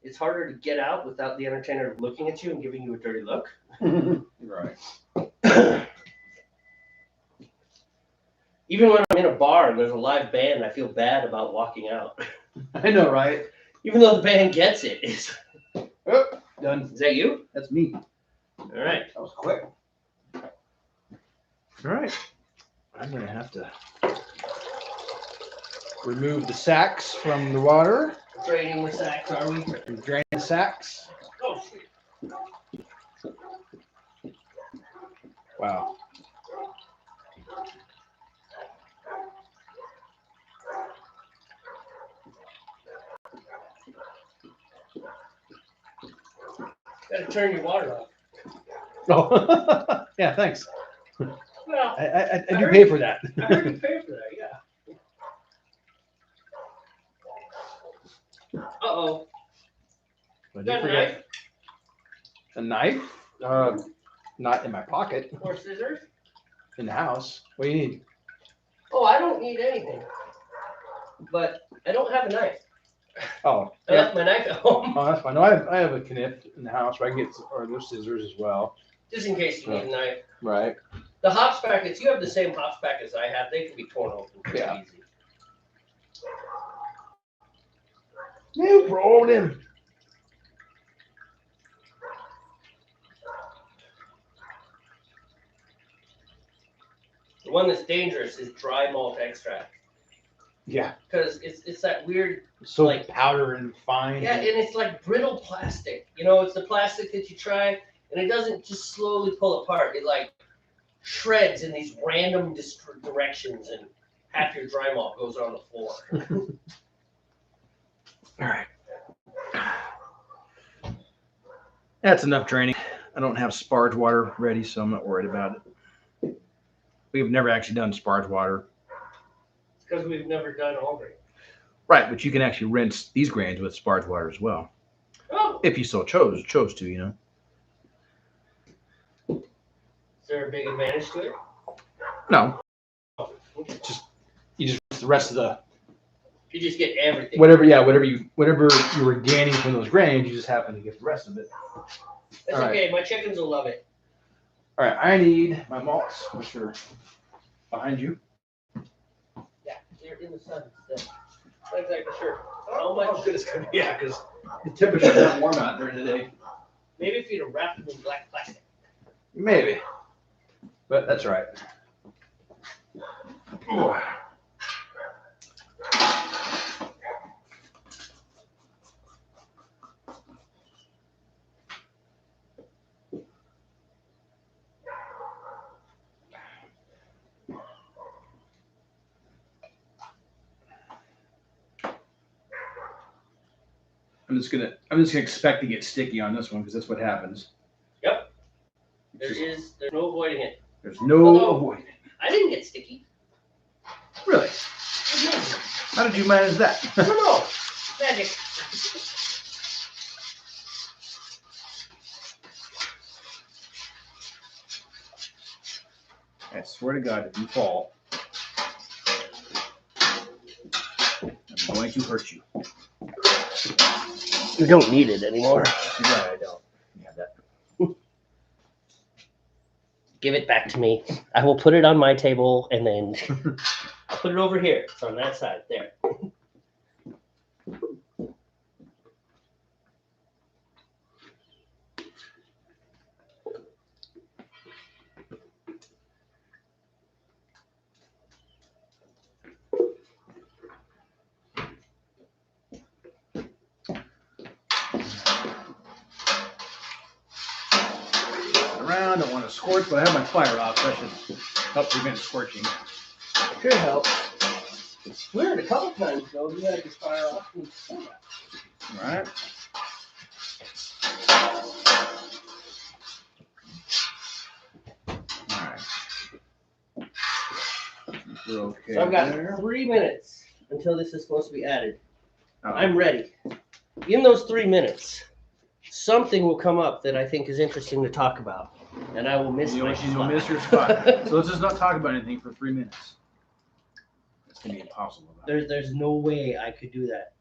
A: it's harder to get out without the entertainer looking at you and giving you a dirty look.
B: Right.
A: Even when I'm in a bar and there's a live band, I feel bad about walking out.
B: I know, right?
A: Even though the band gets it.
B: Oh, done.
A: Is that you?
B: That's me.
A: All right.
B: That was quick. All right. I'm gonna have to remove the sacks from the water.
A: Draining the sacks, are we?
B: Drain the sacks.
A: Oh, shoot.
B: Wow.
A: Gotta turn your water off.
B: Oh, yeah. Thanks.
A: Well,
B: I do pay for that.
A: I heard you pay for that, yeah. Uh-oh.
B: I did
A: Got a
B: forget.
A: knife
B: A knife? Not in my pocket.
A: or scissors?
B: In the house. What do you need?
A: Oh, I don't need anything. But I don't have a knife.
B: Oh,
A: I left my knife at home.
B: oh, that's fine. No, I have a kniff in the house where I can get, or there's scissors as well.
A: Just in case you need a knife.
B: Right.
A: The hops packets, you have the same hops packets I have. They can be torn open pretty
B: Yeah.
A: easy.
B: No problem.
A: The one that's dangerous is dry malt extract.
B: Yeah.
A: Because it's that weird,
B: So
A: Like-
B: powder and fine.
A: yeah, and it's like brittle plastic. You know, it's the plastic that you try, and it doesn't just slowly pull apart. It like shreds in these random directions, and half your dry malt goes on the floor.
B: All right. That's enough draining. I don't have sparge water ready, so I'm not worried about it. We've never actually done sparge water.
A: Because we've never done Aldrich.
B: Right, but you can actually rinse these grains with sparge water as well.
A: Oh,
B: If you so chose to, you know.
A: is there a big advantage to it?
B: No,
A: Oh, okay.
B: you just rinse the rest of the
A: You just get everything.
B: whatever you were gaining from those grains, you just happen to get the rest of it.
A: That's
B: all right.
A: okay. My chickens will love it.
B: All right, I need my malts, which are behind you.
A: Yeah, they're in the sun. Still. Not exactly sure. How much?
B: good it's gonna be. Yeah, because the temperature's not warm out there today.
A: Maybe if you'd have wrapped them in black plastic.
B: Maybe, but that's all right. Ooh. I'm just gonna expect to get sticky on this one because that's what happens.
A: There's no avoiding it.
B: There's no
A: Although-
B: avoiding.
A: I didn't get sticky.
B: Really?
A: No,
B: How did you manage that?
A: no, magic.
B: I swear to God, if you fall, I'm going to hurt you.
A: You don't need it anymore.
B: Yeah, I don't. Yeah, that.
A: Give it back to me. I will put it on my table and then I'll put it over here. It's on that side there.
B: Around, don't want to scorch, but I have my fire off, so that should help prevent scorching.
A: Could help. It's weird. A couple times though, we had to fire off.
B: All right. All right. We're okay.
A: So I've got
B: there.
A: 3 minutes until this is supposed to be added.
B: Oh,
A: I'm ready. in those 3 minutes, something will come up that I think is interesting to talk about, and I will miss my
B: You'll
A: spot.
B: miss your spot. So let's just not talk about anything for 3 minutes. It's gonna be impossible.
A: There's no way I could do that.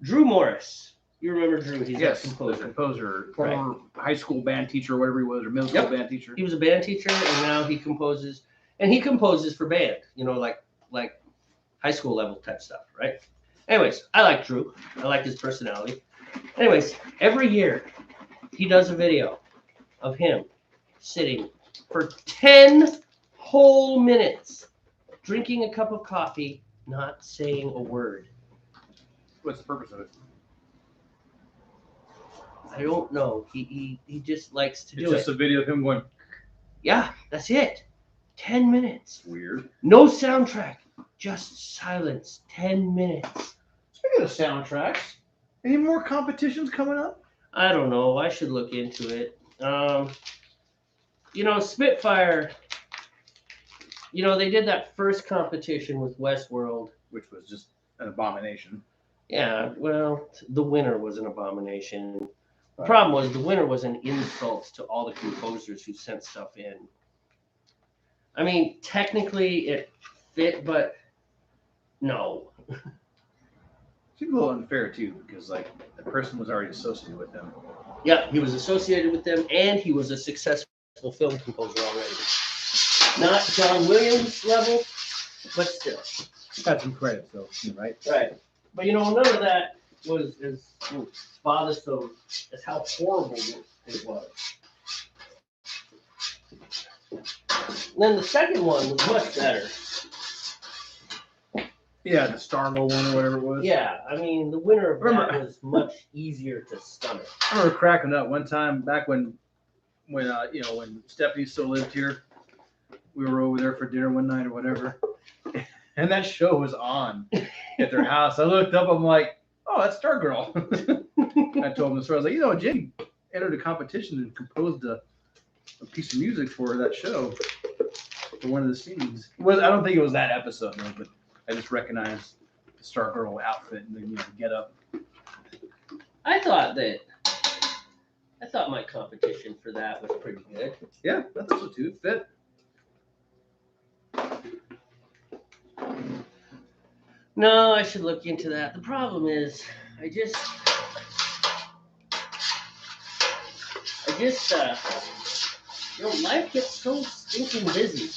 A: Drew Morris. You remember Drew? He's
B: Yes,
A: a
B: the
A: composer.
B: composer, former high school band teacher, or whatever he was, or middle school
A: Yep.
B: band teacher.
A: He was a band teacher, and now he composes, and he composes for band. You know, like high school level type stuff, right? Anyways, I like Drew. I like his personality. Anyways, every year he does a video of him sitting for 10 whole minutes, drinking a cup of coffee, not saying a word.
B: What's the purpose of it?
A: I don't know. He just likes to
B: It's
A: do
B: just
A: it.
B: a video of him going,
A: Yeah, that's it. 10 minutes.
B: weird.
A: No soundtrack. Just silence. 10 minutes.
B: Speaking of soundtracks, any more competitions coming up?
A: I don't know. I should look into it. You know, Spitfire, you know, they did that first competition with Westworld.
B: Which was just an abomination.
A: Yeah, well, the winner was an abomination. The problem was the winner was an insult to all the composers who sent stuff in. I mean, technically it fit, but no.
B: Seems a little unfair too, because like the person was already associated with them.
A: Yeah, he was associated with them, and he was a successful film composer already. Not John Williams level, but still.
B: Got some credit though, right?
A: Right. But you know, none of that was as bothersome as how horrible it was. And then the second one was much better.
B: Yeah, the Stargo one or whatever it was.
A: Yeah, I mean, the winner of that
B: Remember-
A: was much easier to stomach.
B: I remember cracking up one time back when when Stephanie still lived here. We were over there for dinner one night or whatever, and that show was on at their house. I looked up, I'm like, oh, that's Stargirl. I told them the story. I was like, you know, Jim entered a competition and composed a piece of music for that show for one of the scenes. I don't think it was that episode, though, but I just recognized the Stargirl outfit and the get up.
A: I thought my competition for that was pretty good.
B: Yeah, that's also too. It fit.
A: No, I should look into that. The problem is, life gets so stinking busy.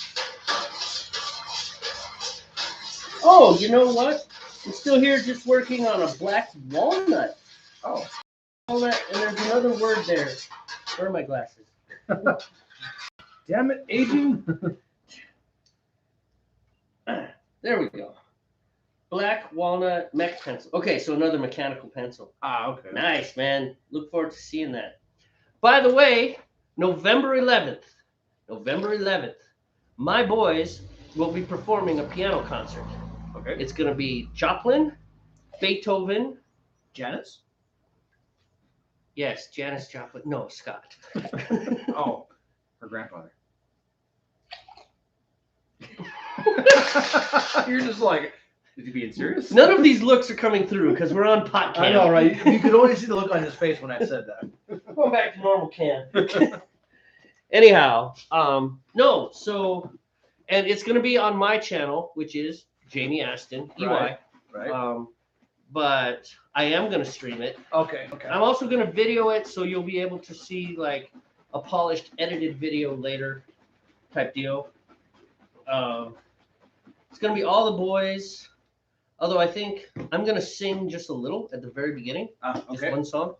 A: Oh, you know what? I'm still here just working on a black walnut.
B: Oh.
A: All that, and there's another word there. Where are my glasses?
B: Damn it, aging.
A: There we go. Black walnut mech pencil. Okay, so another mechanical pencil.
B: Okay.
A: Nice, man. Look forward to seeing that. By the way, November 11th, my boys will be performing a piano concert.
B: Okay.
A: It's going to be Joplin, Beethoven.
B: Janice?
A: Yes, Janis Joplin. No, Scott.
B: Oh, her grandfather. You're just like, is he being serious?
A: None of these looks are coming through because we're on pot cam.
B: I know, right? You could only see the look on his face when I said that.
A: Going back to normal cam. Anyhow, no, so, and it's going to be on my channel, which is Jamie Aston, EY.
B: Right. Right.
A: But I am going to stream it.
B: Okay.
A: I'm also going to video it, so you'll be able to see like a polished, edited video later type deal. It's going to be all the boys, although I think I'm going to sing just a little at the very beginning. Just
B: Okay.
A: one song.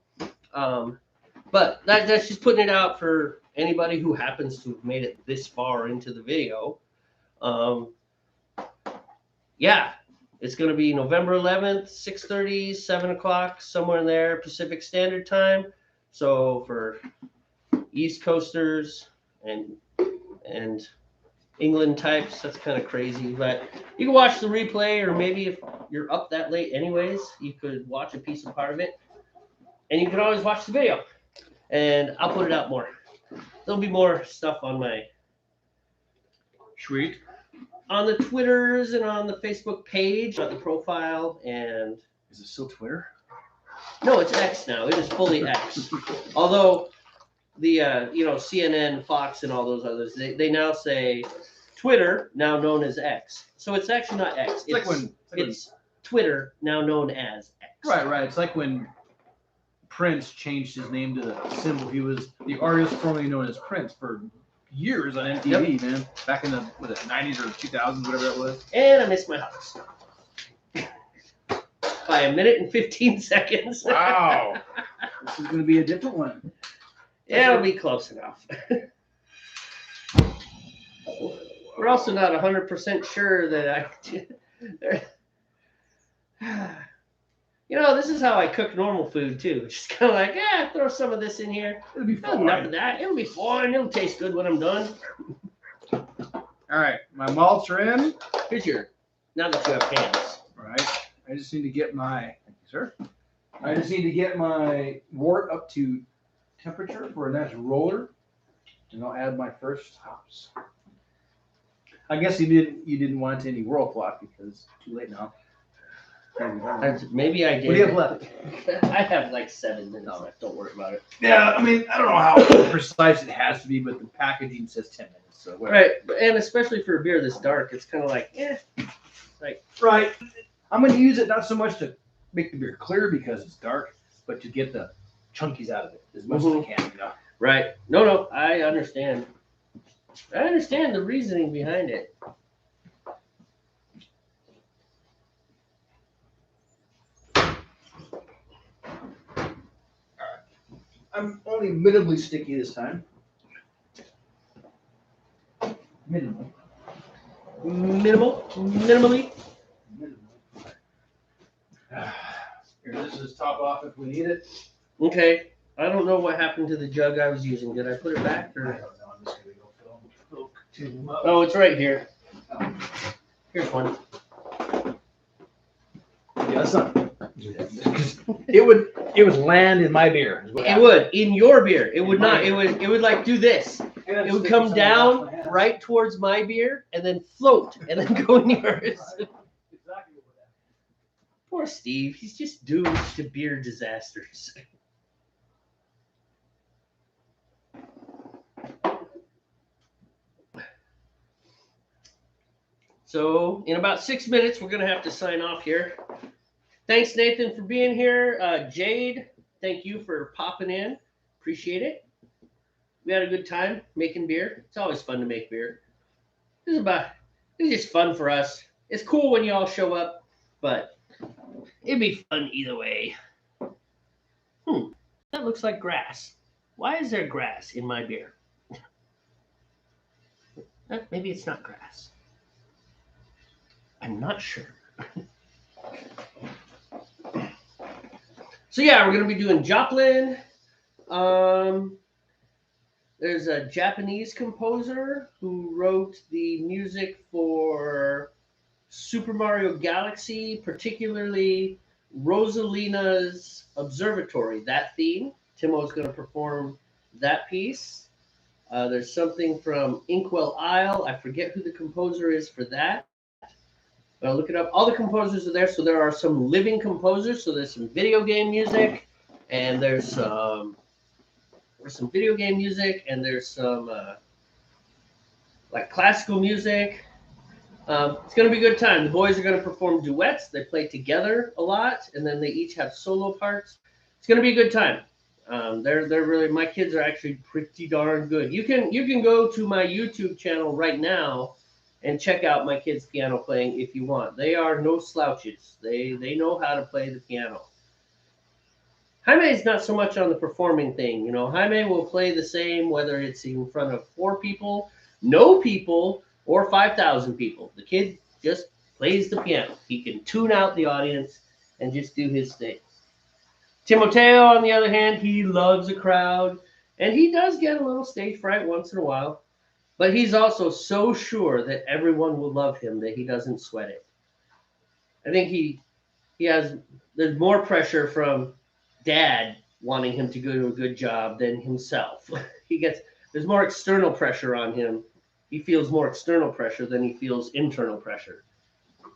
A: But that's just putting it out for anybody who happens to have made it this far into the video. Yeah, it's going to be November 11th, 6:30, 7 o'clock, somewhere in there, Pacific Standard Time. So for East Coasters and England types, that's kind of crazy. But you can watch the replay, or maybe if you're up that late anyways, you could watch a piece of part of it. And you can always watch the video. And I'll put it out more. There'll be more stuff on
B: Sweet.
A: the Twitters and on the Facebook page, on the profile, and
B: Is it still Twitter?
A: No, it's X now. It is fully X. Although the CNN, Fox, and all those others, they now say Twitter, now known as X. So it's actually not X.
B: It's like when
A: It's Twitter, now known as X.
B: right. It's like when Prince changed his name to the symbol. He was the artist formerly known as Prince for years on MTV, man. Back in the 90s or 2000s, whatever it was.
A: And I missed my house by a minute and 15 seconds.
B: Wow. This is going to be a different one.
A: It'll be close enough. We're also not 100% sure that this is how I cook normal food too. It's just kind of like, throw some of this in here.
B: It'll be
A: Not
B: fun.
A: enough of that. It'll be fine. It'll taste good when I'm done.
B: All right, my malts are in.
A: Here's your, now that you have pans.
B: All right, I just need to get thank you, sir. I just need to get my wort up to temperature for a nice roller, and I'll add my first hops. I guess you didn't want any whirlflock because it's too late now.
A: Maybe I did.
B: What do you have left?
A: I have like 7 minutes left. Don't worry about it.
B: Yeah, I mean, I don't know how precise it has to be, but the packaging says 10 minutes. So whatever.
A: Right, and especially for a beer this dark, it's kind of like,
B: Right. I'm going to use it not so much to make the beer clear because it's dark, but to get the chunkies out of it as much as I can.
A: right. No, I understand. I understand the reasoning behind it.
B: I'm only minimally sticky this time. Minimally.
A: Minimally.
B: Here, this is top off if we need it.
A: Okay. I don't know what happened to the jug I was using. Did I put it back
B: I
A: or?
B: don't know. I'm just going to go fill them up.
A: Oh, it's right here. Here's one.
B: Yeah, that's not. It would land in my beer. Is what
A: It
B: happened.
A: would in your beer. It would not. It would like do this. It would come down right towards my beer and then float and then go in yours. Poor Steve. He's just doomed to beer disasters. So in about 6 minutes, we're gonna have to sign off here. Thanks, Nathan, for being here. Jade, thank you for popping in. Appreciate it. We had a good time making beer. It's always fun to make beer. It's just fun for us. It's cool when you all show up, but it'd be fun either way. That looks like grass. Why is there grass in my beer? Maybe it's not grass. I'm not sure. So yeah, we're gonna be doing Joplin. There's a Japanese composer who wrote the music for Super Mario Galaxy, particularly Rosalina's Observatory, that theme. Timo's gonna perform that piece. There's something from Inkwell Isle. I forget who the composer is for that. But I'll look it up. All the composers are there. So there are some living composers. So there's some video game music, and there's some video game music, and there's some like classical music. It's going to be a good time. The boys are going to perform duets. They play together a lot, and then they each have solo parts. It's going to be a good time. They're really, my kids are actually pretty darn good. You can go to my YouTube channel right now and check out my kids' piano playing if you want. They are no slouches. They know how to play the piano. Jaime is not so much on the performing thing. Jaime will play the same whether it's in front of 4 people, no people, or 5,000 people. The kid just plays the piano. He can tune out the audience and just do his thing. Timoteo, on the other hand, he loves a crowd, and he does get a little stage fright once in a while. But he's also so sure that everyone will love him that he doesn't sweat it. I think there's more pressure from Dad wanting him to do a good job than himself. There's more external pressure on him. He feels more external pressure than he feels internal pressure.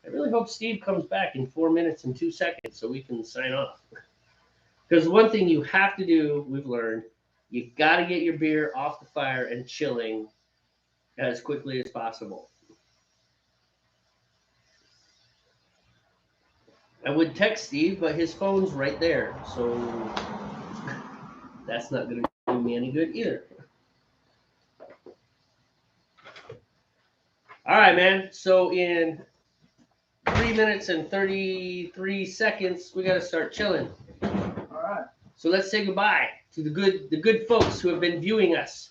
A: I really hope Steve comes back in 4 minutes and 2 seconds so we can sign off. Because one thing you have to do, we've learned, you got to get your beer off the fire and chilling as quickly as possible. I would text Steve, but his phone's right there, so that's not going to do me any good either. All right, man. So in 3 minutes and 33 seconds, we got to start chilling.
D: All right.
A: So let's say goodbye to the good folks who have been viewing us.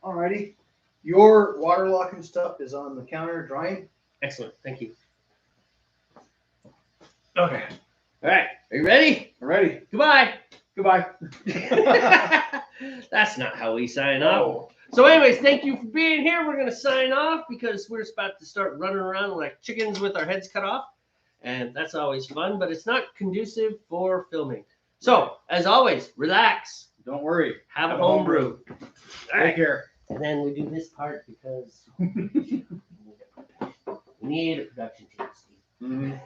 E: Alrighty. Your water locking stuff is on the counter drying.
A: Excellent. Thank you.
D: Okay.
A: All right. Are you ready?
B: Ready?
A: Goodbye.
B: Goodbye.
A: That's not how we sign off. So anyways, thank you for being here. We're going to sign off because we're about to start running around like chickens with our heads cut off. And that's always fun, but it's not conducive for filming. So, as always, relax.
B: Don't worry.
A: Have a home brew. All
B: Take
A: right.
B: care.
A: And then we do this part because we need a production team, Steve.
B: Mhm.